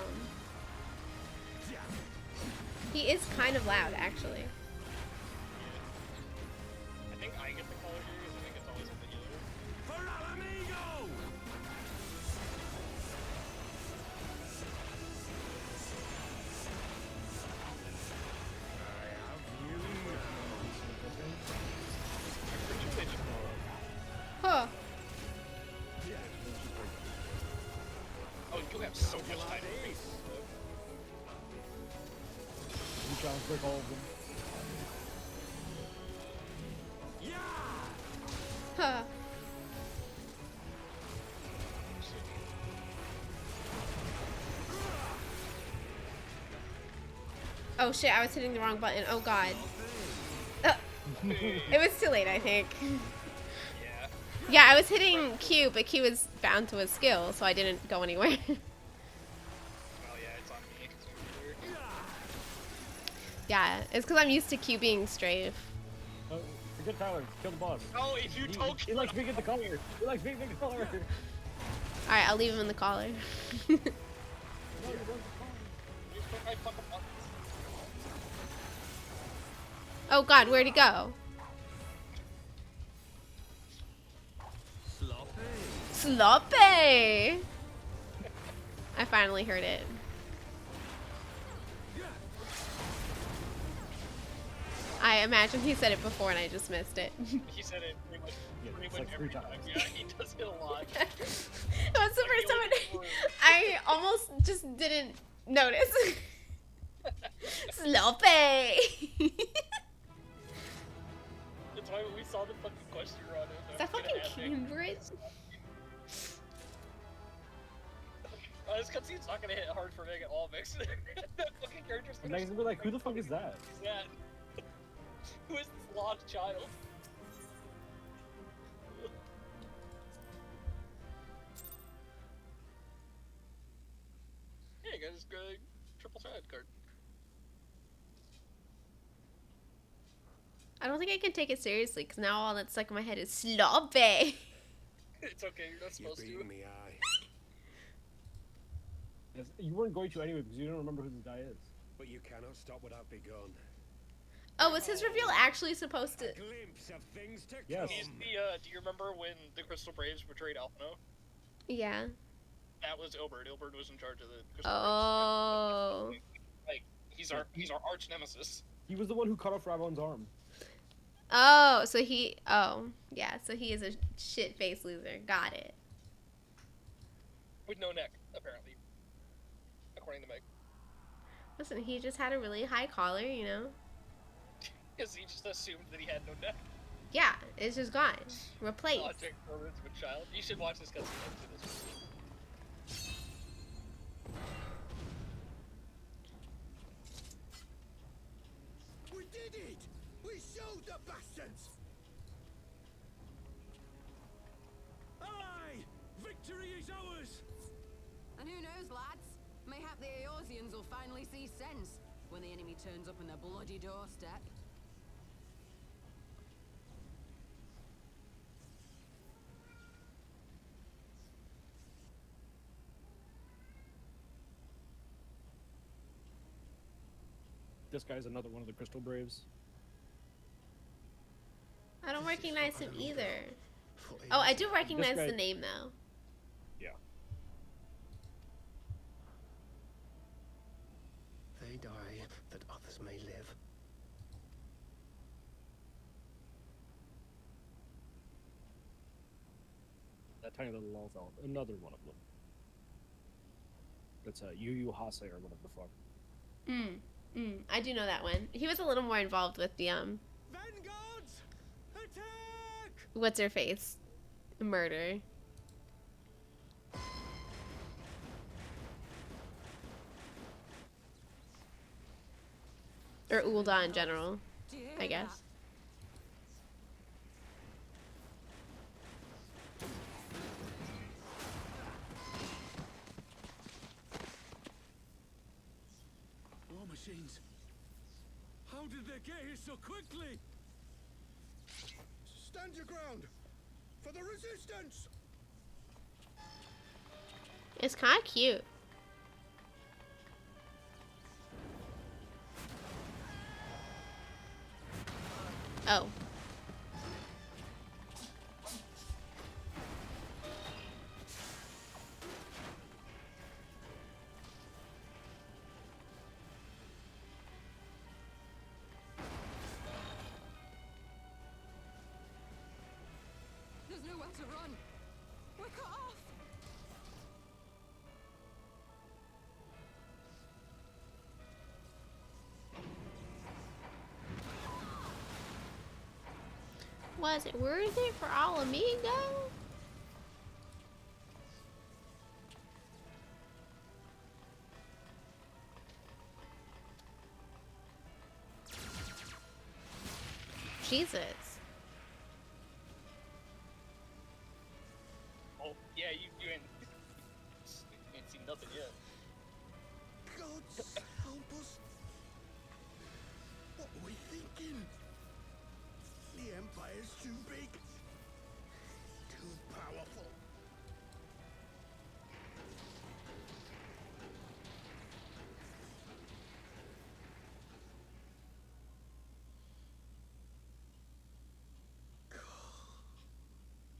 He is kind of loud, actually. I think I get the color here because I think it's always in the healer. For al amigo! Huh. break all of them. Huh. Oh shit, I was hitting the wrong button. Oh god. It was too late, I think. Yeah, I was hitting Q, but Q was bound to a skill, so I didn't go anywhere. Oh yeah, it's on me. Yeah, it's because I'm used to Q being strafe. Oh, forget Tyler. Kill the boss. Oh, if you don't He likes being in the collar. He likes being in the collar. Alright, I'll leave him in the collar. Oh god, where'd he go? Sloppy! I finally heard it. I imagine he said it before and I just missed it. He said it pretty much like every 3 time. times. Yeah, he does it a lot. That was the first time I almost just didn't notice. Sloppy! That's why when we saw the fucking question on it. Is that fucking Cambridge? This cutscene's not gonna hit hard for Meg at all, Mix. That fucking character's And Meg's gonna be like, who the fuck is that? Yeah. Who is this lost child? Hey guys, triple side card. I don't think I can take it seriously because now all that's stuck in my head is sloppy. It's okay, you're not supposed to. Me, Yes, you weren't going to anyway because you don't remember who this guy is. But you cannot stop what I've begun. Oh, was his reveal actually supposed to? Glimpse of things to Yes. He's the, do you remember when the Crystal Braves betrayed Alphino? Yeah. That was Ilbert. Ilbert was in charge of the Crystal Oh. Braves. Like, he's our arch nemesis. He was the one who cut off Rabon's arm. Oh, so he. Oh, yeah. So he is a shit-faced loser. Got it. With no neck, apparently. According to Meg. Listen, he just had a really high collar, you know? Because he just assumed that he had no neck. Yeah, it's just gone. Replaced. Logic performance of a child. You should watch this cutscene after this. We did it! We showed the bastards! Aye! Victory is ours! And who knows, lads? Mayhap the Eorzeans will finally see sense when the enemy turns up on their bloody doorstep. This guy's another one of the Crystal Braves. I don't recognize him either. Oh, I do recognize the name, though. Yeah. They die that others may live. That tiny little Lolthal. Another one of them. That's Yu Hase or whatever the fuck. I do know that one. He was a little more involved with the, Vanguards! Attack! what's her face? Murder. Or Ulda in general, I guess. War machines. How did they get here so quickly? Stand your ground! For the resistance! It's kind of cute. Oh. There's nowhere to run. We're cut off. Was it worth it for all amigo? Jesus. Oh, yeah, you ain't seen nothing yet. God help us. What are we thinking? The Empire's too big. Too powerful.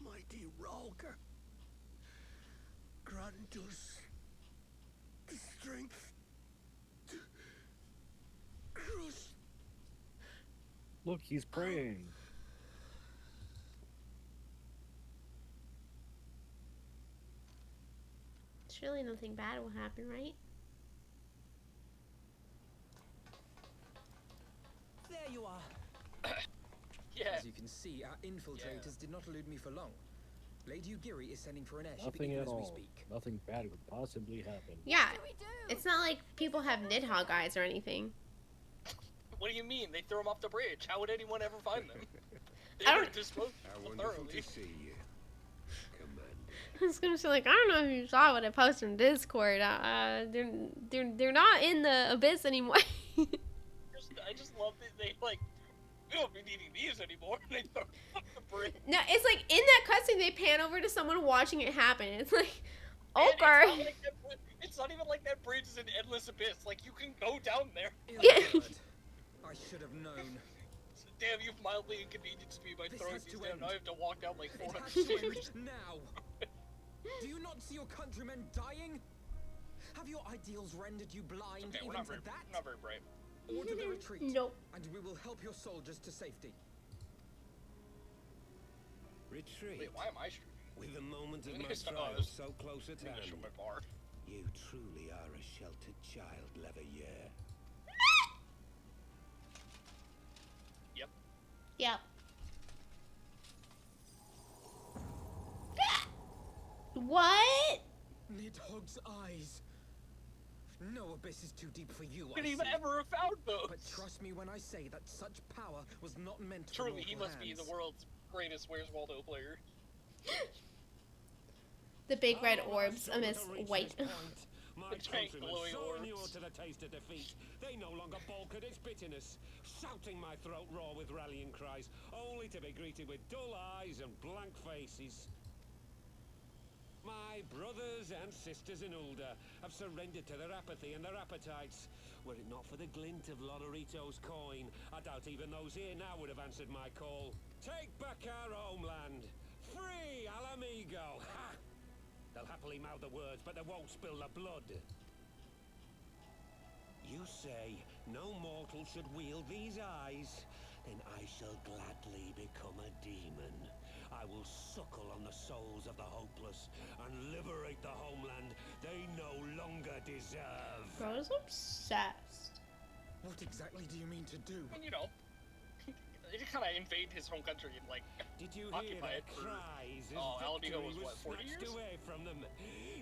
Mighty Ralker, grant us the strength to crush. Look, he's praying. Surely nothing bad will happen, right? There you are. Yeah. As you can see, our infiltrators did not elude me for long. Lady Ugiri is sending for an airship Nothing even at as we all. speak. Nothing bad would possibly happen. Yeah. It's not like people have Nidhogg eyes or anything. What do you mean? They threw them off the bridge. How would anyone ever find them? They I were don't- disposed How of wonderful thoroughly. to see you, Commander. I was gonna say, like, I don't know if you saw what I posted on Discord. They're not in the abyss anymore. I just love that they like, we don't be needing these anymore. They throw them off the bridge. No, it's like in that cutscene they pan over to someone watching it happen. It's like, And okay. it's not even like that bridge is an endless abyss. Like, you can go down there. Yeah. I should have known. Damn, you've mildly inconvenienced me by This throwing has these to down. end. Now I have to walk down like It 400 has to stairs. end now. Do you not see your countrymen dying? Have your ideals rendered you blind Okay, we're even not to very, that? not very brave. Order the retreat. Nope. And we will help your soldiers to safety. Retreat. Wait, why am I streaming? With the moment of my Yes, I trial was. so close at I'm gonna hand. show my bar. You truly are a sheltered child, Leverrier. Yep. Yep. What? Nidhogg's eyes. No abyss is too deep for you. Could I he see. ever have found those? But trust me when I say that such power was not meant for Truly, he mortal must be hands. the world's greatest Where's Waldo player. The big red orbs amidst white. My The giant countrymen, glowing so orbs. inured to the taste of defeat, they no longer balk at its bitterness, shouting my throat raw with rallying cries, only to be greeted with dull eyes and blank faces. My brothers and sisters in Ulda have surrendered to their apathy and their appetites. Were it not for the glint of Lodorito's coin, I doubt even those here now would have answered my call. Take back our homeland! Free Alamigo! Ha! They'll happily mouth the words, but they won't spill the blood. You say no mortal should wield these eyes, then I shall gladly become a demon. I will suckle on the souls of the hopeless and liberate the homeland they no longer deserve. Bro's obsessed. What exactly do you mean to do? And you know, they just kind of invade his home country and like Did you hear occupy their it for. cries as Oh, Alamigo victory was what, 40 snatched years? away from them?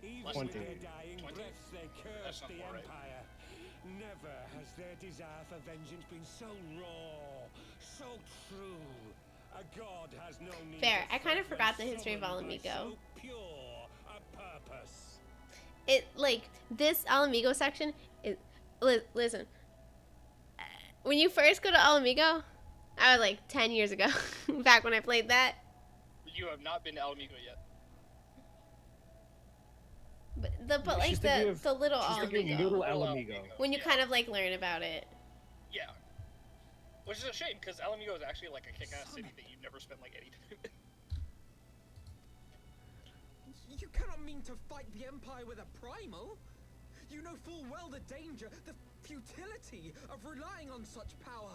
Even Less with than their dying 20? breaths, they That's cursed not the more right. Empire. Never has their desire for vengeance been so raw, so true. A god has no need. Fair. to I kind of fight forgot the when history of summoned by Alamigo. So pure a purpose. It like this Alamigo section is. Listen, when you first go to Alamigo, I was like 10 years ago, back when I played that. You have not been to Alamigo yet. But like She's thinking the of- little she's thinking Alamigo. little Alamigo. When you kind of like learn about it. Yeah. Which is a shame, because Alamigo is actually like a kick-ass city that you never spend like any time in. You cannot mean to fight the Empire with a primal. You know full well the danger, the futility of relying on such power.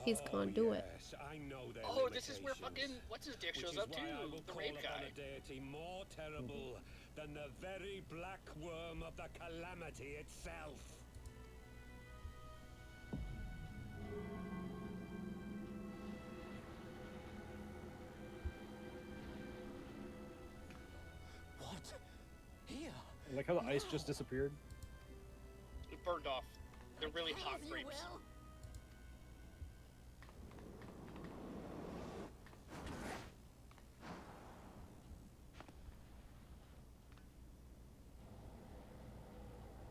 He's gonna do it. Yes, I know their Oh, this is where limitations. fucking what's his dick Which shows is up why too. I will The call rape upon guy. a deity more terrible than the very black worm of the calamity itself. Like how the ice just disappeared. It burned off. They're really hot grapes.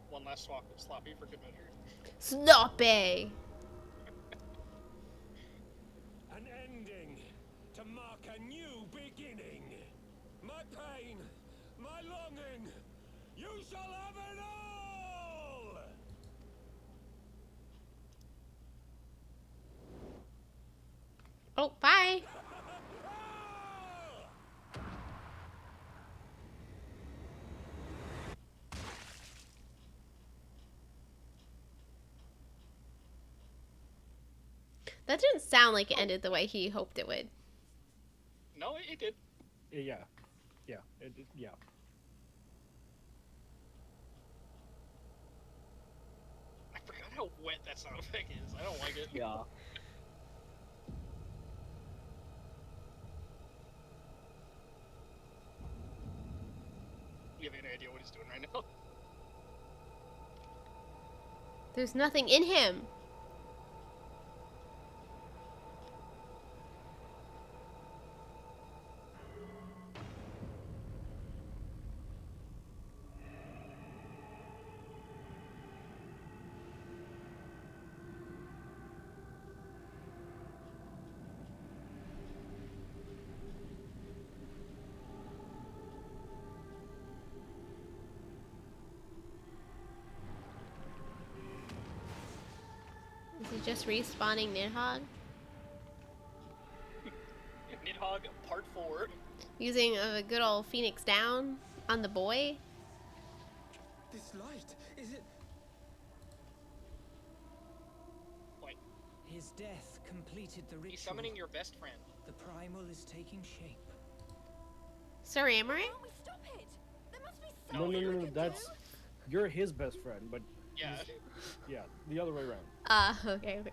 One last swap with Sloppy for good measure. Sloppy! An ending to mark a new beginning. My pain, my longing, you shall have it all! Oh, bye! That didn't sound like it ended the way he hoped it would. No, it did. Yeah. Yeah. Yeah. I forgot how wet that sound effect is. I don't like it. Yeah. You have any idea what he's doing right now? There's nothing in him. Is he just respawning Nidhogg? Nidhogg Part 4. Using a good old Phoenix Down on the boy? This light, is it? What? His death completed the ritual. He's summoning your best friend. The primal is taking shape. Sir Amory? Stop it! There must be No, that's... You're his best friend, but... Yeah. Yeah, the other way around. Okay.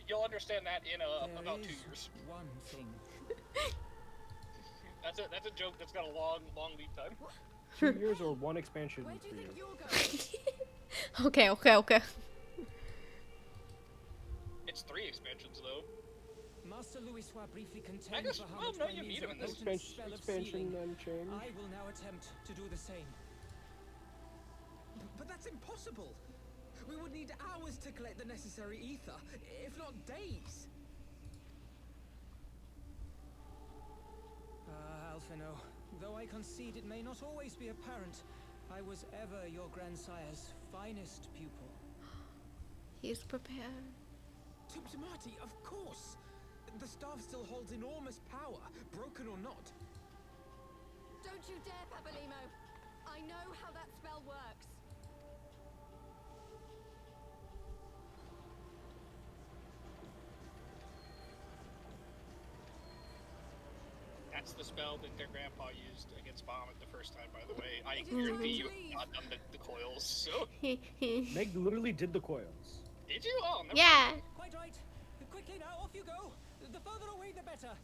You'll understand that in about 2 years. One thing. That's a joke that's got a long lead time. 2 years or one expansion in 3 years. Okay. It's 3 expansions though. Master Louisois briefly I contended just, for how well, much no, my you meet knees him are in this. potent spell of Expansion sealing. and change. I will now attempt to do the same. But that's impossible. We would need hours to collect the necessary ether, if not days. Alphino, though I concede it may not always be apparent, I was ever your grandsire's finest pupil. He's prepared. Tuptimati, of course. The staff still holds enormous power, broken or not. Don't you dare, Pabalimo! I know how that spell works. That's the spell that their grandpa used against Bahamut the first time, by the way. I guarantee you have not done the coils, so... Meg literally did the coils. Did you? Oh, never Yeah. Quite right. Quickly now, off you go. The further away, the better.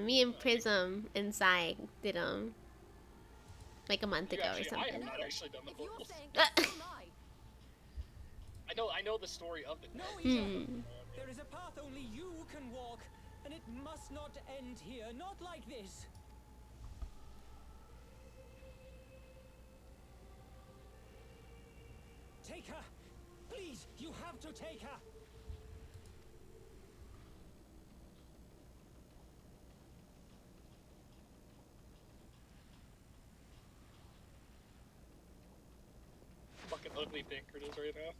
Me and Prism inside did like a month ago or I have something. not actually done the If you're coils. saying so am I. I know the story of it. No, there is a path only you can walk, and it must not end here. Not like this. Take her. Please, you have to take her. Fucking ugly Pinkert is right now.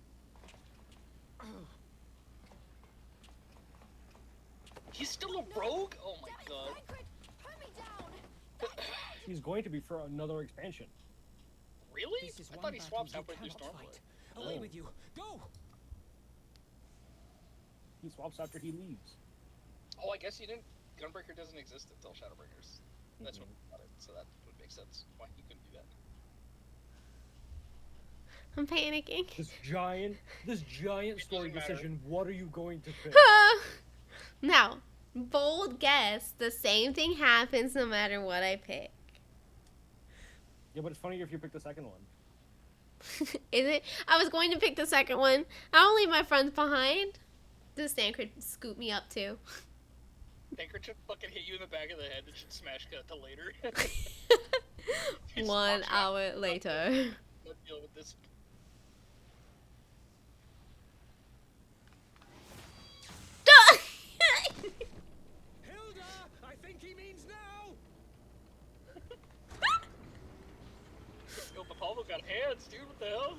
He's still a rogue? Oh my god. He's going to be for another expansion. Really? This is I one thought he battle swaps you halfway through cannot Stormblood. fight. Away with you. Go! He swaps after he leaves. Oh, I guess he didn't. Gunbreaker doesn't exist until Shadowbringers. That's what got it, so that would make sense why he couldn't do that. I'm panicking. This giant story decision. What are you going to pick? Now, Bold guess. The same thing happens no matter what I pick. Yeah, but it's funnier if you pick the second one. Is it? I was going to pick the second one. I don't leave my friends behind. Does Stanford scoop me up too? Stanford should fucking hit you in the back of the head and should smash cut to later. 1 hour later. Let's deal with this. Hilda, I think he means now. Yo, but Pablo got hands, dude. What the hell?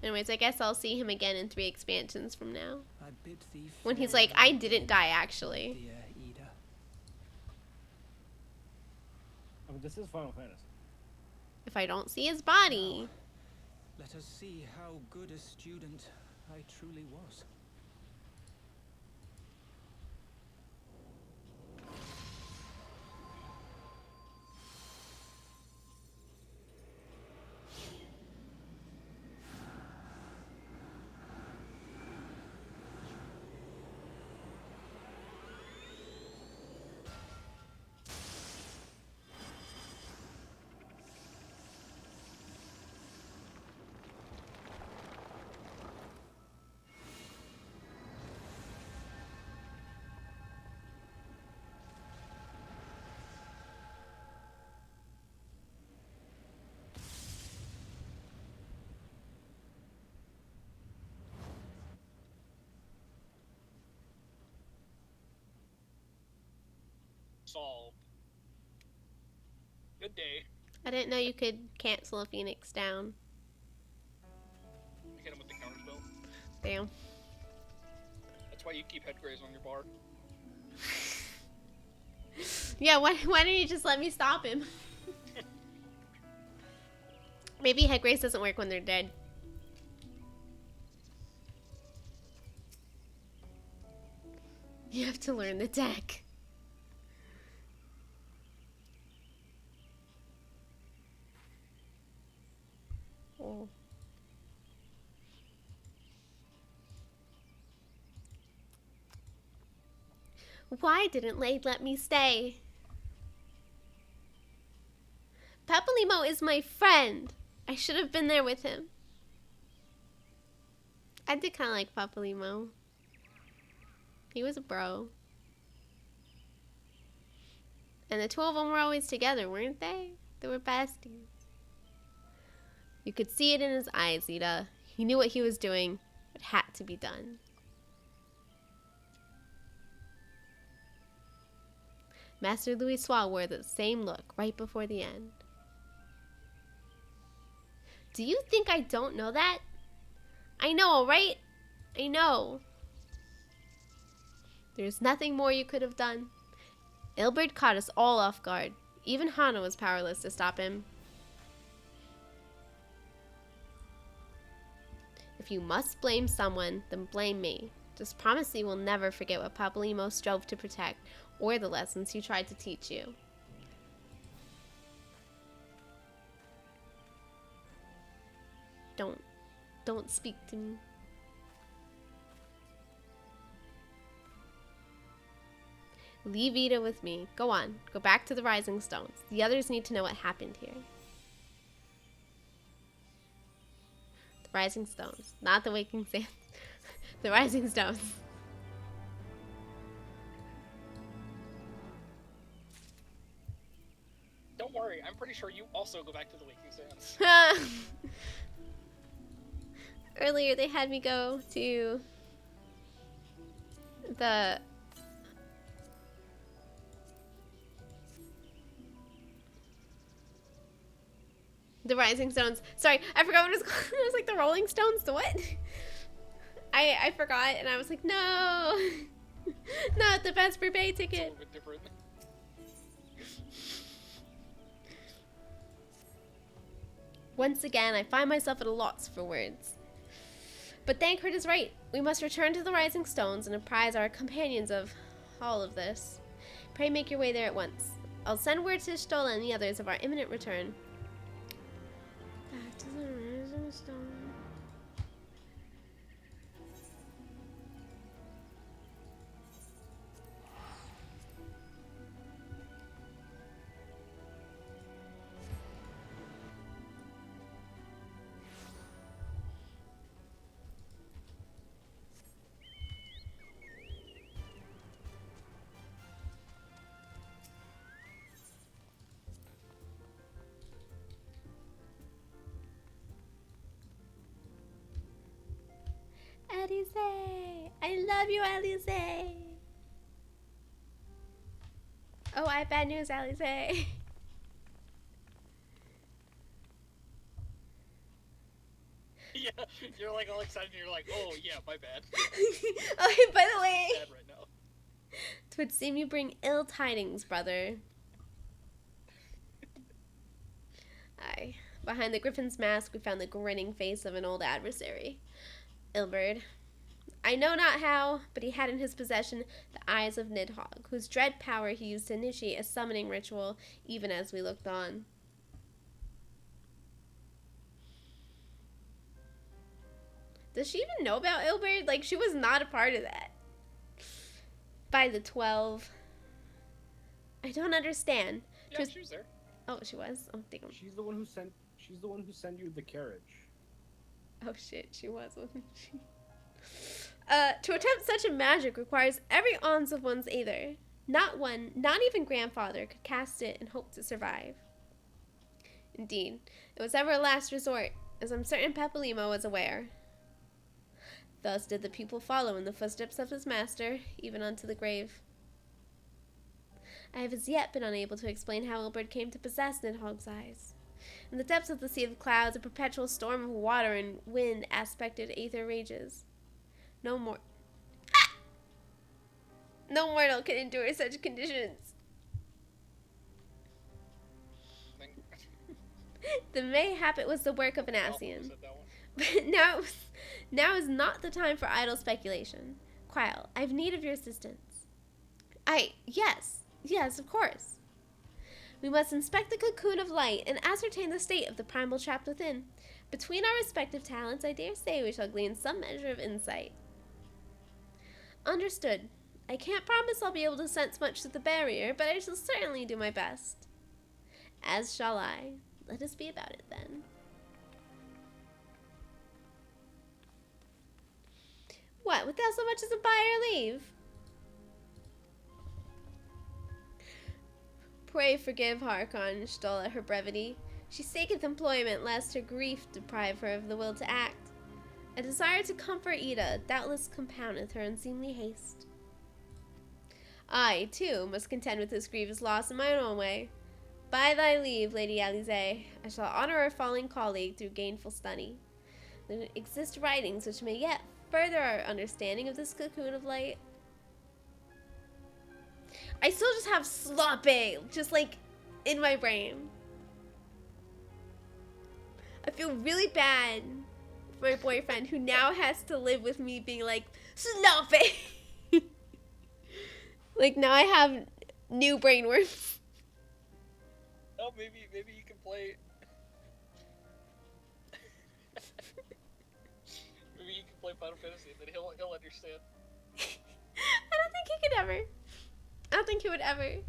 Anyways, I guess I'll see him again in 3 expansions from now. I bid thee When he's like, I didn't die actually. dear Ida. I mean, this is Final Fantasy. If I don't see his body. Let us see how good a student I truly was. Solved. Good day. I didn't know you could cancel a Phoenix down. Hit him with the counterspell. Damn. That's why you keep head graze on your bar. Yeah, why didn't you just let me stop him? Maybe head grace doesn't work when they're dead. You have to learn the deck. Oh. Why didn't Lade let me stay? Papalimo is my friend. I should have been there with him. I did kind of like Papalimo. He was a bro. And the 2 of them were always together, weren't they? They were besties. You could see it in his eyes, Ida. He knew what he was doing. It had to be done. Master Louis Soir wore the same look right before the end. Do you think I don't know that? I know, right? I know. There's nothing more you could have done. Ilbert caught us all off guard. Even Hana was powerless to stop him. If you must blame someone, then blame me. Just promise me we'll never forget what Papalimo strove to protect, or the lessons he tried to teach you. Don't speak to me. Leave Ida with me. Go on. Go back to the Rising Stones. The others need to know what happened here. The Rising Stones. Not the Waking Sands. The Rising Stones. Don't worry, I'm pretty sure you also go back to the Waking Sands. Earlier they had me go to the Rising Stones. Sorry, I forgot what it was called. It was like the Rolling Stones. The what? I forgot, and I was like, no, not the Vesper Bay ticket. It's a little bit different. Once again, I find myself at a loss for words. But Thancred is right. We must return to the Rising Stones and apprise our companions of all of this. Pray make your way there at once. I'll send word to Stola and the others of our imminent return. Alice! I love you, Alice! Oh, I have bad news, Alice! Yeah, you're like all excited. And you're like, oh yeah, my bad. Oh, hey, by the way, Bad right now. 'twould seem you bring ill tidings, brother. Aye. Behind the griffin's mask, we found the grinning face of an old adversary. Ilberd. I know not how, but he had in his possession the eyes of Nidhogg, whose dread power he used to initiate a summoning ritual, even as we looked on. Does she even know about Ilberd? Like, she was not a part of that. By the 12. I don't understand. Yeah, she was there. Oh, she was? Oh, damn. She's the one who sent you the carriage. Oh shit, she was, wasn't she? To attempt such a magic requires every ounce of one's aether. Not one, not even grandfather, could cast it and hope to survive. Indeed, it was ever a last resort, as I'm certain Papalymo was aware. Thus did the pupil follow in the footsteps of his master, even unto the grave. I have as yet been unable to explain how Ilberd came to possess Nidhogg's eyes. In the depths of the sea of clouds, a perpetual storm of water and wind aspected aether rages. No mortal can endure such conditions. The mayhap it was the work of an Asian. But now is not the time for idle speculation. Quile, I have need of your assistance. Yes, of course. We must inspect the cocoon of light and ascertain the state of the primal trapped within. Between our respective talents, I dare say we shall glean some measure of insight. Understood. I can't promise I'll be able to sense much through the barrier, but I shall certainly do my best. As shall I. Let us be about it, then. What, without so much as a buy or leave? Pray forgive Harkon, Stoll at her brevity. She seeketh employment, lest her grief deprive her of the will to act. A desire to comfort Ida doubtless compoundeth her unseemly haste. I, too, must contend with this grievous loss in my own way. By thy leave, Lady Alize, I shall honor our fallen colleague through gainful study. There exist writings which may yet further our understanding of this cocoon of light. I still just have sloppy, just like in my brain. I feel really bad for my boyfriend who now has to live with me being like, sloppy. Like now I have new brainworms. Oh, maybe you can play. Maybe you can play Final Fantasy, and then he'll understand. I don't think he could ever. I don't think he would ever.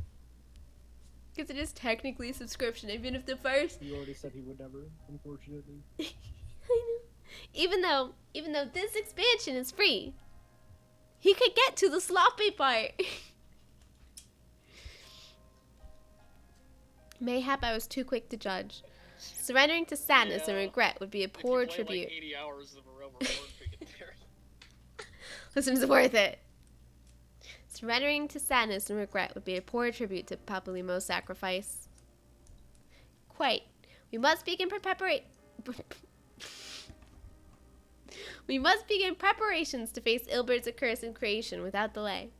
Because it is technically a subscription, even if the first. He already said he would never, unfortunately. I know. Even though this expansion is free, he could get to the sloppy part. Mayhap I was too quick to judge. Surrendering to sadness and regret would be a poor tribute. Like 80 hours of a Realm Reborn to get there. Listen, it's worth it. Surrendering to sadness and regret would be a poor tribute to Papalymo's sacrifice. Quite. We must begin preparations to face Ilberd's accursed creation without delay.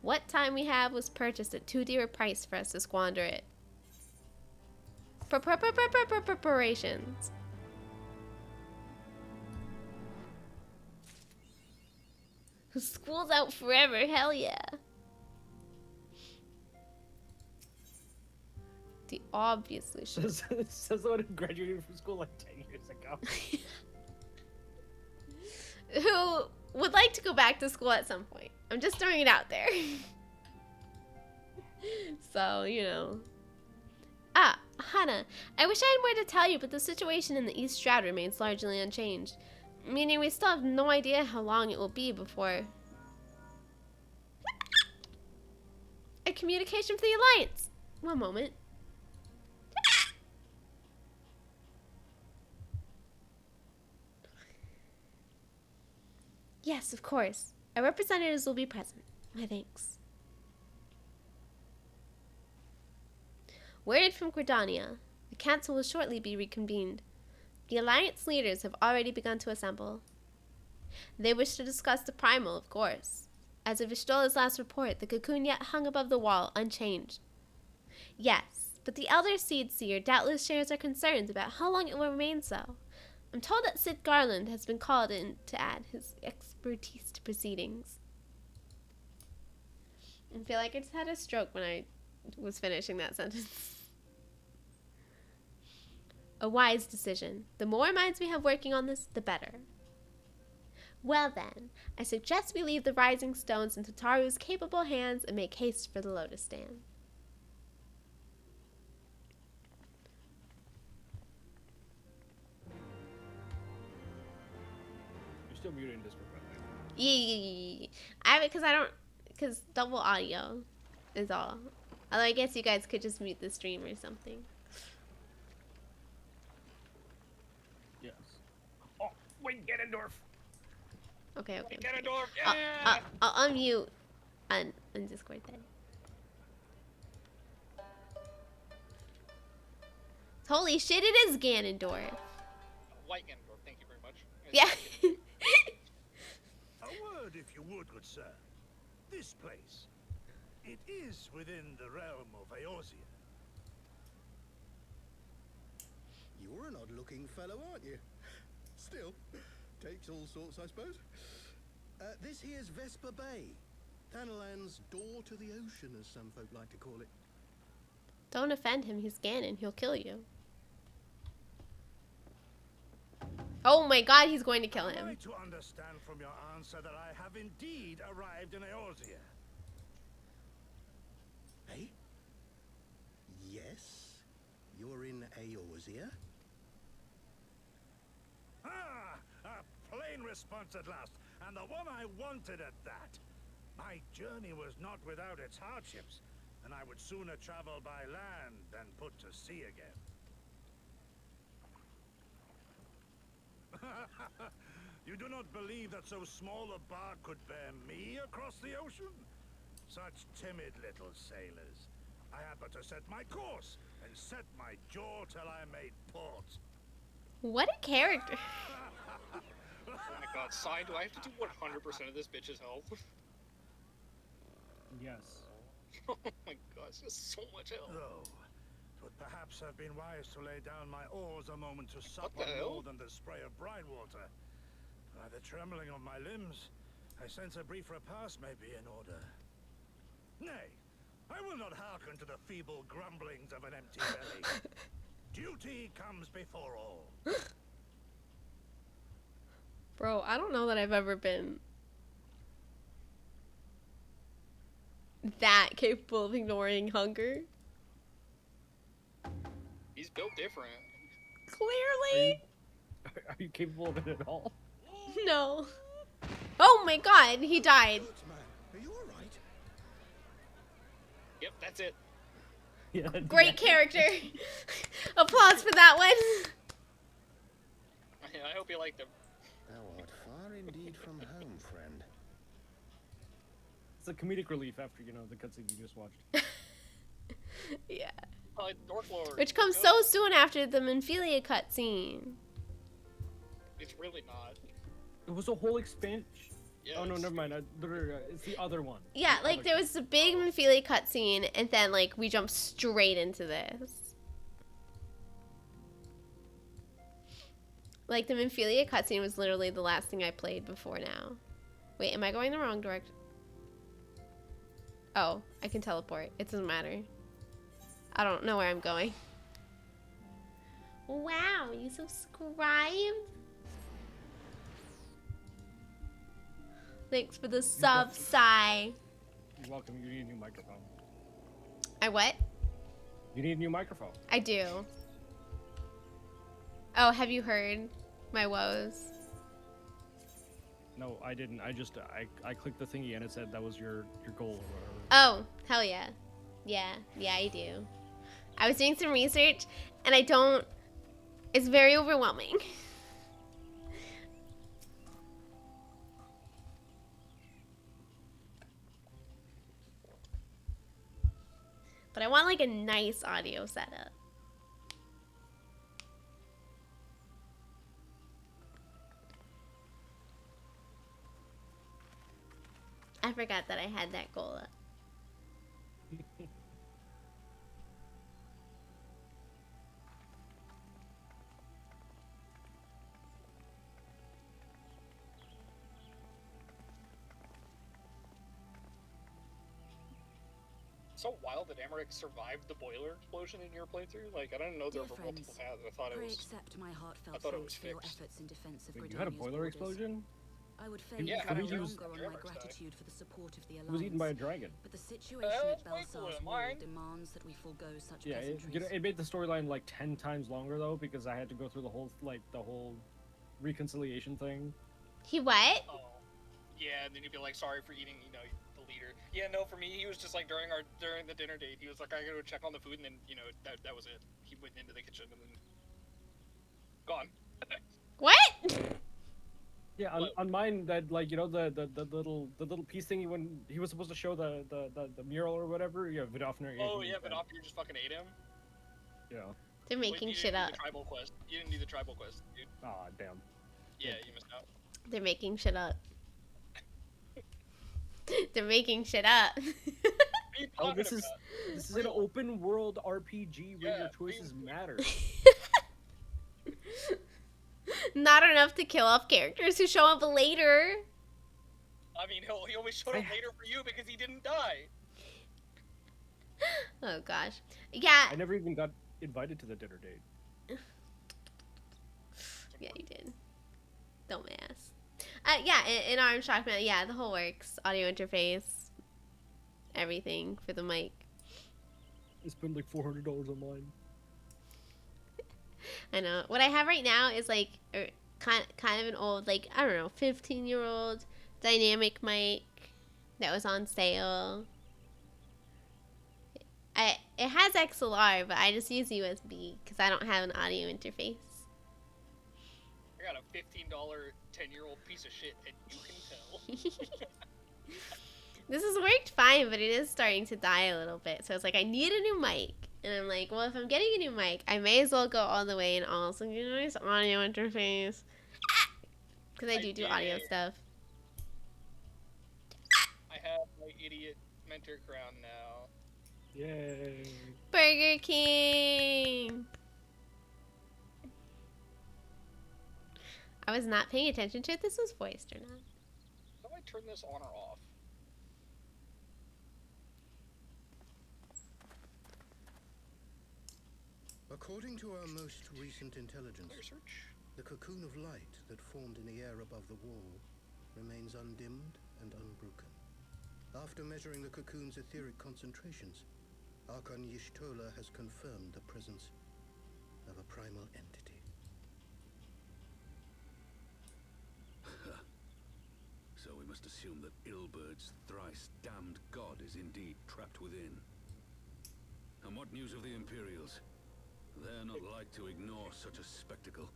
What time we have was purchased at too dear a price for us to squander it. Preparations. School's out forever, hell yeah. They obviously should. Says someone who graduated from school like 10 years ago. Who would like to go back to school at some point. I'm just throwing it out there. So, you know. Ah, Hana, I wish I had more to tell you, but the situation in the East Shroud remains largely unchanged. Meaning we still have no idea how long it will be before a communication for the Alliance. One moment. Yes, of course. Our representatives will be present. My thanks. Word from Gridania. The council will shortly be reconvened. The Alliance leaders have already begun to assemble. They wish to discuss the primal, of course. As of Ishtola's last report, the cocoon yet hung above the wall, unchanged. Yes, but the Elder Seed Seer doubtless shares our concerns about how long it will remain so. I'm told that Sid Garland has been called in to add his expertise to proceedings. I feel like I just had a stroke when I was finishing that sentence. A wise decision. The more minds we have working on this, the better. Well then, I suggest we leave the Rising Stones in Tataru's capable hands and make haste for the Lotus Stand. You're still muted in Discord, by the way. Yeah. Because double audio is all. Although I guess you guys could just mute the stream or something. Yes. Oh, wait, Ganondorf. Okay, okay. Ganondorf, yeah! I'll unmute on Discord then. Holy shit, it is Ganondorf. White Ganondorf, thank you very much. Yeah. A word, if you would, good sir. This place, it is within the realm of Eorzea. You're an odd-looking fellow, aren't you? Still, takes all sorts, I suppose. This here's Vesper Bay, Thanalan's door to the ocean, as some folk like to call it. Don't offend him, he's Ganon, he'll kill you. Oh my god, he's going to kill him. Am I to understand from your answer that I have indeed arrived in Eorzea? Eh? Yes, you're in Eorzea. Ah, a plain response at last, and the one I wanted at that. My journey was not without its hardships, and I would sooner travel by land than put to sea again. You do not believe that so small a bark could bear me across the ocean? Such timid little sailors. I had but to set my course and set my jaw till I made port. What a character. Oh my god, Sai, do I have to do 100% of this bitch's health? Yes. Oh my god, it's just so much health. Though, it would perhaps have been wise to lay down my oars a moment to sup What the on hell? more than the spray of brine water. By the trembling of my limbs, I sense a brief repast may be in order. Nay, I will not hearken to the feeble grumblings of an empty belly. Duty comes before all. Bro, I don't know that I've ever been that capable of ignoring hunger. He's built different. Clearly. Are you capable of it at all? No. Oh my god, he died. Are you alright? Yep, that's it. Yeah, Great character. Applause for that one. I hope you liked him. Thou art far indeed from home, friend. It's a comedic relief after, you know, the cutscene you just watched. Yeah. Dork Lord. Which comes so soon after the Minfilia cutscene. It's really not. It was a whole expansion. Yeah, Oh no, never mind. It's the other one. Yeah, like there was a big Minfilia cutscene, and then like we jumped straight into this. Like the Minfilia cutscene was literally the last thing I played before now. Wait, am I going the wrong direction? Oh, I can teleport. It doesn't matter. I don't know where I'm going. Wow, you subscribed? Thanks for the sub, Sai. You're welcome. You need a new microphone. I what? You need a new microphone. I do. Oh, have you heard my woes? No, I didn't. I clicked the thingy and it said that was your goal or whatever. Oh, hell yeah. Yeah, I do. I was doing some research and I don't... It's very overwhelming. But I want like a nice audio setup. I forgot that I had that goal up. So wild that Emmerich survived the boiler explosion in your playthrough. Like I didn't know there were multiple paths. I thought it was. Accept my heartfelt I thought it was for your fixed. efforts in defense of Wait, you had a Bredonia's boiler borders. explosion? I would fain Yeah, no I mean, he was- longer on my gratitude for the support of the He Alliance. was eaten by a dragon. But the situation at Belsar's Wall demands that we forego such Yeah, pleasantries. it made the storyline like 10 times longer though because I had to go through the whole reconciliation thing. He what? Oh, yeah, and then you'd be like, sorry for eating, you know, the leader. Yeah, no, for me, he was just like during the dinner date, he was like, I gotta go check on the food, and then you know that was it. He went into the kitchen and then gone. What? Yeah, on mine that like you know the little piece thing when he was supposed to show the mural or whatever. Yeah, Vidofner. Oh yeah, but Optier just fucking ate him. Yeah. They're making you shit didn't up. do the tribal quest. You didn't do the tribal quest, dude. Aw, damn. Yeah, you missed out. They're making shit up. They're making shit up. Oh, this is an open world RPG where your choices matter. Not enough to kill off characters who show up later. I mean, he only showed up later for you because he didn't die. Oh gosh. Yeah. I never even got invited to the dinner date. Yeah, you did. Dumbass. Yeah, in Orange Shockman, yeah, the whole works. Audio interface. Everything for the mic. I spent like $400 on mine. I know. What I have right now is like kind of an old, like, I don't know, 15-year-old dynamic mic that was on sale. It has XLR, but I just use USB because I don't have an audio interface. I got a $15 10-year-old piece of shit, and you can tell. This has worked fine, but it is starting to die a little bit. So it's like, I need a new mic. And I'm like, well, if I'm getting a new mic, I may as well go all the way and also get a nice audio interface. Because I do audio stuff. I have my idiot mentor crown now. Yay. Burger King! I was not paying attention to if this was voiced or not. How do I turn this on or off? According to our most recent intelligence, the cocoon of light that formed in the air above the wall remains undimmed and unbroken. After measuring the cocoon's etheric concentrations, Archon Y'shtola has confirmed the presence of a primal entity. So we must assume that Ilbert's thrice damned god is indeed trapped within. And what news of the Imperials? They're not like to ignore such a spectacle.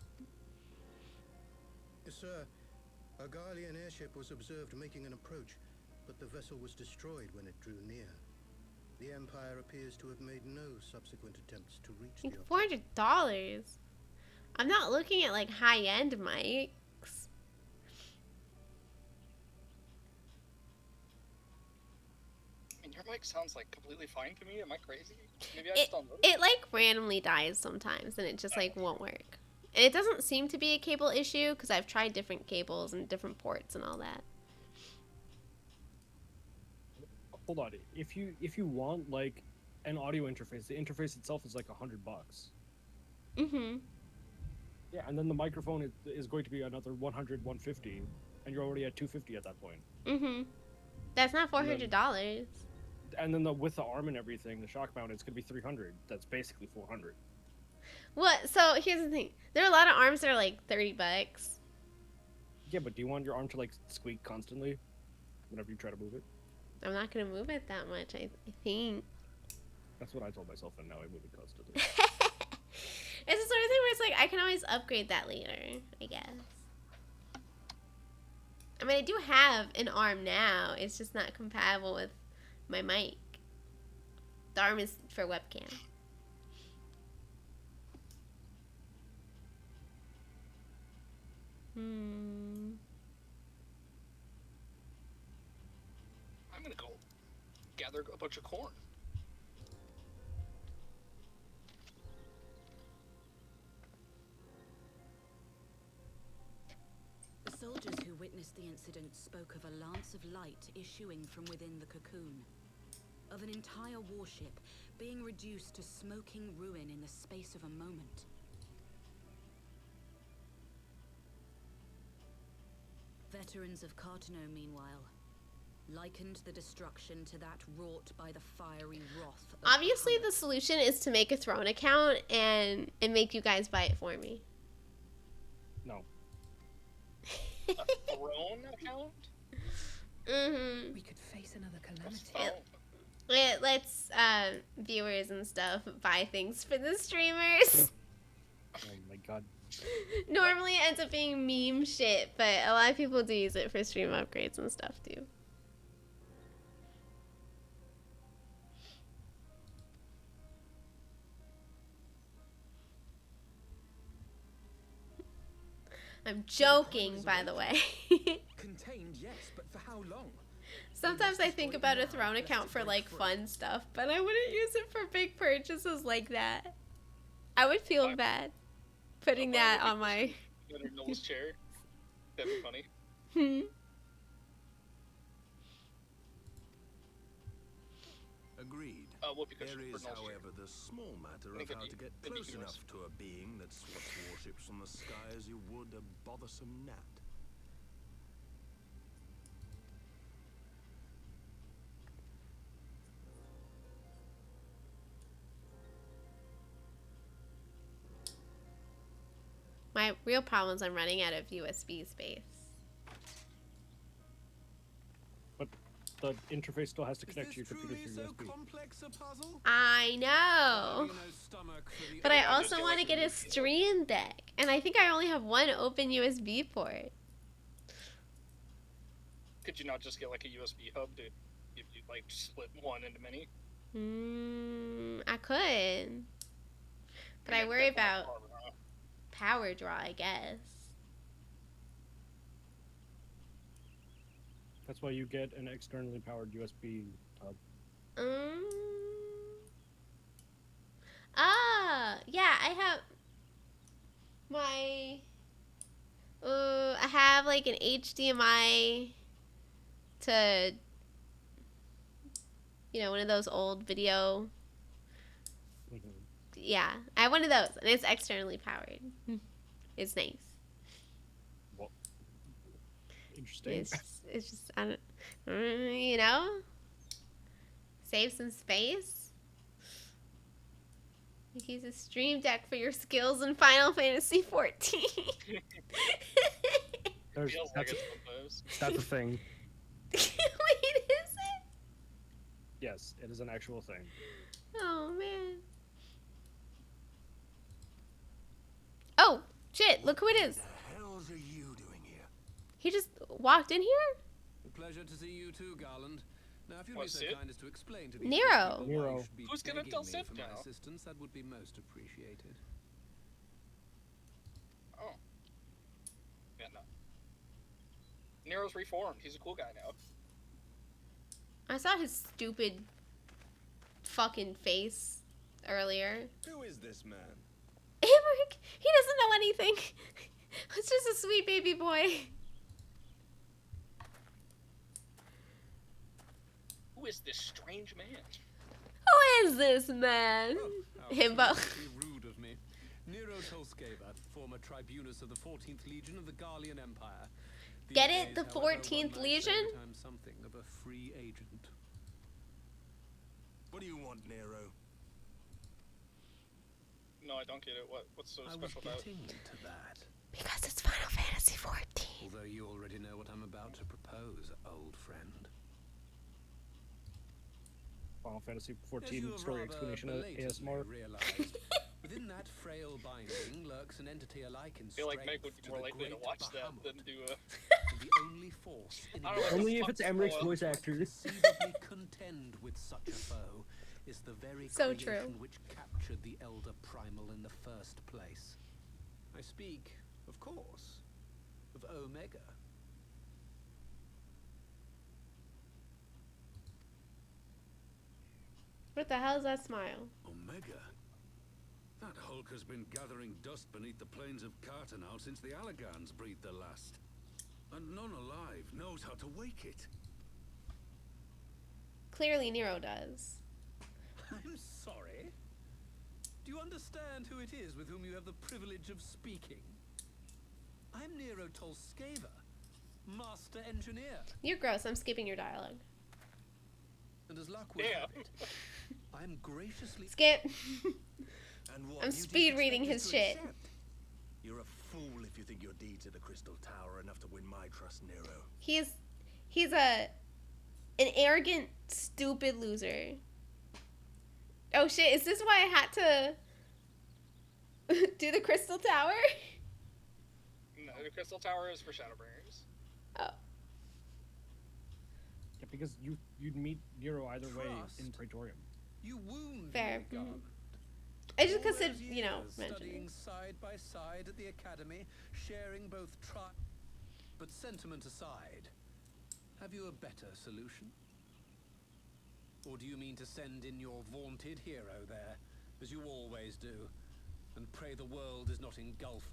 Sir, a Garlean airship was observed making an approach, but the vessel was destroyed when it drew near. The Empire appears to have made no subsequent attempts to reach the object. $400? I'm not looking at like high-end mics. I mean, your mic sounds like completely fine to me. Am I crazy? Maybe I just don't know. It like randomly dies sometimes and it just like won't work. And it doesn't seem to be a cable issue because I've tried different cables and different ports and all that. Hold on. If you want like an audio interface. The interface itself is like $100. Mm-hmm. Yeah, and then the microphone is going to be another 100, 150, and you're already at 250 at that point. Mm-hmm. That's not $400. And then with the arm and everything, the shock mount, it's going to be 300. That's basically 400. What? So here's the thing. There are a lot of arms that are like $30. Yeah, but do you want your arm to like squeak constantly whenever you try to move it? I'm not gonna move it that much. I think. That's what I told myself, and now I move it constantly. It's the sort of thing where it's like I can always upgrade that later, I guess. I mean, I do have an arm now. It's just not compatible with my mic. The arm is for webcam. I'm gonna go gather a bunch of corn. The soldiers who witnessed the incident spoke of a lance of light issuing from within the cocoon. Of an entire warship being reduced to smoking ruin in the space of a moment. Veterans of Cartano, meanwhile, likened the destruction to that wrought by the fiery wrath of Obviously, the solution is to make a Throne account and make you guys buy it for me. No. A Throne account? Mm-hmm. We could face another calamity. It lets viewers and stuff buy things for the streamers. Oh my god. Normally it ends up being meme shit, but a lot of people do use it for stream upgrades and stuff too. I'm joking, by the way. Contained, yes, but for how long? Sometimes I think about a Throne account for like fun stuff, but I wouldn't use it for big purchases like that. I would feel bad putting that on my Under Noel's chair. That'd be funny. Agreed. There is, however, the small matter of how to get close enough to a being that swats warships from the sky as you would a bothersome gnat. My real problem is I'm running out of USB space. But the interface still has to connect to your computer through USB. I know. But I also want to get a Stream Deck. And I think I only have one open USB port. Could you not just get like a USB hub to if you like split one into many? I could. But I worry about power draw, I guess. That's why you get an externally powered USB hub. Yeah, I have my I have like an HDMI to, you know, one of those old video. Yeah, I have one of those, and it's externally powered. It's nice. Well, interesting. It's just I don't, you know, save some space. Use a Stream Deck for your skills in Final Fantasy XIV. That's a thing. Wait, is it? Yes, it is an actual thing. Oh man. Oh shit! Look who it is. What the hell are you doing here? He just walked in here. Pleasure to see you too, Garland. Now, if you'd be so kind as to explain to these Nero. people why you should be Who's gonna begging tell me Sid for my now? assistance, that would be most appreciated. Oh. Yeah, no. Nero's reformed. He's a cool guy now. I saw his stupid fucking face earlier. Who is this man? Emmerich, he doesn't know anything. It's just a sweet baby boy. Who is this strange man? Who is this man? Himbo. Rude of me. Nero Tolskeva, former tribunus of the 14th Legion of the Garlean Empire. Get it? The 14th Legion? I'm something of a free agent. What do you want, Nero? No, I don't get it. What's so special about it? To that. Because it's Final Fantasy XIV. Although you already know what I'm about to propose, old friend. Final Fantasy XIV story explanation ASMR. Within that frail binding lurks an entity alike in I feel like Meg strength would be to more the likely to great watch Bahamut, that than do the only force in I don't know, Only if it's Emmerich's voice actor. conceivably contend with such a foe is the very So creation true. which captured the Elder Primal in the first place. I speak, of course, of Omega. What the hell is that smile? Omega? That Hulk has been gathering dust beneath the plains of Cartanal since the Allagans breathed the last. And none alive knows how to wake it. Clearly Nero does. I'm sorry. Do you understand who it is with whom you have the privilege of speaking? I'm Nero Tolskeva, Master Engineer. You're gross. I'm skipping your dialogue. And as luck would have it, I'm graciously... Skip. And what, I'm you speed just reading expect his us to shit. accept? You're a fool if you think your deeds at the Crystal Tower are enough to win my trust, Nero. He's an arrogant, stupid loser. Oh shit, is this why I had to do the Crystal Tower? No, the Crystal Tower is for Shadowbringers. Oh. Yeah, because you'd meet Nero either way in Praetorium. You wound Fair. me, God. I just All considered, those you know, years mentioning. studying side by side at the academy, sharing both but sentiment aside, have you a better solution? Or do you mean to send in your vaunted hero there, as you always do, and pray the world is not engulfed?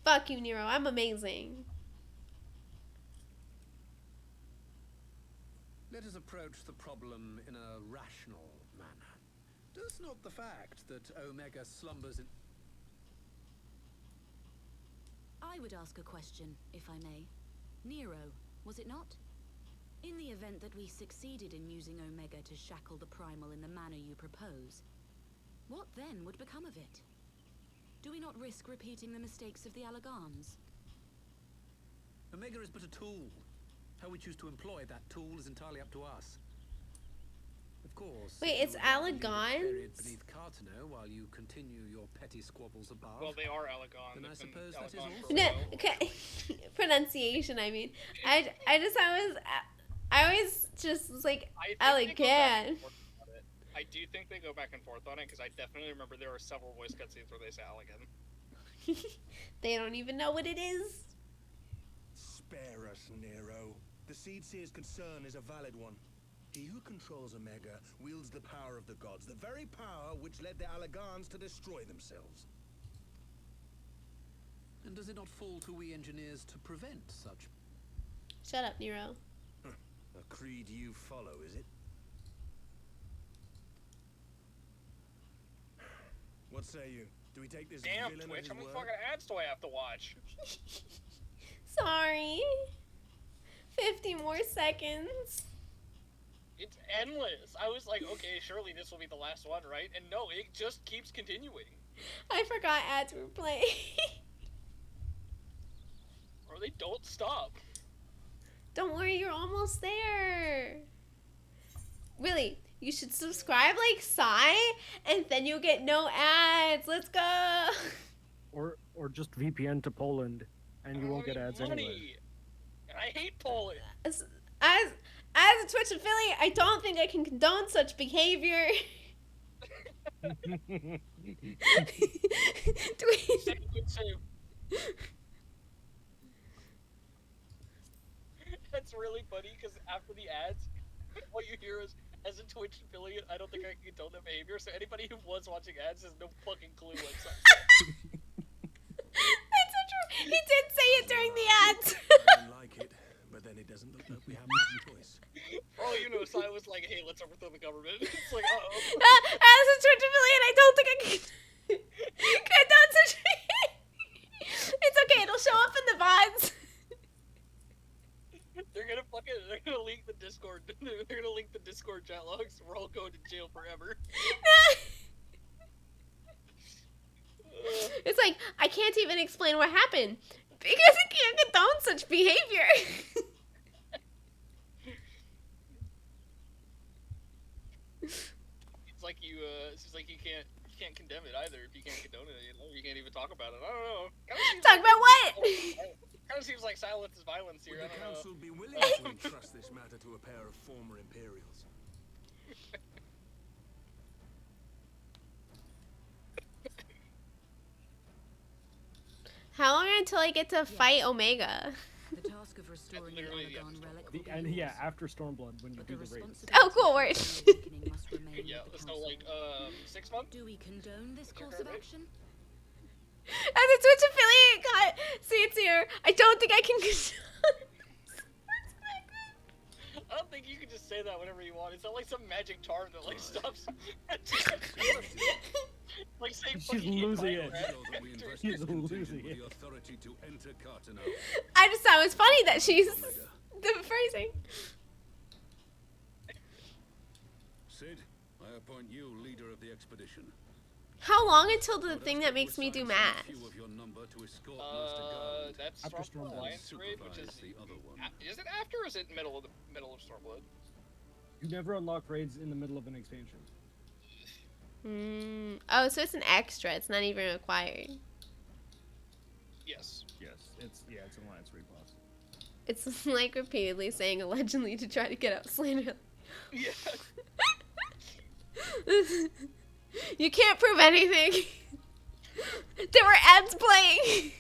Fuck you, Nero. I'm amazing. Let us approach the problem in a rational manner. Does not the fact that Omega slumbers in... I would ask a question, if I may. Nero, was it not? In the event that we succeeded in using Omega to shackle the Primal in the manner you propose, what then would become of it? Do we not risk repeating the mistakes of the Allagans? Omega is but a tool. How we choose to employ that tool is entirely up to us. Of course. Wait, it's Allagans? Beneath Cartano while you continue your petty squabbles above. Well, they are Allagan. Then I They've been suppose that is Allagan also... for a No, while. okay. Pronunciation, I mean. I always just was like, I think they go back and Allagan. forth on it. I do think they go back and forth on it, because I definitely remember there were several voice cutscenes where they say Allagan. They don't even know what it is. Spare us, Nero. The Seed Seer's concern is a valid one. He who controls Omega wields the power of the gods, the very power which led the Allagans to destroy themselves. And does it not fall to we engineers to prevent such... Shut up, Nero. A creed you follow, is it? What say you? Do we take this Damn, villain at Twitch, his how many word? fucking ads do I have to watch? Sorry. 50 more seconds. It's endless. I was like, okay, surely this will be the last one, right? And no, it just keeps continuing. I forgot ads were playing. Or they don't stop. Don't worry, you're almost there. Really, you should subscribe like Psy, and then you'll get no ads. Let's go. Or just VPN to Poland, and you won't get ads anyway. And I hate Poland. As a Twitch affiliate, I don't think I can condone such behavior. That's really funny because after the ads, what you hear is, as a Twitch affiliate, I don't think I can condone that behavior. So anybody who was watching ads has no fucking clue what's up. That's so true. He did say it during the ads. I like it, but then it doesn't look like we have much choice. For all you know, Sai was like, hey, let's overthrow the government. It's like, uh-oh. As a Twitch affiliate, I don't think I can condone such. It's okay, it'll show up in the VODs. They're gonna leak the Discord. They're gonna link the Discord chat logs. We're all going to jail forever. It's like, I can't even explain what happened because I can't condone such behavior. It's just like you can't condemn it either if you can't condone it. You can't even talk about it. I don't know. Talk about what? Kind of seems like silence is violence here. Would the I don't council know. be willing to entrust this matter to a pair of former Imperials? How long until I get to fight Omega? The task of restoring the Aragon relic will be And yeah, after Stormblood, when you do the raid. Oh, cool, word. Yeah, so like 6 months. Do we condone this course of action? As a Twitch affiliate, God, see it's here. I don't think I can condone. I don't think you can just say that whenever you want. It's not like some magic charm that like stops. Like say She's losing it. She's losing it. I just thought it was funny that she's the phrasing. Sid, I appoint you leader of the expedition. How long until the thing that makes me do math? That's Stormblood Alliance raid, which is it after or is it middle of Stormblood? You never unlock raids in the middle of an expansion. Oh, so it's an extra. It's not even required. Yes. Yes. It's an alliance raid boss. It's like repeatedly saying allegedly to try to get out slander. Yeah. You can't prove anything. There were ads playing.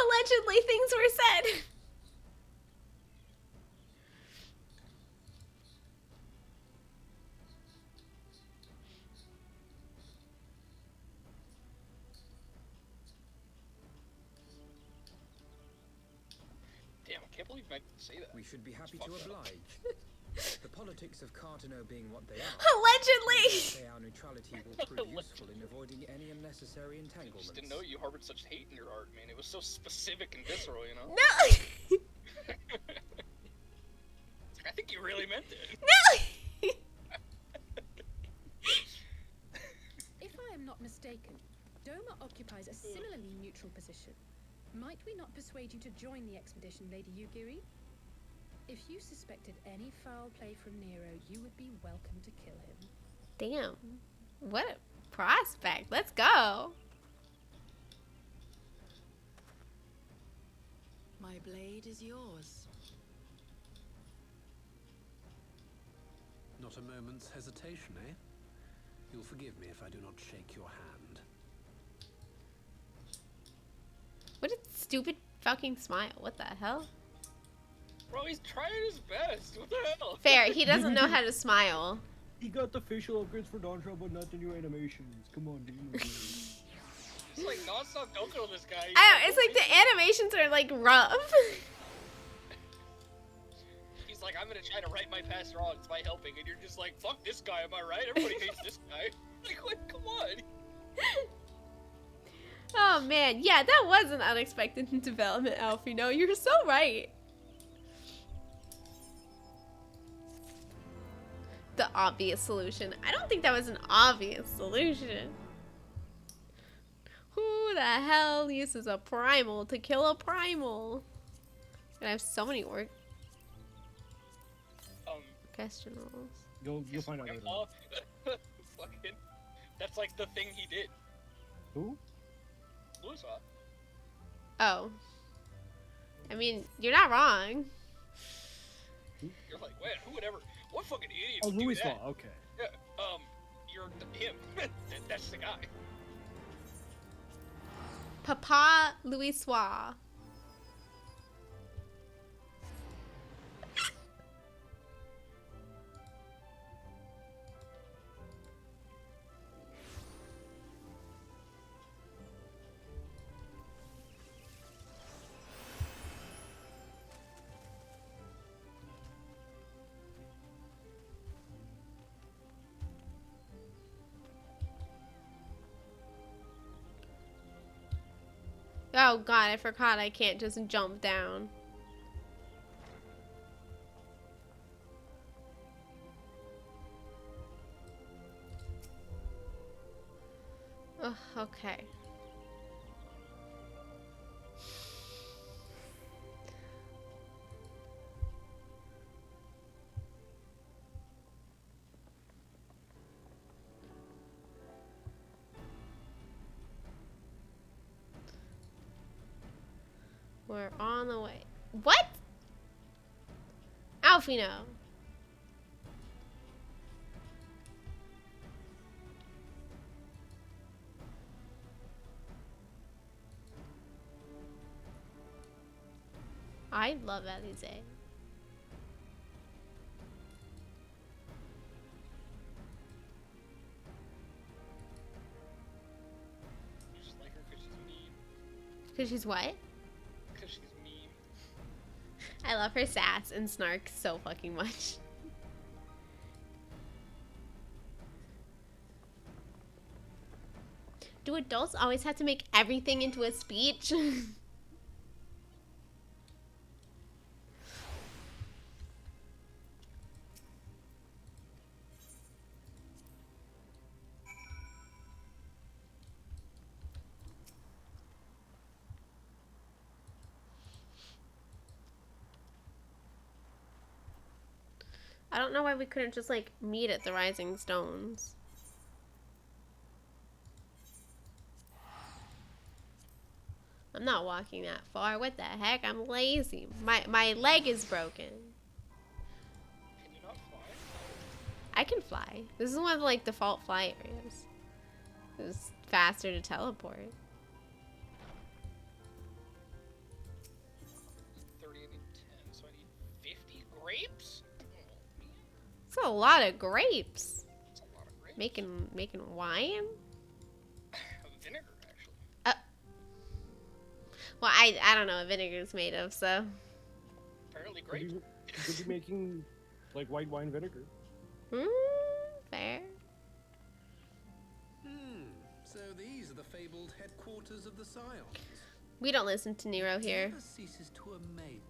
Allegedly, things were said. Damn, I can't believe I can say that. We should be happy to oblige. The politics of Cartano being what they are. Allegedly! Say our neutrality will prove useful in avoiding any unnecessary entanglements. Just didn't know you harbored such hate in your heart, man. It was so specific and visceral, you know? No! I think you really meant it. No! If I am not mistaken, Doma occupies a similarly neutral position. Might we not persuade you to join the expedition, Lady Yugiri? If you suspected any foul play from Nero, you would be welcome to kill him. Damn. What a prospect. Let's go. My blade is yours. Not a moment's hesitation, eh? You'll forgive me if I do not shake your hand. What a stupid fucking smile. What the hell? Bro, he's trying his best. What the hell? Fair. He doesn't know how to smile. He got the facial upgrades for Dontra, but not the new animations. Come on, dude. It's like non-stop dunking on this guy. I don't, it's like the animations are like rough. He's like, I'm gonna try to right my past wrongs by helping, and you're just like, fuck this guy, am I right? Everybody hates this guy. Like, what? Come on. Oh man, yeah, that was an unexpected development, Alfie. No, you're so right. The obvious solution. I don't think that was an obvious solution. Who the hell uses a primal to kill a primal? And I have so many question rolls. You'll find out later. Fucking, that's like the thing he did. Who? Louis. Oh. I mean, you're not wrong. You're like, wait, who would ever? What fucking idiot? Oh, would do Louis that? okay. Yeah, you're him. That's the guy. Papa Louis Soir. Oh god, I forgot I can't just jump down. Oh, okay. We're on the way. What? Alfino. I love Alize. You just like her because she's mean. Because she's what? Because she's mean. I love her sass and snark so fucking much. Do adults always have to make everything into a speech? I don't know why we couldn't just like meet at the Rising Stones. I'm not walking that far. What the heck? I'm lazy. My leg is broken. Can you not fly? I can fly. This is one of the like default fly areas. It's faster to teleport. 30 and 10, so I need 50 grapes? It's a lot of grapes. That's a lot of grapes. Making wine? Vinegar, actually. Well, I don't know what vinegar is made of, so. Apparently grape. You could be making like white wine vinegar. Fair. So these are the fabled headquarters of the Scions. We don't listen to Nero here. Never ceases to amaze.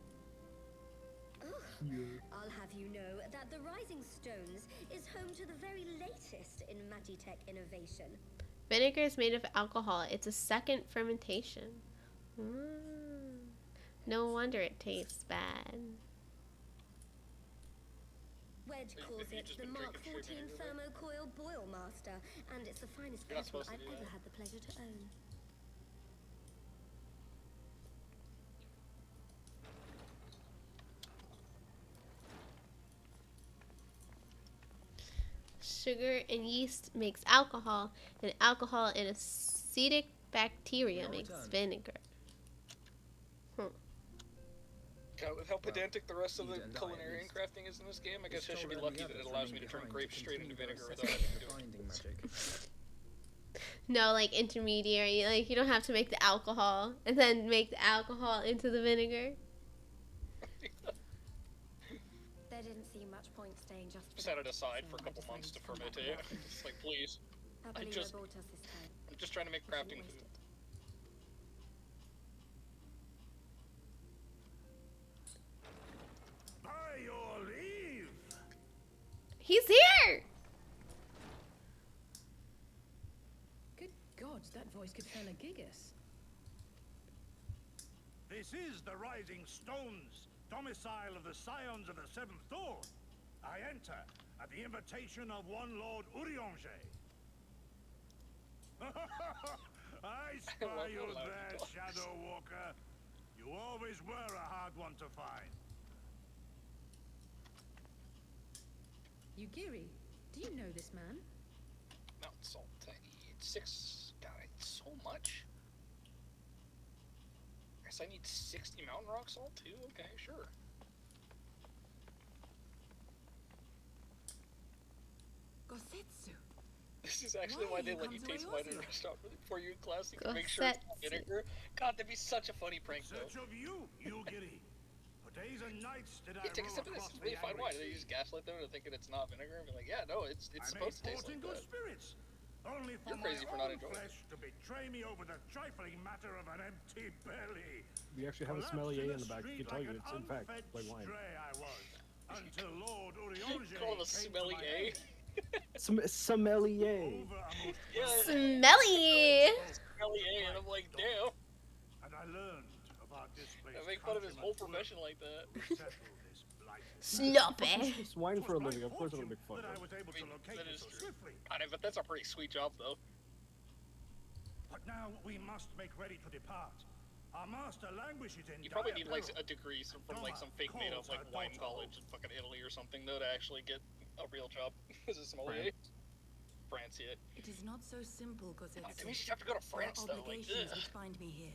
I'll have you know that the Rising Stones is home to the very latest in Magitech innovation. Vinegar is made of alcohol. It's a second fermentation. No wonder it tastes bad. Wedge calls it the Mark 14 Thermocoil Boil Master, and it's the finest kettle I've ever had the pleasure to own. Sugar and yeast makes alcohol, and alcohol and acetic bacteria makes vinegar. God, with how pedantic the rest of the culinary and crafting is in this game, I guess I should be lucky that it allows me to turn grapes straight into vinegar without having to do it. No, like intermediary. Like you don't have to make the alcohol and then make the alcohol into the vinegar. There didn't seem much point staying just Set it aside for a couple months to ferment it. It's like, please. I'm just trying to make crafting food. By your leave. He's here. Good gods, that voice could fell a gigas. This is the Rising Stones, domicile of the Scions of the Seventh Dawn. I enter at the invitation of one Lord Urianger. I spy you there, Shadow Walker. You always were a hard one to find. Yugiri, do you know this man? Mountain salt. I need 6. God, I need so much. I guess I need 60 mountain rock salt too? Okay, sure. Gosetsu. This is actually why they let you taste wine in a restaurant before you in class. You can make sure it's Gosetsu. vinegar. God, that'd be such a funny prank though. Search of you, Yugiri. For days and nights did I Yeah, take a roam sip of this. across It's really the fine wine. Irish They just gaslight them into thinking it's not vinegar and be like, yeah, no, it's I supposed to may taste port like in good that. spirits, Only for You're crazy my for not own enjoying it. flesh to betray me over the trifling matter of an empty belly. We actually have a Collapsed sommelier in in the back. You can tell you it's in fact like wine. stray I was, until Lord Urianger Call him a came to smelly my A. aid. Sommelier. Yeah. Smelly. Smelly A, and I'm like, damn. And I learned of our displaced I make fun of his whole profession like that. Stop it. It's wine for a living. Of course, it'll make fun of I it. was able to locate That it is so true. swiftly. But that's a pretty sweet job, though. But now we must make ready to depart. Our master languishes in You probably dire need like peril. a degree from like some fake made up like wine college in fucking Italy or something though to actually get a real job as a sommelier. France, yeah. It is not so simple, Gozet. To me, you have to go to France though. Like, Obligations ugh. which bind me here.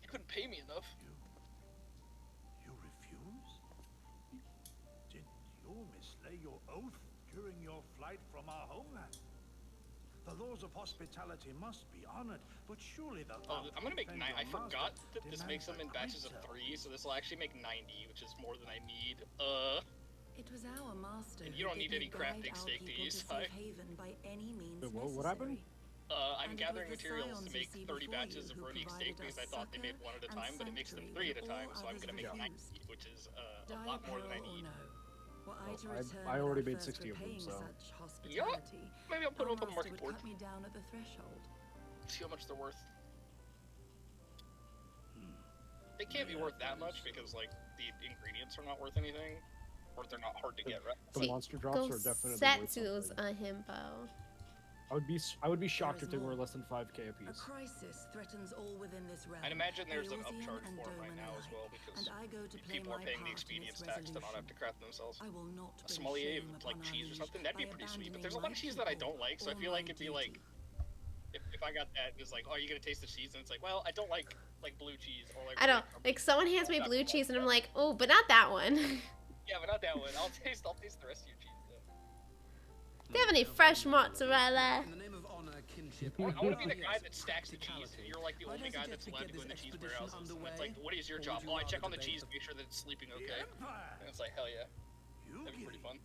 You couldn't pay me enough. You refuse? Did you mislay your oath during your flight from our homeland? The laws of hospitality must be honored, but surely the Oh, I'm gonna make 9. I forgot that this demands makes them in a batches of greater. 3, so this will actually make 90, which is more than I need. It was our master. And you who don't need bid any me guide crafting our steak to people use, safe hi. haven by any means Wait, what happened? I'm And it gathering was the materials to scions make you see 30 before batches you of who runique steak provided because I us thought they made succor one at a and time, but it makes them sanctuary 3 at a when time, all so I'm others gonna make refused. 90, which is a Dire lot more than I peril or need. no, were I to I return already without made first 60 of them, repaying so. such hospitality, Maybe I'll put our them up on the master market would board. cut me down at the threshold. See how much they're worth. They can't be worth that much because like the ingredients are not worth anything, or they're not hard to get, right? The monster drops are definitely worth Setsu's something. a himbo. I would be shocked if they more. were less than 5k a A piece. crisis threatens all within this realm. I'd imagine there's an Eorzean upcharge and for them right Doman now as alike, well because and I go to play people are my paying the part in expedience its tax to not have resolution. to craft themselves. I will not A bring sommelier shame with like upon our cheese or liege something, that'd be by pretty sweet. But abandoning there's a lot my of cheese that I people don't like, so I or feel my like it'd be duty. like if I got that, it's like, oh, you gonna taste the cheese, and it's like, well, I don't like blue cheese or like. I don't like someone hands me blue cheese and I'm like, oh, but not that one. Yeah, but not that one. I'll taste the rest of your cheese. Though. Do you have any fresh mozzarella? I want to be the guy that stacks the cheese, and you're like the only guy that's allowed to go in the cheese warehouses. And it's like, what is your job? Oh, I check on the cheese, make sure that it's sleeping okay. And it's like, hell yeah, that'd be pretty fun.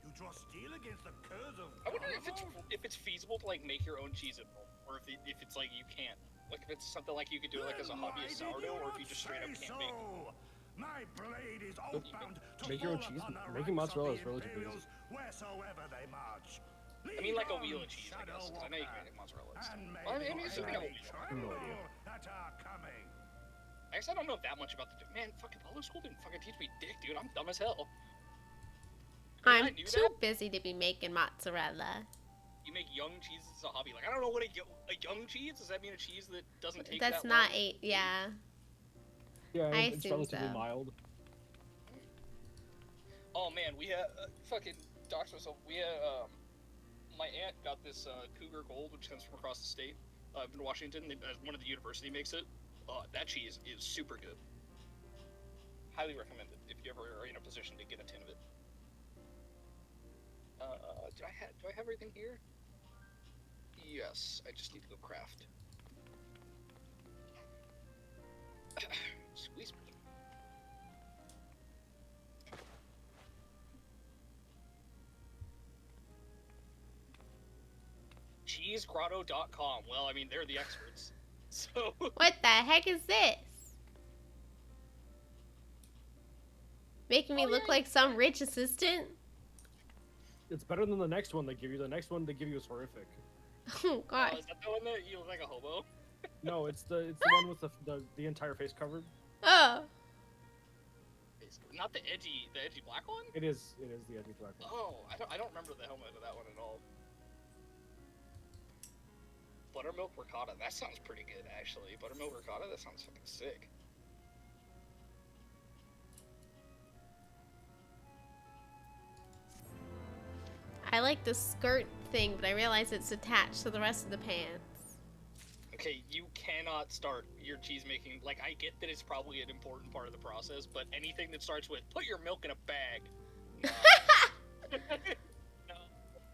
You draw steel against the curse of I wonder if it's feasible to like make your own cheese at home, or if it's like you can't. Like if it's something like you could do like as a hobby as sourdough, or if you just straight up can't make. My blade is outbound to Make your own fall cheese. upon the Making ranks of mozzarella the is relatively easy. Imperials wheresoever they march. I mean, like a wheel of cheese, I guess. 'Cause I know you can make mozzarella. And stuff. Well, I mean, it's a wheel. At our coming. I guess I don't know that much about the man. Fucking public school didn't fucking teach me dick, dude. I'm dumb as hell. I'm knew too that. busy to be making mozzarella. You make young cheese as a hobby. Like I don't know what a young cheese. Does that mean a cheese that doesn't take That's that not long? yeah. Yeah, I it's assume relatively so. mild. Oh man, we had fucking dox myself. We had my aunt got this Cougar Gold, which comes from across the state in Washington. One of the university makes it. That cheese is super good. Highly recommend it if you ever are in a position to get a tin of it. Do I have everything here? Yes, I just need to go craft. Squeeze me. CheeseGrotto.com. Well, I mean, they're the experts. So. What the heck is this? Making me look like some rich assistant? It's better than the next one they give you. The next one they give you is horrific. Oh god. Is that the one that you look like a hobo? No, it's the one with the entire face covered. Oh. Not the edgy black one? It is the edgy black one. Oh, I don't remember the helmet of that one at all. Buttermilk ricotta. That sounds pretty good, actually. Buttermilk ricotta. That sounds fucking sick. I like the skirt thing, but I realize it's attached to the rest of the pants. Okay, you cannot start your cheese making. Like, I get that it's probably an important part of the process, but anything that starts with put your milk in a bag. No.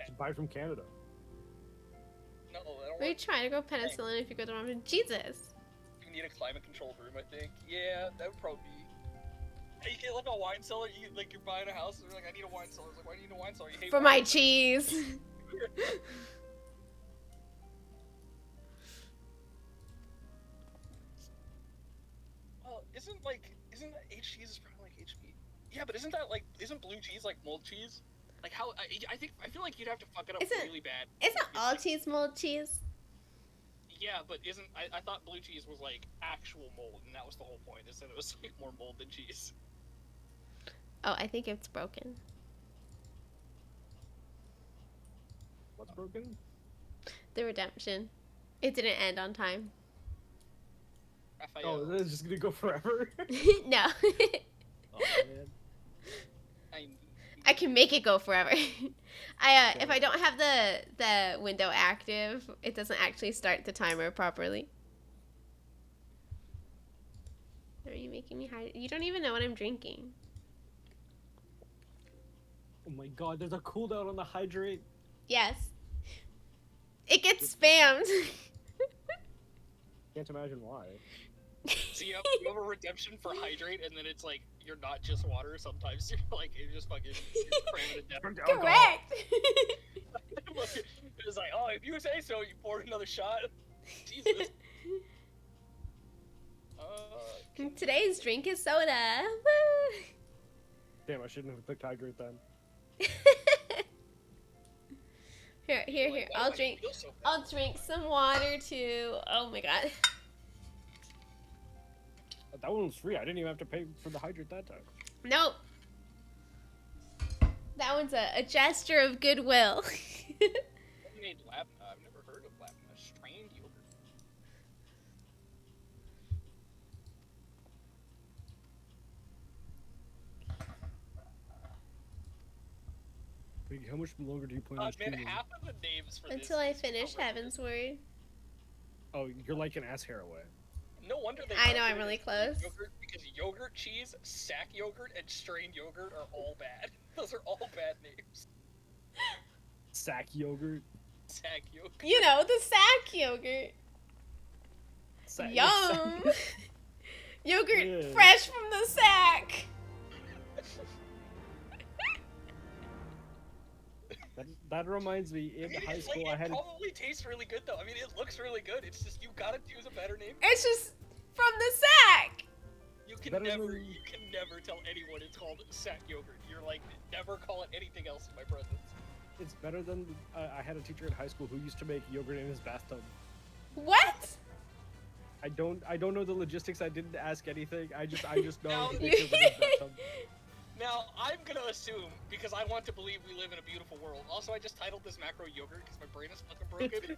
Just buy it from Canada. No, I don't Are you want. trying to grow penicillin if you go to Rome? Jesus. You need a climate-controlled room, I think. Yeah, that would probably be. Hey, you get like a wine cellar. Like you're buying a house, and you're like, I need a wine cellar. It's like, why do you need a wine cellar? You hate For wine. my cheese. isn't H cheese is probably like H meat? Yeah, but isn't blue cheese like mold cheese? Like how I feel like you'd have to fuck it up really bad. Isn't all cheese mold cheese? Yeah, but I thought blue cheese was like actual mold, and that was the whole point. Is that it was like more mold than cheese. Oh, I think it's broken. What's broken? The redemption. It didn't end on time. Raphael. Oh, is it just gonna go forever? No. Oh man. I can make it go forever. If I don't have the window active, it doesn't actually start the timer properly. Are you making me hide? You don't even know what I'm drinking. Oh my god, there's a cooldown on the hydrate. Yes. It gets spammed. Can't imagine why. So you have a redemption for hydrate, and then it's like you're not just water. Sometimes you're like you're just fucking cramming it down. Correct. It's like, oh, if you say so, you pour another shot. Jesus. Today's drink is soda. Woo. Damn, I shouldn't have picked hydrate then. Here. I'll drink some water too. Oh my god. That one was free. I didn't even have to pay for the hydrate that time. Nope. That one's a gesture of goodwill. Made labna. I've never heard of labna. Strained yogurt. Wait, how much longer do you plan on streaming? Half of the names for Until I finish Heavensward. Oh, you're like an ass hair away. No wonder they. I know, I'm really close. Yogurt, because yogurt cheese, sack yogurt, and strained yogurt are all bad. Those are all bad names. Sack yogurt. Sack yogurt. You know, the sack yogurt. Yum! Yogurt fresh from the sack! That reminds me, in high school I had... It probably tastes really good though. I mean, it looks really good. It's just, you gotta use a better name. It's just from the sack! You can never tell anyone it's called sack yogurt. You're like, never call it anything else in my presence. It's better than, I had a teacher in high school who used to make yogurt in his bathtub. What? I don't know the logistics. I didn't ask anything. I just know he makes yogurt in his bathtub. Now, I'm gonna assume, because I want to believe we live in a beautiful world. Also, I just titled this macro yogurt because my brain is fucking broken.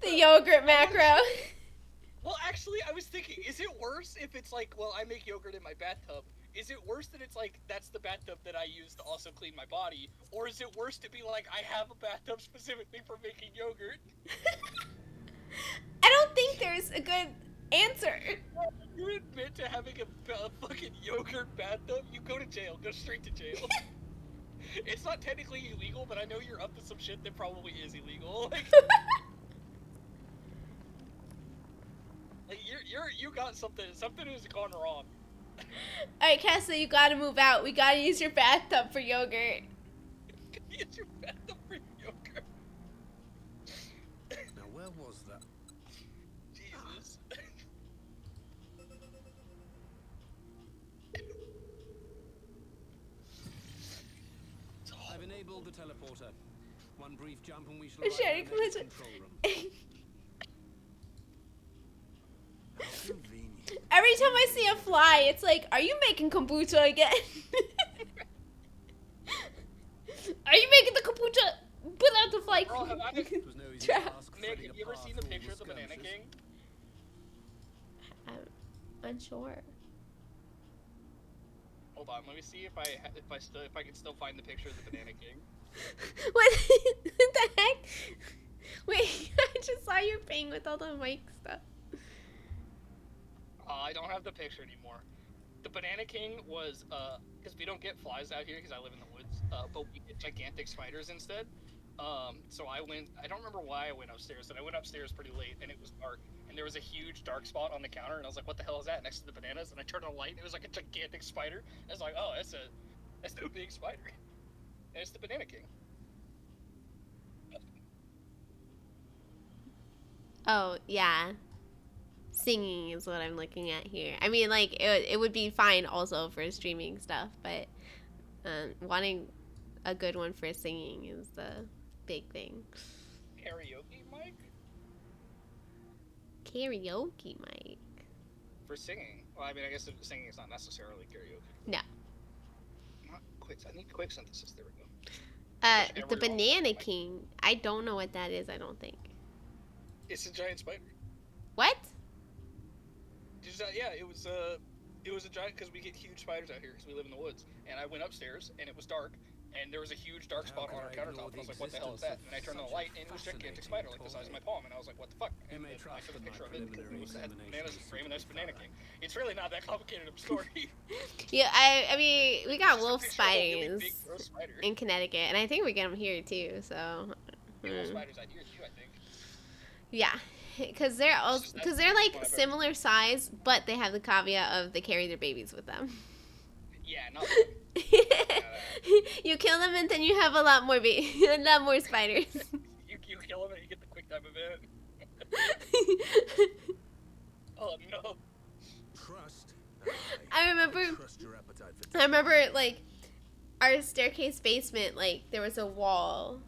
The yogurt macro. Well, actually, I was thinking, is it worse if it's like, well, I make yogurt in my bathtub? Is it worse that it's like, that's the bathtub that I use to also clean my body? Or is it worse to be like, I have a bathtub specifically for making yogurt? I don't think there's a good answer. You admit to having a fucking yogurt bathtub, you go to jail. Go straight to jail. It's not technically illegal, but I know you're up to some shit that probably is illegal. Like you got something has gone wrong. Alright, Cassie, you gotta move out. We gotta use your bathtub for yogurt. Use your bathtub for yogurt. Now, where was that? Jesus. I've enabled the teleporter. One brief jump and we shall arrive in the next control room. Every time I see a fly, it's like, are you making kombucha again? Are you making the kombucha? Put out the fly. Nick, have you ever seen the picture of the Banana King? I'm unsure. Hold on, let me see if I can still find the picture of the Banana King. What the heck? Wait, I just saw your ping with all the mic stuff. I don't have the picture anymore. The Banana King was, because we don't get flies out here because I live in the woods, but we get gigantic spiders instead. So I don't remember why I went upstairs, but I went upstairs pretty late and it was dark. And there was a huge dark spot on the counter and I was like, what the hell is that next to the bananas? And I turned on a light and it was like a gigantic spider. I was like, oh, that's a big spider. And it's the Banana King. Oh, yeah. singing is what I'm looking at here. I mean, like, it would be fine also for streaming stuff, but wanting a good one for singing is the big thing. Karaoke mic? Karaoke mic. For singing? Well, I mean, I guess singing is not necessarily karaoke. No. Not quick. I need quick synthesis. There we go. The Banana King. I don't know what that is, I don't think. It's a giant spider. What? Yeah, it was a giant, because we get huge spiders out here because we live in the woods. And I went upstairs and it was dark, and there was a huge dark spot on our countertop. And I was like, what the hell is that? And I turned on the light, and it was a gigantic spider like the size of my palm. And I was like, what the fuck? And then I took a picture of it because it had bananas in the frame, and that's Banana King. It's really not that complicated of a story. Yeah, I mean, we got wolf spiders in Connecticut, and I think we get them here too. So. Wolf spiders out here too, I think. Yeah, because they're like similar size, but they have the caveat of they carry their babies with them. Yeah, not. You kill them and then you have a lot more spiders. you kill them and you get the quick time event. Oh no. Trust. I remember like our staircase basement, like there was a wall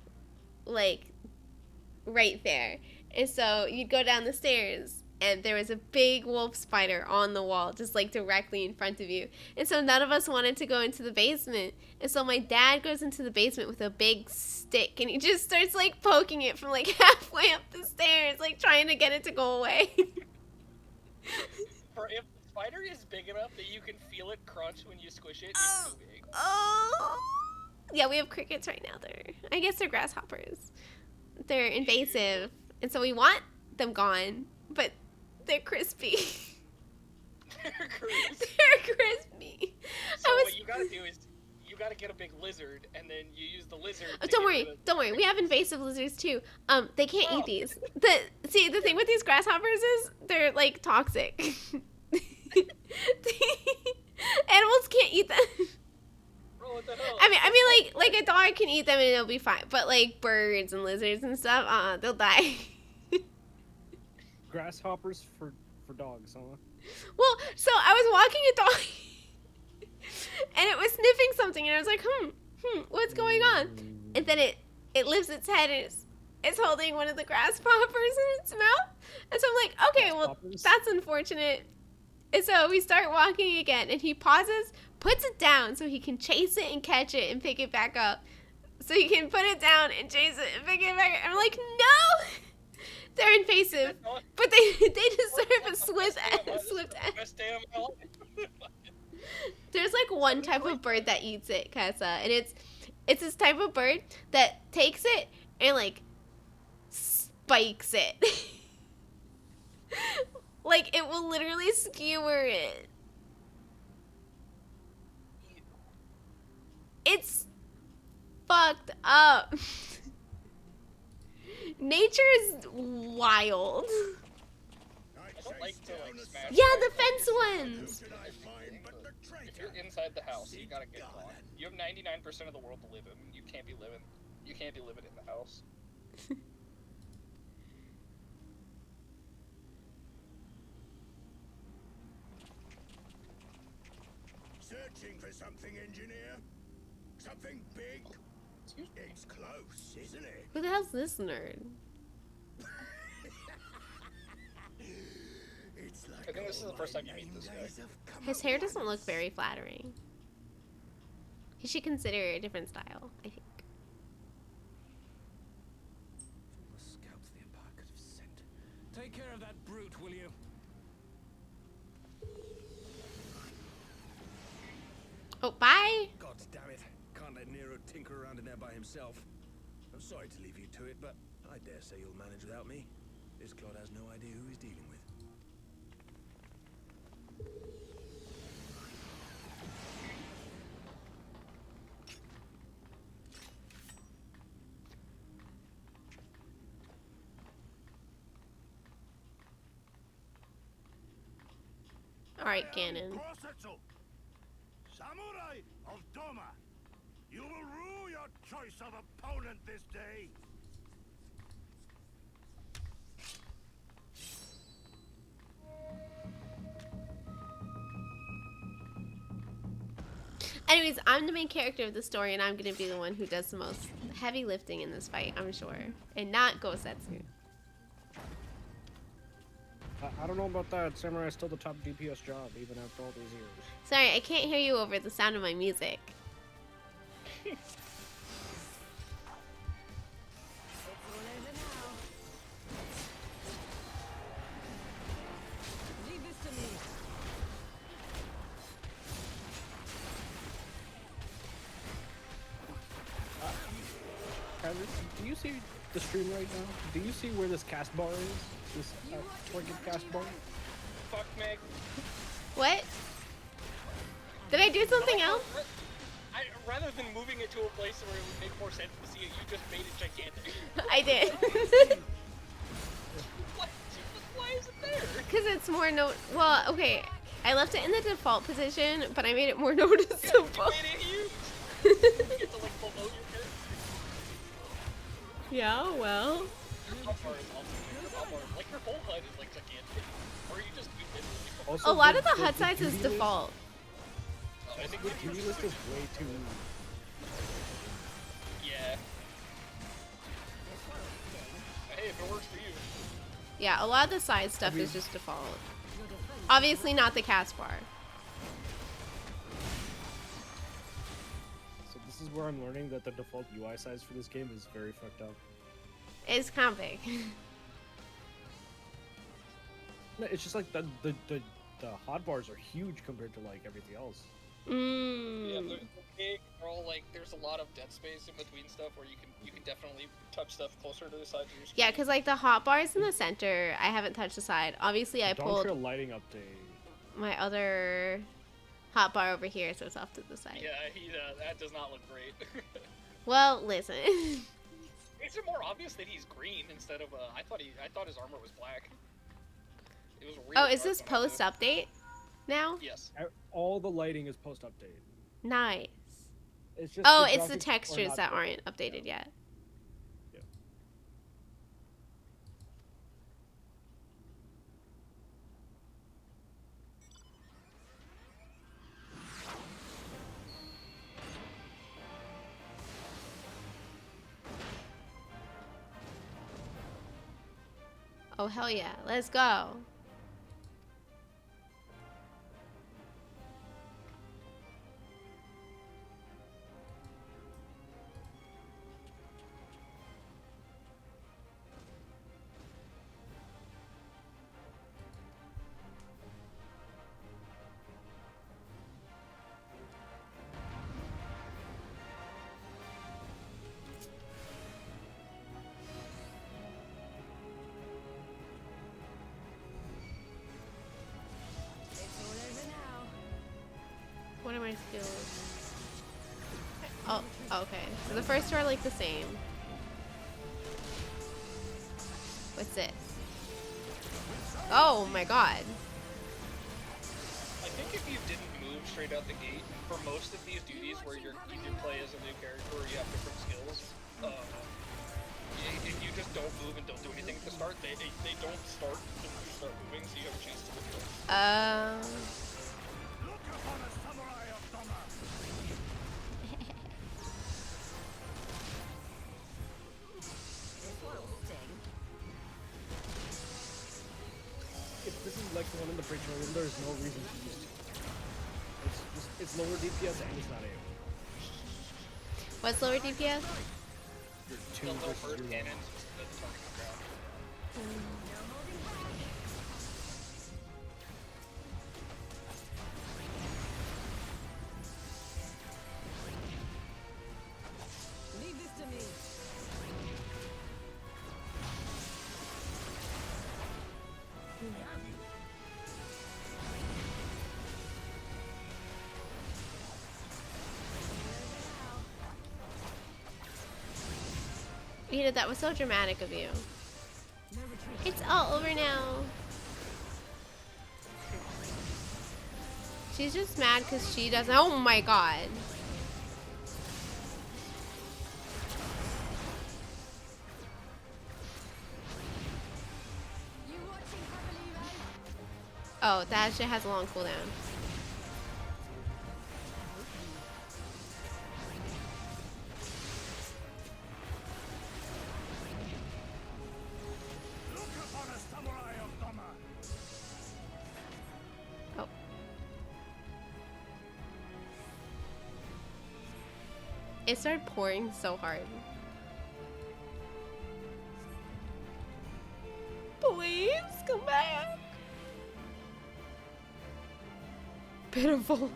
like right there. And so you'd go down the stairs and there was a big wolf spider on the wall, just like directly in front of you. And so none of us wanted to go into the basement. And so my dad goes into the basement with a big stick and he just starts like poking it from like halfway up the stairs, like trying to get it to go away. If the spider is big enough that you can feel it crunch when you squish it, it's so big. Oh! Yeah, we have crickets right now. I guess they're grasshoppers. They're invasive. And so we want them gone, but they're crispy. They're crispy. They're crispy. So what you gotta do is you gotta get a big lizard, and then you use the lizard. Don't worry. We have invasive lizards too. They can't eat these. The thing with these grasshoppers is they're like toxic. Animals can't eat them. What the hell? I mean, like a dog can eat them and it'll be fine, but like birds and lizards and stuff, they'll die. Grasshoppers for dogs, huh? Well, so I was walking a dog, and it was sniffing something, and I was like, what's going on? And then it lifts its head and it's holding one of the grasshoppers in its mouth, and so I'm like, okay, well, that's unfortunate. And so we start walking again, and he pauses, puts it down so he can chase it and catch it and pick it back up. So he can put it down and chase it and pick it back up. I'm like, no! They're invasive, but they deserve a swift end. There's like one type of bird that eats it, Kessa, and it's this type of bird that takes it and like spikes it. Like it will literally skewer it. It's fucked up. Nature is wild. I don't like to like smash. Yeah, the fence ones. If you're inside the house, you gotta get gone. You have 99% of the world to live in. You can't be living in the house. Searching for something, engineer? Something big? It's close, isn't it? Who the hell's this nerd? I think this is the first time you meet this guy. His hair doesn't look very flattering. He should consider a different style, I think. The scouts the Empire could have sent. Take care of that brute, will you? Oh, bye! God damn it. Can't let Nero tinker around in there by himself. I'm sorry to leave you to it, but I dare say you'll manage without me. This clod has no idea who he's dealing with. Alright, Ganon. Samurai of Doma, you will rue your choice of opponent this day. Anyways, I'm the main character of the story, and I'm gonna be the one who does the most heavy lifting in this fight, I'm sure. And not Gosetsu. I don't know about that. Samurai is still the top DPS job, even after all these years. Sorry, I can't hear you over the sound of my music. Do you see the stream right now? Do you see where this cast bar is? This twerking cast bar? Fuck Meg. What? Did I do something else? Rather than moving it to a place where it would make more sense to see it, you just made it gigantic. I did. Why is it there? Because it's more well, okay. I left it in the default position, but I made it more noticeable. You made it huge. You get to like below your head. Yeah, well. Your hotbar is awesome. Like your whole HUD is like gigantic. Or you just do it. Also, A lot of the HUD size is default. I think the duty list is way too. Yeah. Hey, if it works for you. Yeah, a lot of the side stuff is just default. Obviously not the cast bar. So this is where I'm learning that the default UI size for this game is very fucked up. It's kind of big. No, it's just like the hotbars are huge compared to like everything else. Yeah, they're big. They're all like, there's a lot of dead space in between stuff where you can definitely touch stuff closer to the sides of your screen. Yeah, because like the hotbars in the center, I haven't touched the side. Obviously, I pulled lighting update. my other hotbar over here, so it's off to the side. Yeah, that does not look great. Well, listen. Is it more obvious that he's green instead of I thought his armor was black. It was real. Oh, is this post update now? Yes. All the lighting is post update. Nice. It's just Oh, the it's the graphics are textures not that there. aren't updated yet. Yeah. Oh, hell yeah. Let's go. What are my skills? Oh, okay. So the first two are like the same. What's this? Oh my god. I think if you didn't move straight out the gate, for most of these duties where you can play as a new character or you have different skills, if you just don't move and don't do anything at the start, they don't start until you start moving, so you have a chance to move. If this is like the one in the bridge room, there's no reason to use it. It's lower DPS and it's not AoE. What's lower DPS? Your 2 versus your 1. Leave this to me. Rita, that was so dramatic of you. It's all over now. She's just mad because she doesn't. Oh my god. Oh, that shit has a long cooldown. It started pouring so hard. Please come back. Pitiful.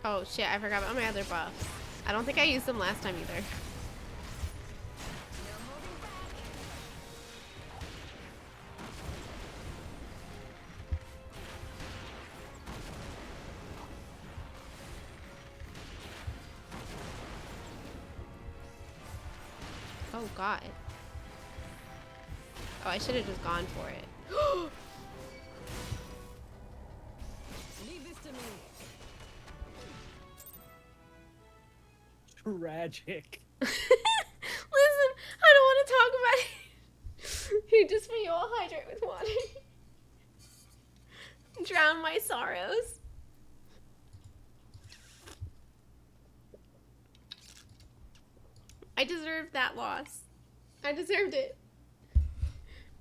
Oh shit, I forgot about my other buffs. I don't think I used them last time either. Oh god. Oh, I should have just gone for it. Leave this to me. Tragic. Listen, I don't want to talk about it. You just made you all hydrate with water. Drown my sorrows. I deserved that loss. I deserved it.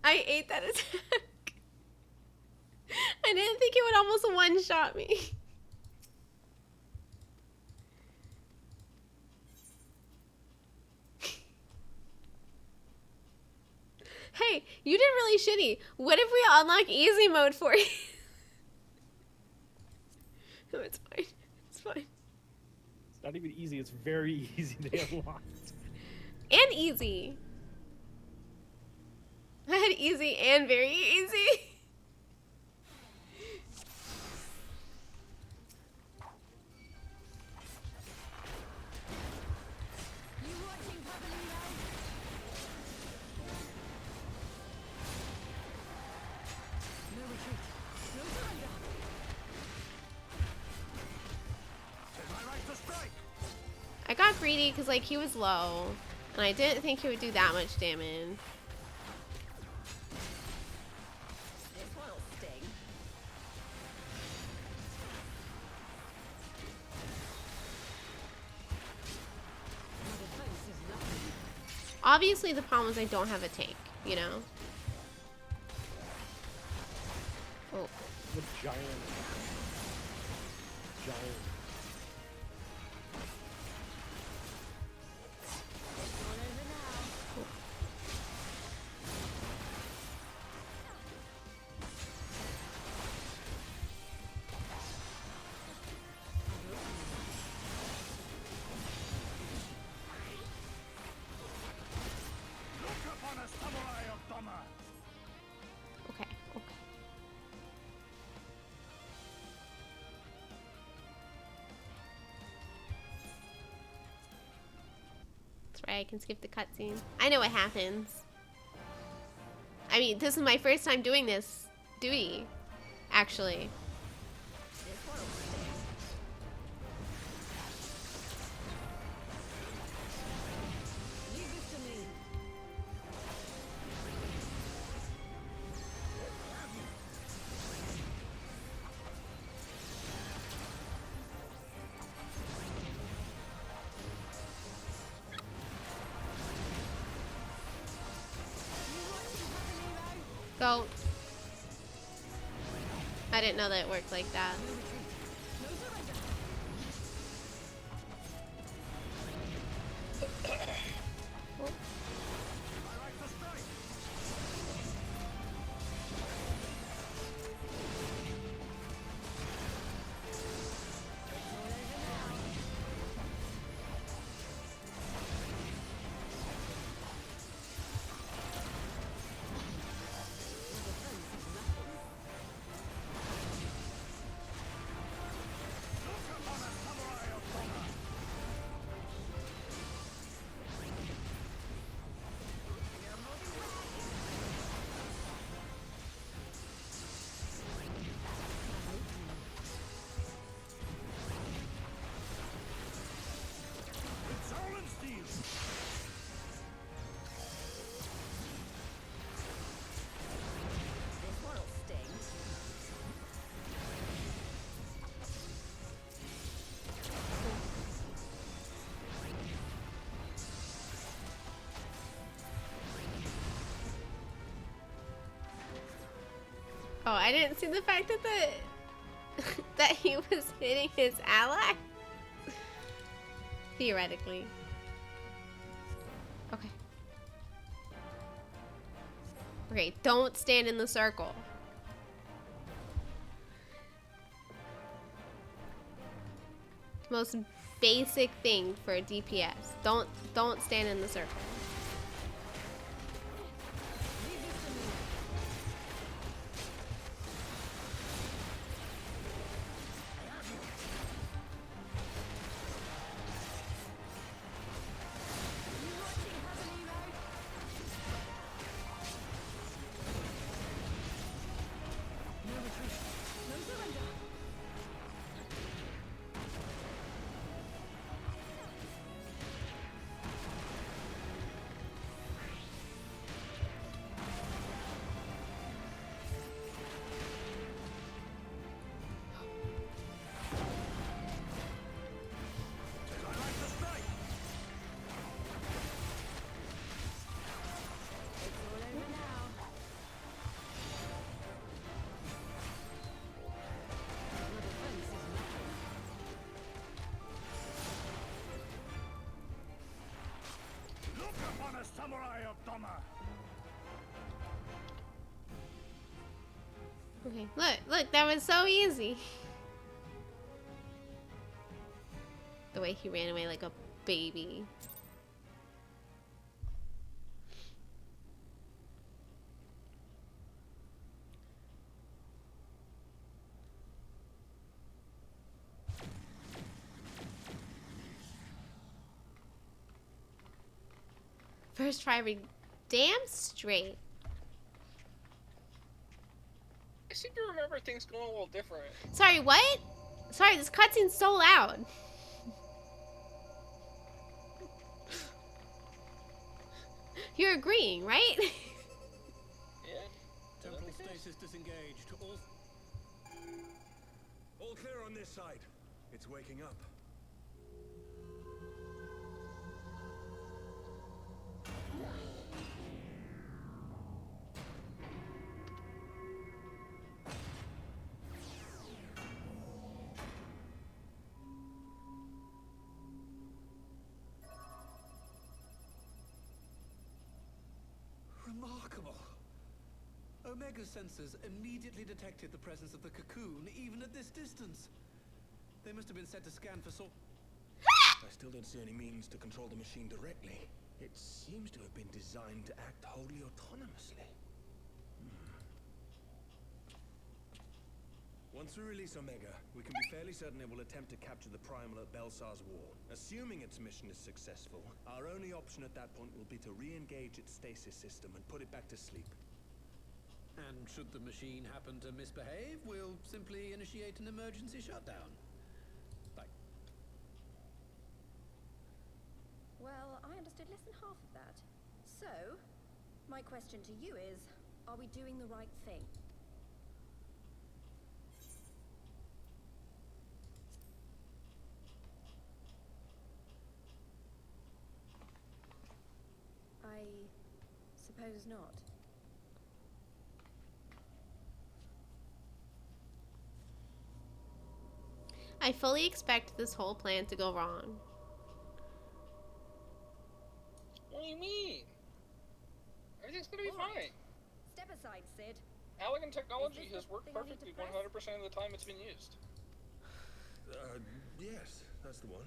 I ate that attack. I didn't think it would almost one-shot me. Hey, you did really shitty. What if we unlock easy mode for you? No, it's fine. It's fine. It's not even easy. It's very easy to unlock. And easy. I had easy and very easy. I got greedy because like he was low and I didn't think he would do that much damage. This one'll sting. Obviously the problem is I don't have a tank, you know? Oh. The giant. Okay, okay. That's right, I can skip the cutscene. I know what happens. I mean, this is my first time doing this duty, actually. Go. I didn't know that it worked like that. Oh, I didn't see the fact that that he was hitting his ally. Theoretically. Okay. Okay, don't stand in the circle. Most basic thing for a DPS. Don't stand in the circle. Okay, look, that was so easy. The way he ran away like a baby. First try every damn straight. I seem to remember things going a little different. Sorry, what? Sorry, this cutscene's so loud. You're agreeing, right? Yeah. Temporal stasis disengaged. All clear on this side. It's waking up. Remarkable. Omega sensors immediately detected the presence of the cocoon, even at this distance. They must have been set to scan for I still don't see any means to control the machine directly. It seems to have been designed to act wholly autonomously. Once we release Omega, we can be fairly certain it will attempt to capture the Primal at Belsar's Wall. Assuming its mission is successful, our only option at that point will be to re-engage its stasis system and put it back to sleep. And should the machine happen to misbehave, we'll simply initiate an emergency shutdown. Well, I understood less than half of that. So, my question to you is, are we doing the right thing? I suppose not. I fully expect this whole plan to go wrong. What do you mean? Everything's gonna be fine. Step aside, Sid. Elegant technology has worked perfectly 100% of the time it's been used. Yes, that's the one.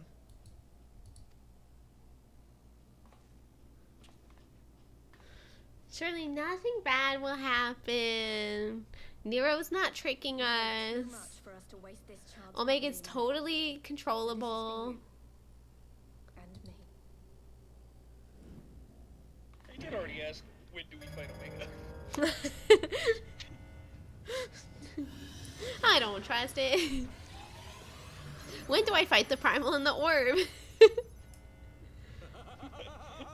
Surely nothing bad will happen. Nero's not tricking us. Omega's totally controllable. And me. You did already ask, when do we fight Omega? I don't trust it. When do I fight the Primal and the Orb?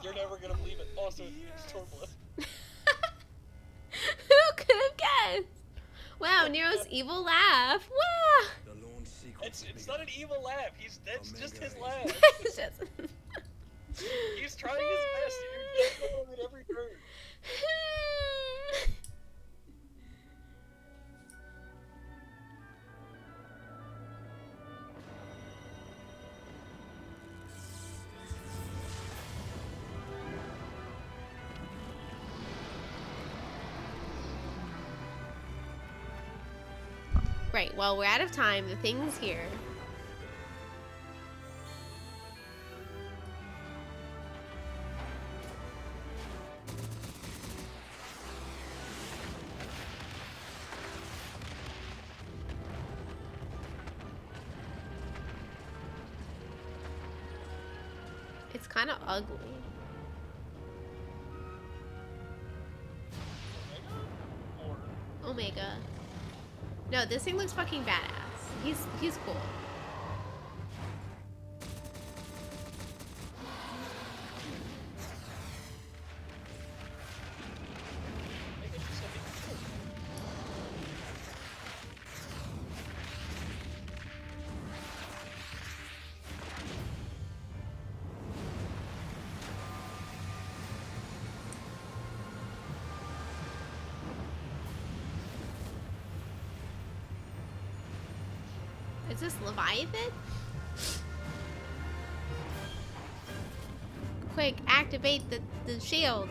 You're never gonna believe it. Also, it's Torblood. Who could have guessed? Wow, Nero's evil laugh. Wow. It's not an evil laugh. That's just his laugh. He's trying his best. You're going at every turn. Right, well, we're out of time. The thing's here. It's kind of ugly. Omega. No, this thing looks fucking badass. He's cool. Is this Leviathan? Quick, activate the shield.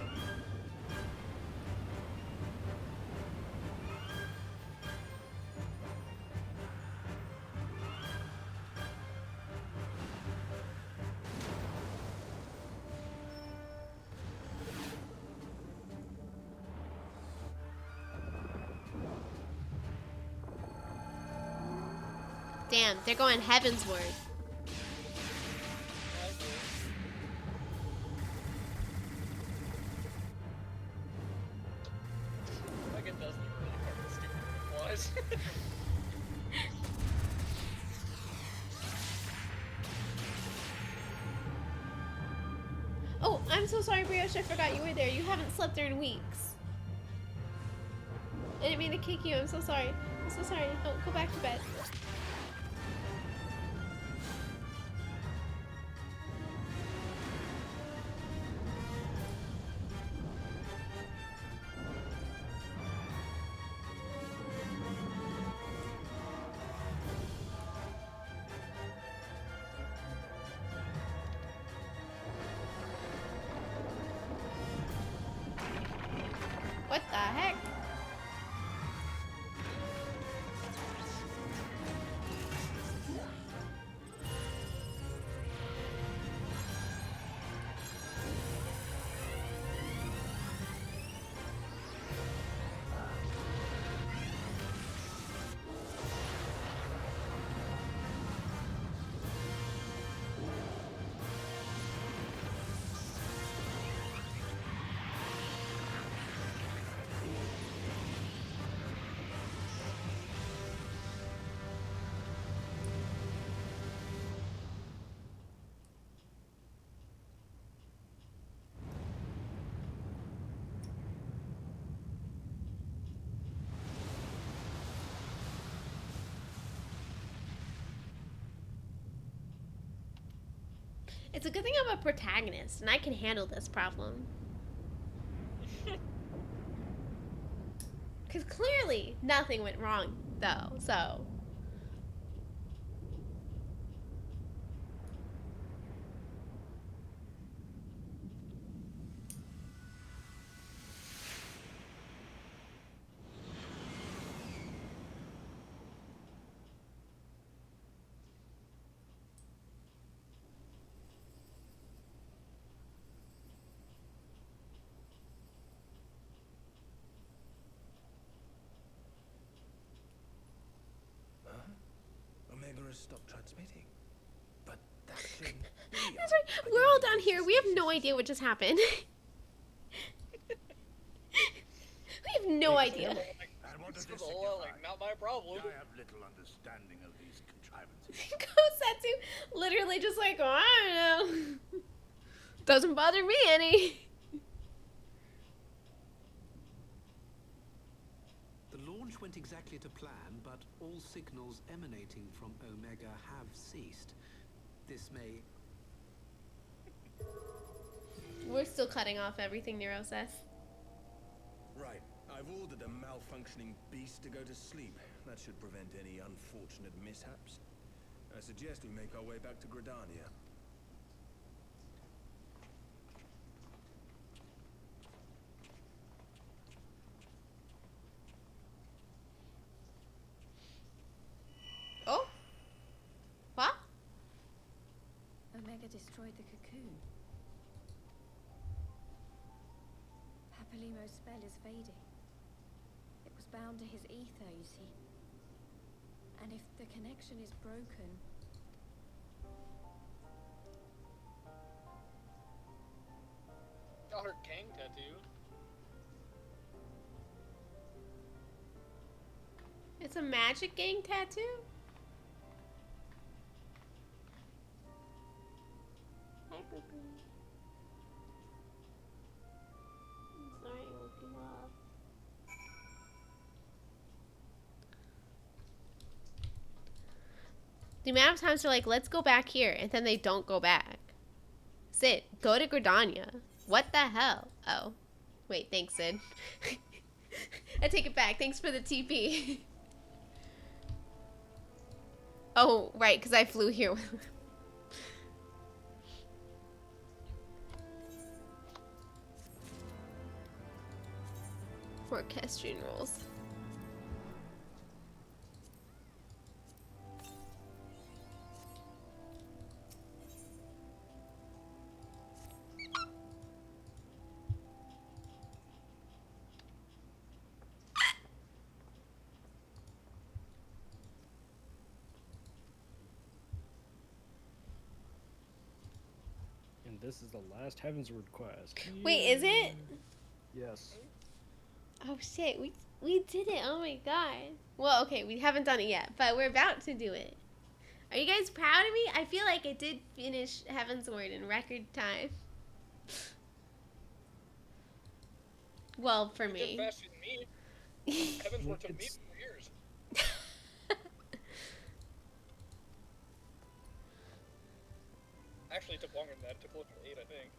Damn, they're going Heavensward. Like it does look really fucking stupid otherwise. Oh, I'm so sorry, Brioche. I forgot you were there. You haven't slept there in weeks. I didn't mean to kick you. I'm so sorry. I'm so sorry. Oh, go back to bed. What the heck? It's a good thing I'm a protagonist and I can handle this problem. Because clearly nothing went wrong though, so. Omega has stopped transmitting. But that shouldn't be. That's right. We're all down here. We have no idea what just happened. We have no idea. This is all like not my problem. I have little understanding of these contrivances. Kosetsu literally just like, oh, I don't know. Doesn't bother me any. The launch went exactly to plan, but all signals emanating from Omega have ceased. This may... We're still cutting off everything Nero says. Right. I've ordered a malfunctioning beast to go to sleep. That should prevent any unfortunate mishaps. I suggest we make our way back to Gridania. Omega destroyed the cocoon. Papillimo's spell is fading. It was bound to his ether, you see. And if the connection is broken... Got her gang tattoo. It's a magic gang tattoo? Hi, Boo Boo. I'm sorry I woke you up. The amount of times they're like, let's go back here, and then they don't go back. Sid, go to Gridania. What the hell? Oh. Wait, thanks, Sid. I take it back. Thanks for the TP. Oh, right, because I flew here. For equestrian rules. And this is the last Heavensward quest. Wait, is it? Yes. Oh shit, we did it. Oh my god. Well, okay, we haven't done it yet, but we're about to do it. Are you guys proud of me? I feel like I did finish Heavensward in record time. Well, for me. You did faster than me. Heavensward took me 4 years. Actually, it took longer than that. It took closer to 8, I think.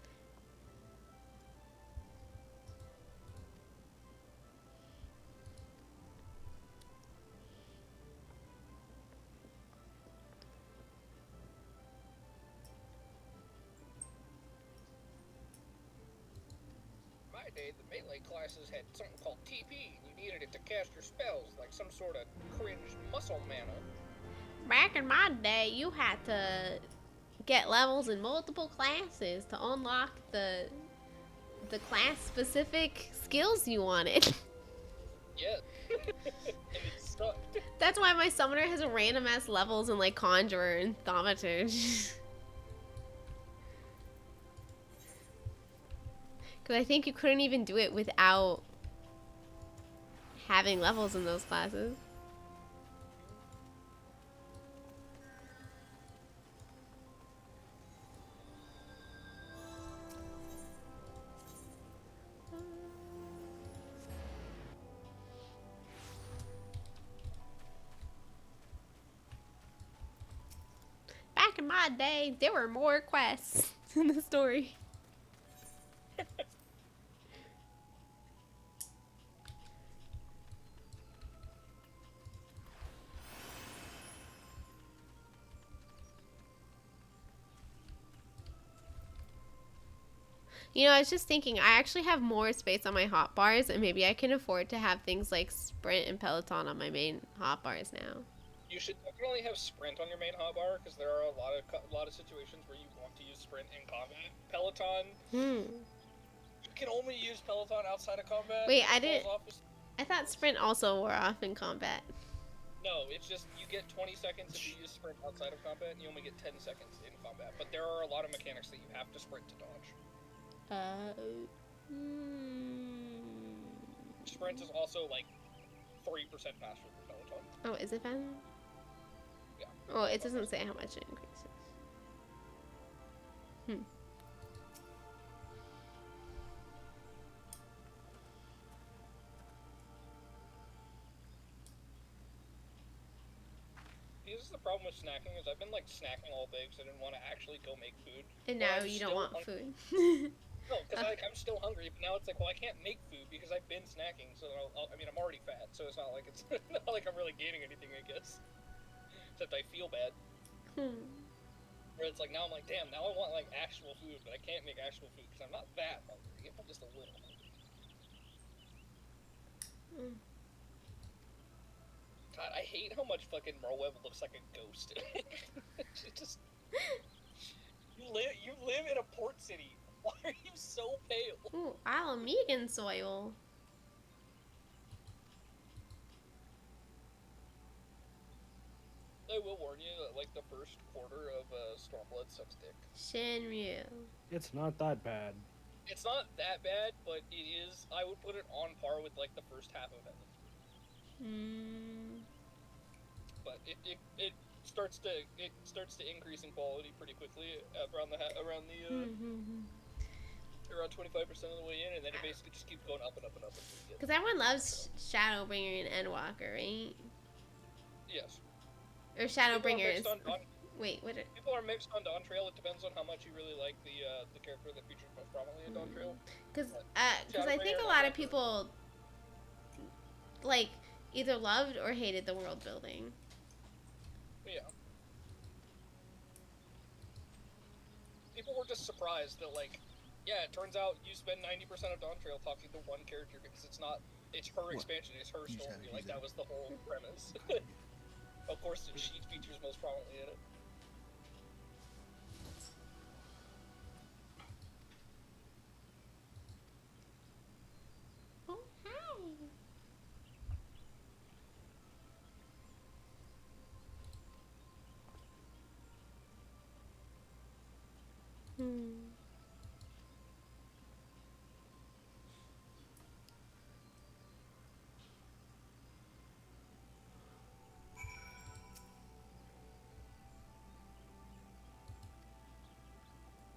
My day, the melee classes had something called TP, and you needed it to cast your spells, like some sort of cringe muscle mana. Back in my day, you had to get levels in multiple classes to unlock the class-specific skills you wanted. Yeah. And it sucked. That's why my summoner has random-ass levels in, like, Conjurer and Thaumaturge. Because I think you couldn't even do it without having levels in those classes. Back in my day, there were more quests in the story. You know, I was just thinking, I actually have more space on my hotbars, and maybe I can afford to have things like Sprint and Peloton on my main hotbars now. You should definitely have Sprint on your main hotbar, because there are a lot of situations where you want to use Sprint in combat. Peloton, you can only use Peloton outside of combat. Wait, I thought Sprint also wore off in combat. No, it's just you get 20 seconds if you use Sprint outside of combat, and you only get 10 seconds in combat. But there are a lot of mechanics that you have to Sprint to dodge. Sprint is also like 3% faster than Peloton. Oh, is it faster? Yeah. Oh, it doesn't say how much it increases. This is the problem with snacking, is I've been like snacking all day because I didn't want to actually go make food. And now you don't want food. No, because I'm still hungry, but now it's like, well, I can't make food because I've been snacking, so I mean, I'm already fat, so it's not like not like I'm really gaining anything, I guess. Except I feel bad. Where it's like, now I'm like, damn, now I want like actual food, but I can't make actual food because I'm not that hungry, I'm just a little hungry. God, I hate how much fucking Merweb looks like a ghost. It's just... You live in a port city. Why are you so pale? Ooh, Alamegan soil. I will warn you that, like, the first quarter of Stormblood sucks dick. Shinryu. It's not that bad. It's not that bad, but it is. I would put it on par with, like, the first half of Heaven. But it starts to increase in quality pretty quickly around around 25% of the way in, and then it basically just keeps going up and up and up. Because everyone loves Shadowbringer and Endwalker, right? Yes. Or Shadowbringers. Wait, what? People are mixed on Dawn Trail. It depends on how much you really like the character that features most prominently in Dawn Trail. Because I think a lot of people like either loved or hated the world building. Yeah. People were just surprised that, like, yeah, it turns out you spend 90% of Dawn Trail talking to one character because it's her expansion, it's her story. Like, that was the whole premise. Of course, she features most prominently in it. Oh, hi.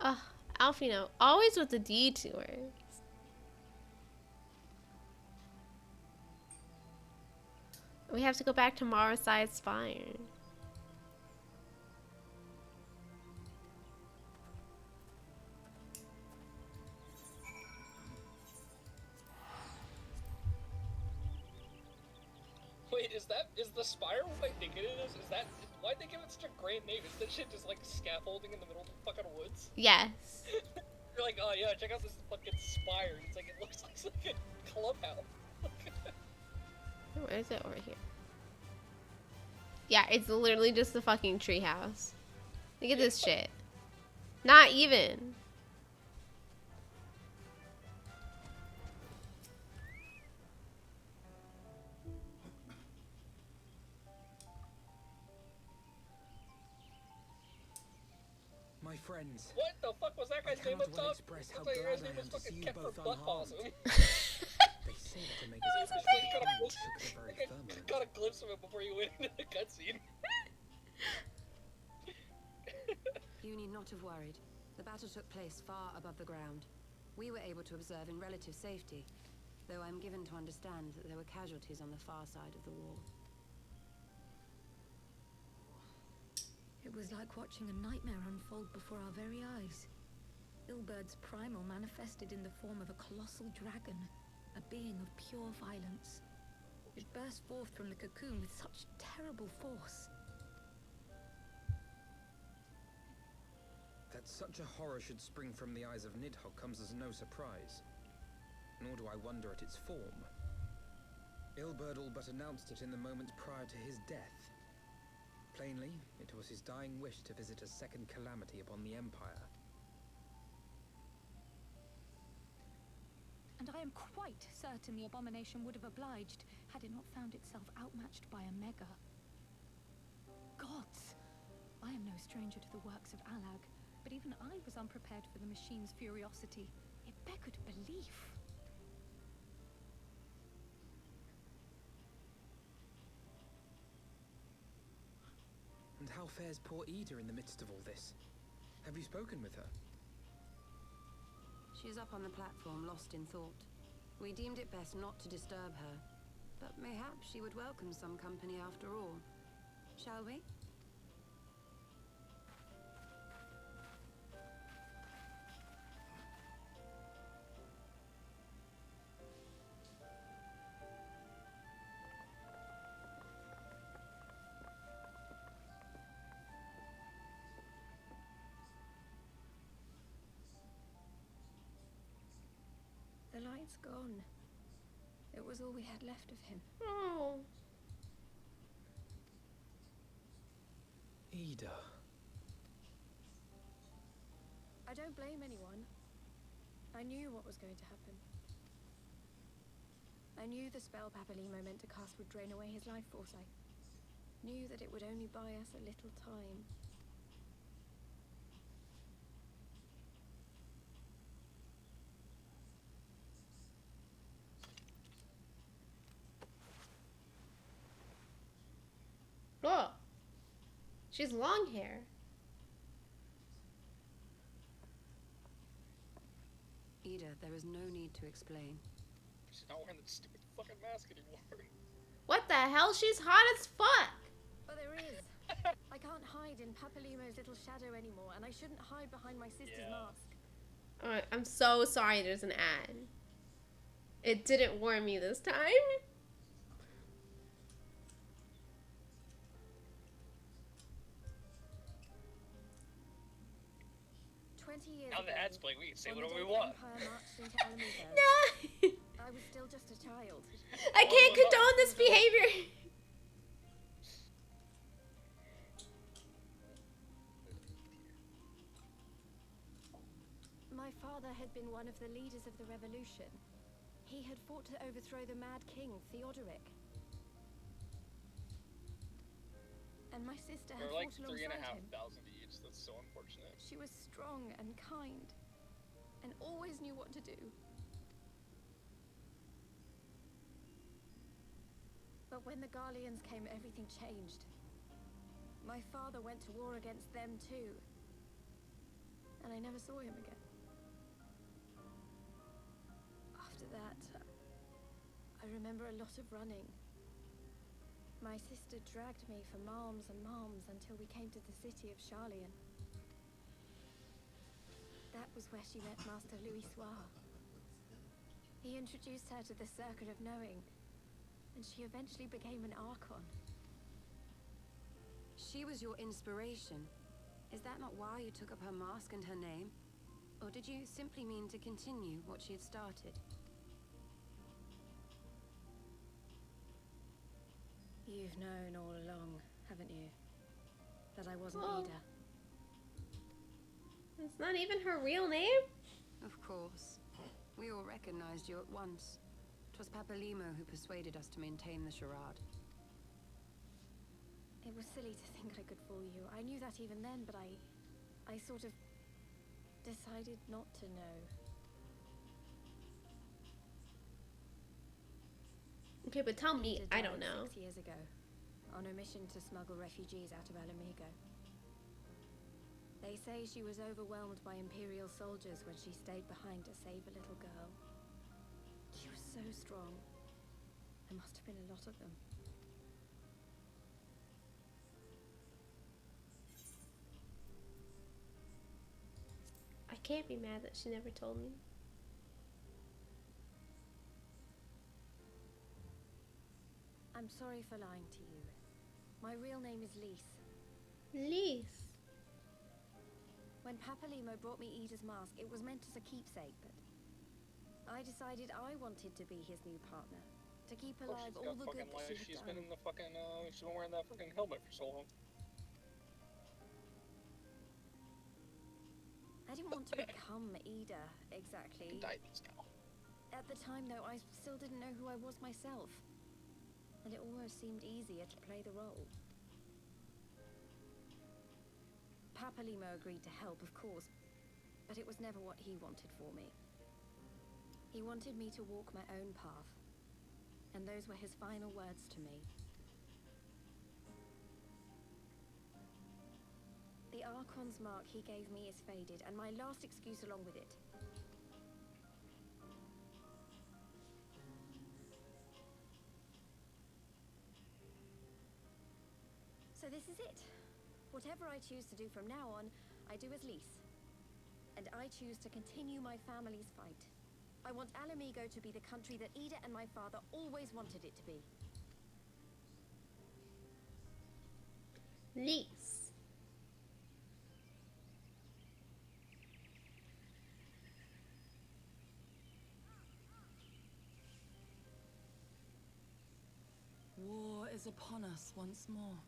Oh, Alfino, always with the detours. We have to go back to Marside Spire. Wait, is the Spire what I think it is? Why'd they give it such a grand name? Is that shit just like scaffolding in the middle of the fucking woods? Yes. You're like, oh yeah, check out this fucking Spire. It's like, it looks like a clubhouse. Where is it? Over here. Yeah, it's literally just the fucking treehouse. Look at this shit. Not even. My friends. What the fuck was that guy's name up top? Express how Looks like glad his name I was am to fucking see you Kefir both Buttballs. unharmed. They say that to make us Got a glimpse of it before you went into the cutscene. You need not have worried. The battle took place far above the ground. We were able to observe in relative safety, though I'm given to understand that there were casualties on the far side of the wall. It was like watching a nightmare unfold before our very eyes. Ilbird's primal manifested in the form of a colossal dragon, a being of pure violence. It burst forth from the cocoon with such terrible force. That such a horror should spring from the eyes of Nidhogg comes as no surprise. Nor do I wonder at its form. Ilberd all but announced it in the moments prior to his death. Plainly, it was his dying wish to visit a second calamity upon the Empire. And I am quite certain the abomination would have obliged had it not found itself outmatched by a mega. Gods! I am no stranger to the works of Allag, but even I was unprepared for the machine's furiosity. It beggared belief. And how fares poor Ida in the midst of all this? Have you spoken with her? She is up on the platform, lost in thought. We deemed it best not to disturb her, but mayhap she would welcome some company after all. Shall we? The light's gone. It was all we had left of him. Oh. Ida. I don't blame anyone. I knew what was going to happen. I knew the spell Papalimo meant to cast would drain away his life force. I knew that it would only buy us a little time. Oh, she's long hair. Ida, there is no need to explain. She's not wearing that stupid fucking mask anymore. What the hell? She's hot as fuck. But there is. I can't hide in Papalimo's little shadow anymore, and I shouldn't hide behind my sister's mask. I'm so sorry there's an ad. It didn't warn me this time. 20 years Now the ago, ad's playing, we can say on whatever the we day the want. Empire marched into Alamigo, No. I was still just a child. I can't condone this behavior. My father had been one of the leaders of the revolution. He had fought to overthrow the Mad King, Theodoric. And my sister had They're like fought alongside him. 3,500 each. That's so unfortunate. She was strong and kind, and always knew what to do. But when the Garleans came, everything changed. My father went to war against them too, and I never saw him again. After that, I remember a lot of running. My sister dragged me for malms and malms until we came to the city of Charlian. That was where she met Master Louis Soir. He introduced her to the Circle of Knowing, and she eventually became an Archon. She was your inspiration. Is that not why you took up her mask and her name? Or did you simply mean to continue what she had started? You've known all along, haven't you? That I wasn't Oh. Ida. It's not even her real name? Of course. We all recognized you at once. 'Twas Papalimo who persuaded us to maintain the charade. It was silly to think I could fool you. I knew that even then, but I sort of decided not to know. Okay, but tell me, Ida I died don't know. 6 years ago, on a mission to smuggle refugees out of Alamigo. They say she was overwhelmed by Imperial soldiers when she stayed behind to save a little girl. She was so strong. There must have been a lot of them. I can't be mad that she never told me. I'm sorry for lying to you. My real name is Lise. Lise. When Papalimo brought me Ida's mask, it was meant as a keepsake, but I decided I wanted to be his new partner. To keep alive all the good that she had She's done. been in the fucking, she's been wearing that fucking helmet for so long. I didn't want to become Ida, exactly. At the time, though, I still didn't know who I was myself. And it almost seemed easier to play the role. Papalimo agreed to help, of course, but it was never what he wanted for me. He wanted me to walk my own path, and those were his final words to me. The Archon's mark he gave me is faded, and my last excuse along with it. So this is it. Whatever I choose to do from now on, I do as Lise. And I choose to continue my family's fight. I want Alamigo to be the country that Ida and my father always wanted it to be. Lise. War is upon us once more.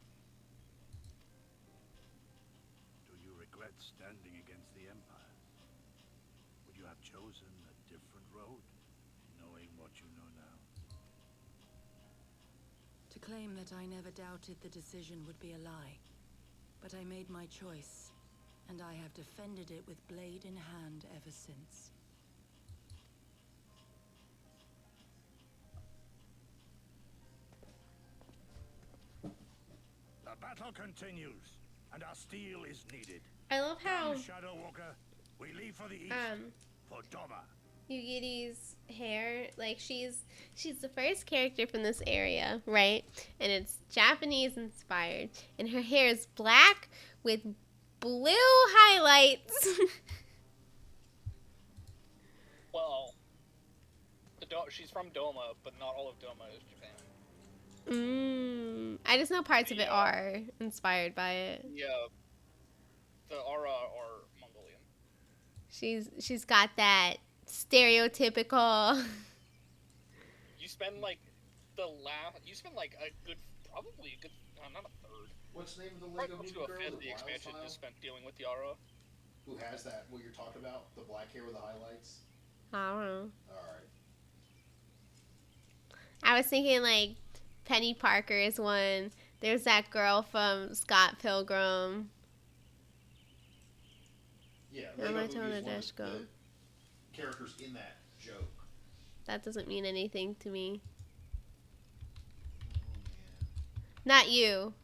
Do you regret standing against the Empire? chosen a different road, knowing what you know now? To claim that I never doubted the decision would be a lie. But I made my choice, and I have defended it with blade in hand ever since. The battle continues, and our steel is needed. I love how Come, Shadow Walker, we leave for the east, for Doma. Yugiri's hair, like she's the first character from this area, right? And it's Japanese inspired, and her hair is black with blue highlights. Well, she's from Doma, but not all of Doma is Japan. I just know parts of it are inspired by it. Yeah, the Ara are Mongolian. She's got that stereotypical. You spend like a good, probably a good, not a third. What's the name of the Lego movie girl? To a fifth, the expansion just spent dealing with the Ara. Who has that? What you're talking about? The black hair with the highlights. I don't know. All right. I was thinking like Penny Parker is one. There's that girl from Scott Pilgrim. Yeah, Where am I Lego telling movie the is dash go? one of the characters in that joke. That doesn't mean anything to me. Not you.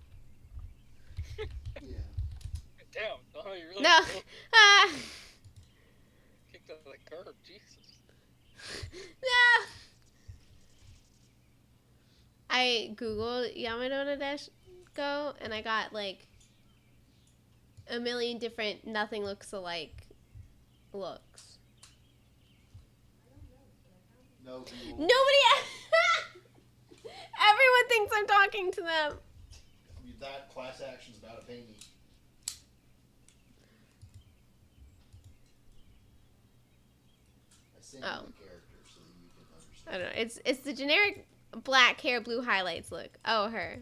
Yeah. Damn, oh, you really No. kicked out of the curb, Jesus. No. I googled Yamato Nadeshiko and I got like a million different nothing looks alike looks. No. Nobody. Everyone thinks I'm talking to them. That class action's about to pay me. I sent you the character so that you can understand. I don't know. It's the generic black hair, blue highlights look. Oh, her.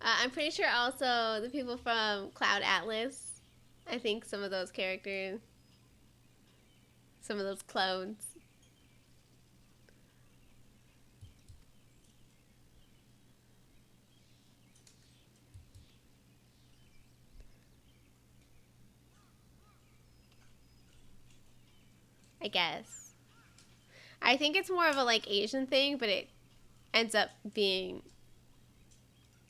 I'm pretty sure also the people from Cloud Atlas. I think some of those characters. Some of those clones. I guess. I think it's more of a like Asian thing, but it ends up being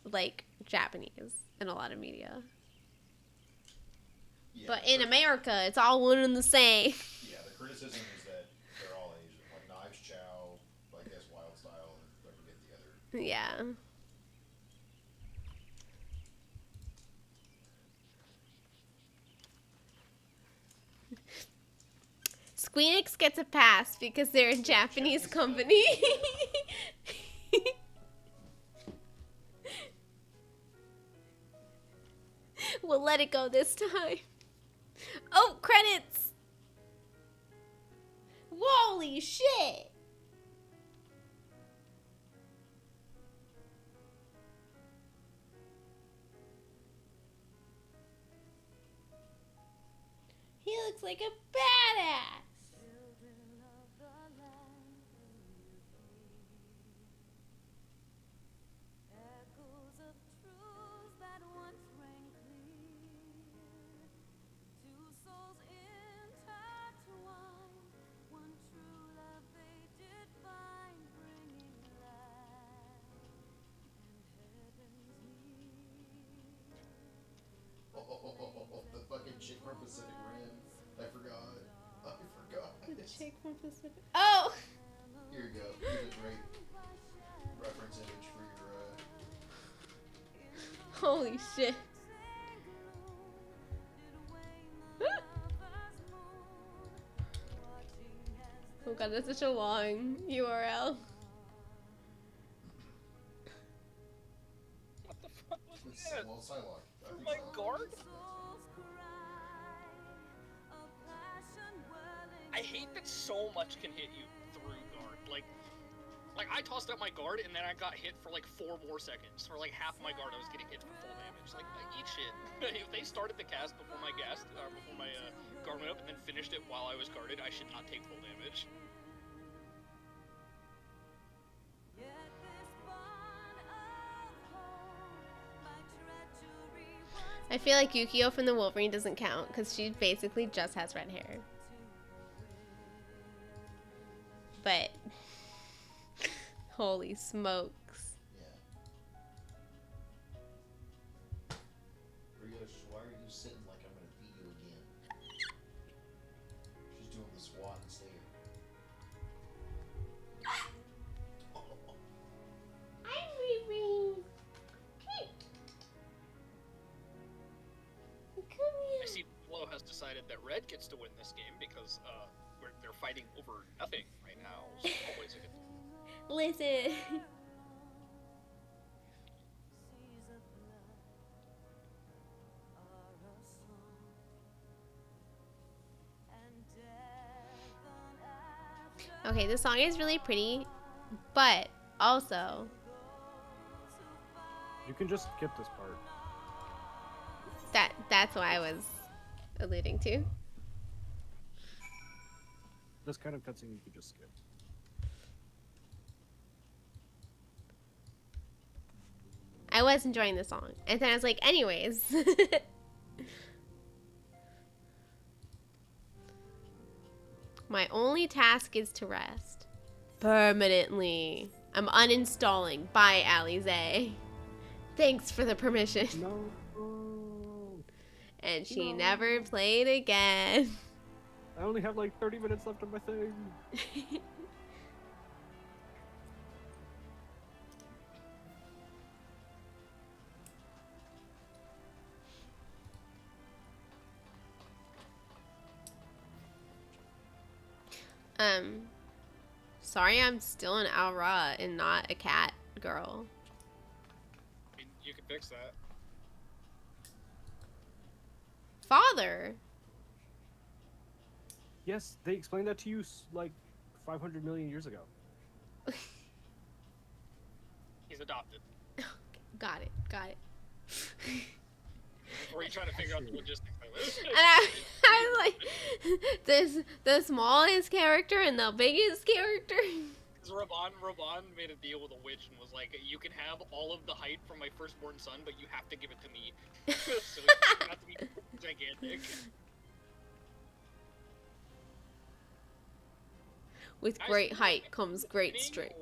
like Japanese in a lot of media. Yeah, but in America, it's all one and the same. Yeah, the criticism is that they're all Asian. Like Knives Chow, I guess Wild Style, and I forget the other. Yeah. Square Enix gets a pass because they're a Japanese company. We'll let it go this time. Oh, credits! Holy shit! He looks like a badass. The fucking chick from Pacific Rim. I forgot. The chick from Pacific. Oh! Here you go. Here's a great reference image for your. Holy shit. Oh god, that's such a long URL. What the fuck was It's, that? well, Psylocke. For my guard? I hate that so much can hit you through guard. Like, Like, I tossed out my guard, and then I got hit for, like, 4 more seconds. For, like, half my guard, I was getting hit for full damage. Like, eat shit. If they started the cast before my guard went up, and then finished it while I was guarded, I should not take full damage. I feel like Yukio from the Wolverine doesn't count, because she basically just has red hair. But... holy smokes. Why are you sitting like I'm gonna beat you again? She's doing the squat and stare. Hi, Riri. I see Flo has decided that Red gets to win this game because they're fighting over nothing right now. So always a good thing. Listen. Okay, the song is really pretty, but also You can just skip this part. that's what I was alluding to. This kind of cutscene you can just skip. I was enjoying the song, and then I was like, anyways. My only task is to rest. Permanently. I'm uninstalling. Bye, Alize. Thanks for the permission. No. And she never played again. I only have like 30 minutes left on my thing. Sorry I'm still an Aura and not a cat girl. I mean, you can fix that. Father! Yes, they explained that to you like 500 million years ago. He's adopted. Got it. Or are you trying to figure out the logistics of this? And I was like, the smallest character and the biggest character. Because Raban made a deal with a witch and was like, you can have all of the height from my firstborn son, but you have to give it to me. So it has to be gigantic. With great height comes great strength.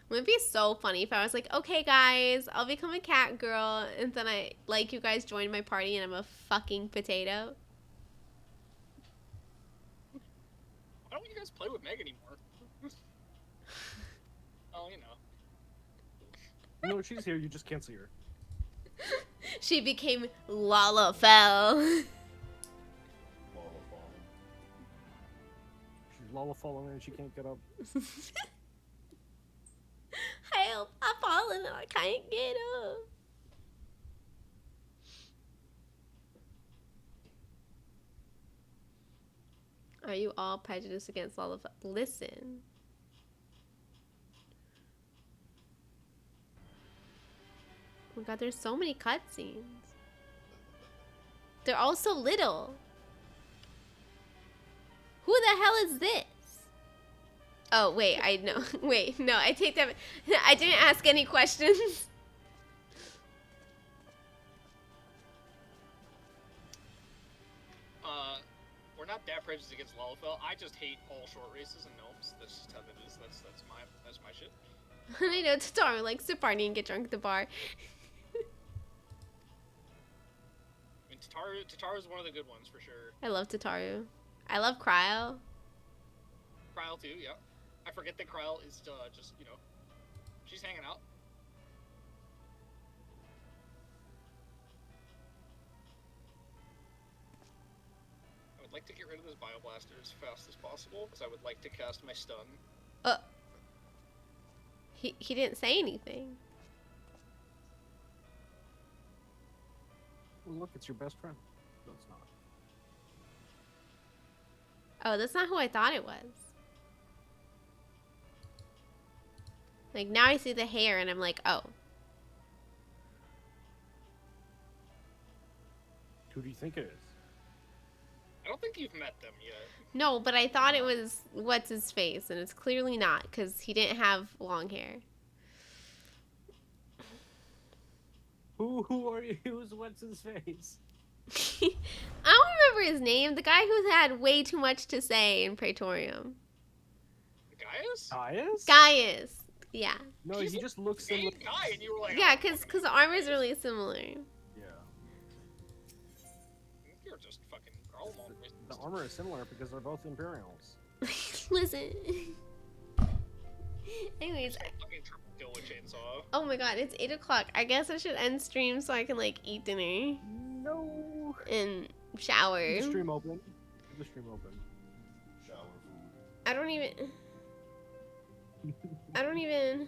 It would be so funny if I was like, okay guys, I'll become a cat girl, and then you guys join my party and I'm a fucking potato. Why don't you guys play with Meg anymore? Oh, you know. No, she's here, you just can't see her. She became Lalafell. She's Lalafalling and she can't get up. Help! I've fallen and I can't get up. Are you all prejudiced against Lalafell? Listen. Oh my god, there's so many cutscenes. They're all so little. Who the hell is this? Oh, wait, I know. Wait, no, I take that. I didn't ask any questions. We're not that prejudiced against Lalafell. I just hate all short races and gnomes. That's just how it is. That's my shit. I know Tataru likes to party and get drunk at the bar. I mean, Tataru's one of the good ones for sure. I love Tataru. I love Cryo. Kryle too, yeah. I forget that Kryle is just, you know, she's hanging out. I would like to get rid of this Bioblaster as fast as possible, because I would like to cast my stun. He didn't say anything. Well, look, it's your best friend. No, it's not. Oh, that's not who I thought it was. Like, now I see the hair and I'm like, oh. Who do you think it is? I don't think you've met them yet. No, but I thought it was what's his face, and it's clearly not because he didn't have long hair. Who are you? Who's what's his face? I don't remember his name. The guy who had way too much to say in Praetorium. Gaius? Gaius? Gaius. Yeah. No, he just looks similar. Guy, and you were like, Yeah, because the armor is really similar. Yeah. You're just fucking girl mom. The armor is similar because they're both Imperials. Listen. Anyways. Oh my god, it's 8 o'clock. I guess I should end stream so I can like eat dinner. No. And shower. Keep the stream open. Keep the stream open. Shower food. I don't even.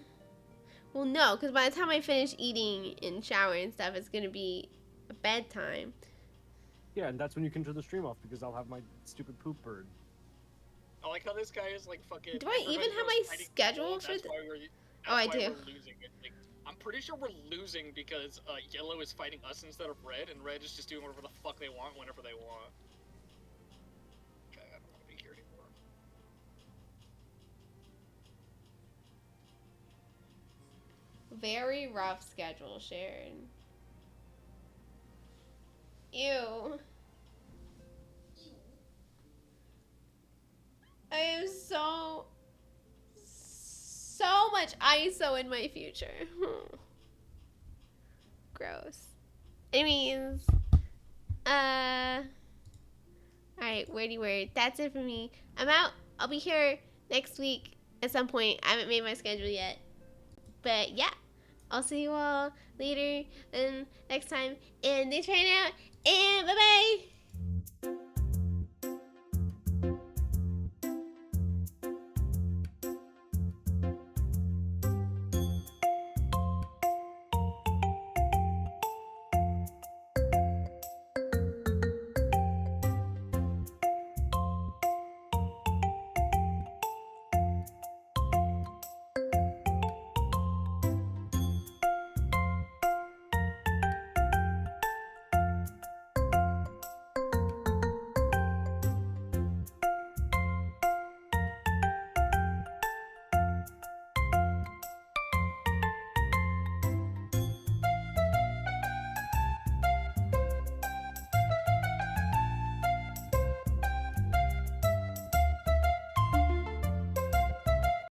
Well, no, because by the time I finish eating and shower and stuff, it's gonna be bedtime. Yeah, and that's when you can turn the stream off because I'll have my stupid poop bird. I like how this guy is like fucking. Do I even have my schedule for the? Oh, I do. Like, I'm pretty sure we're losing because yellow is fighting us instead of red, and red is just doing whatever the fuck they want whenever they want. Okay, I don't want to be here anymore. Very rough schedule, Sharon. Ew. I have so much ISO in my future. Gross. Anyways, alright, wordy word. That's it for me. I'm out. I'll be here next week at some point. I haven't made my schedule yet. But yeah, I'll see you all later and next time. And thanks for hanging out. And bye-bye.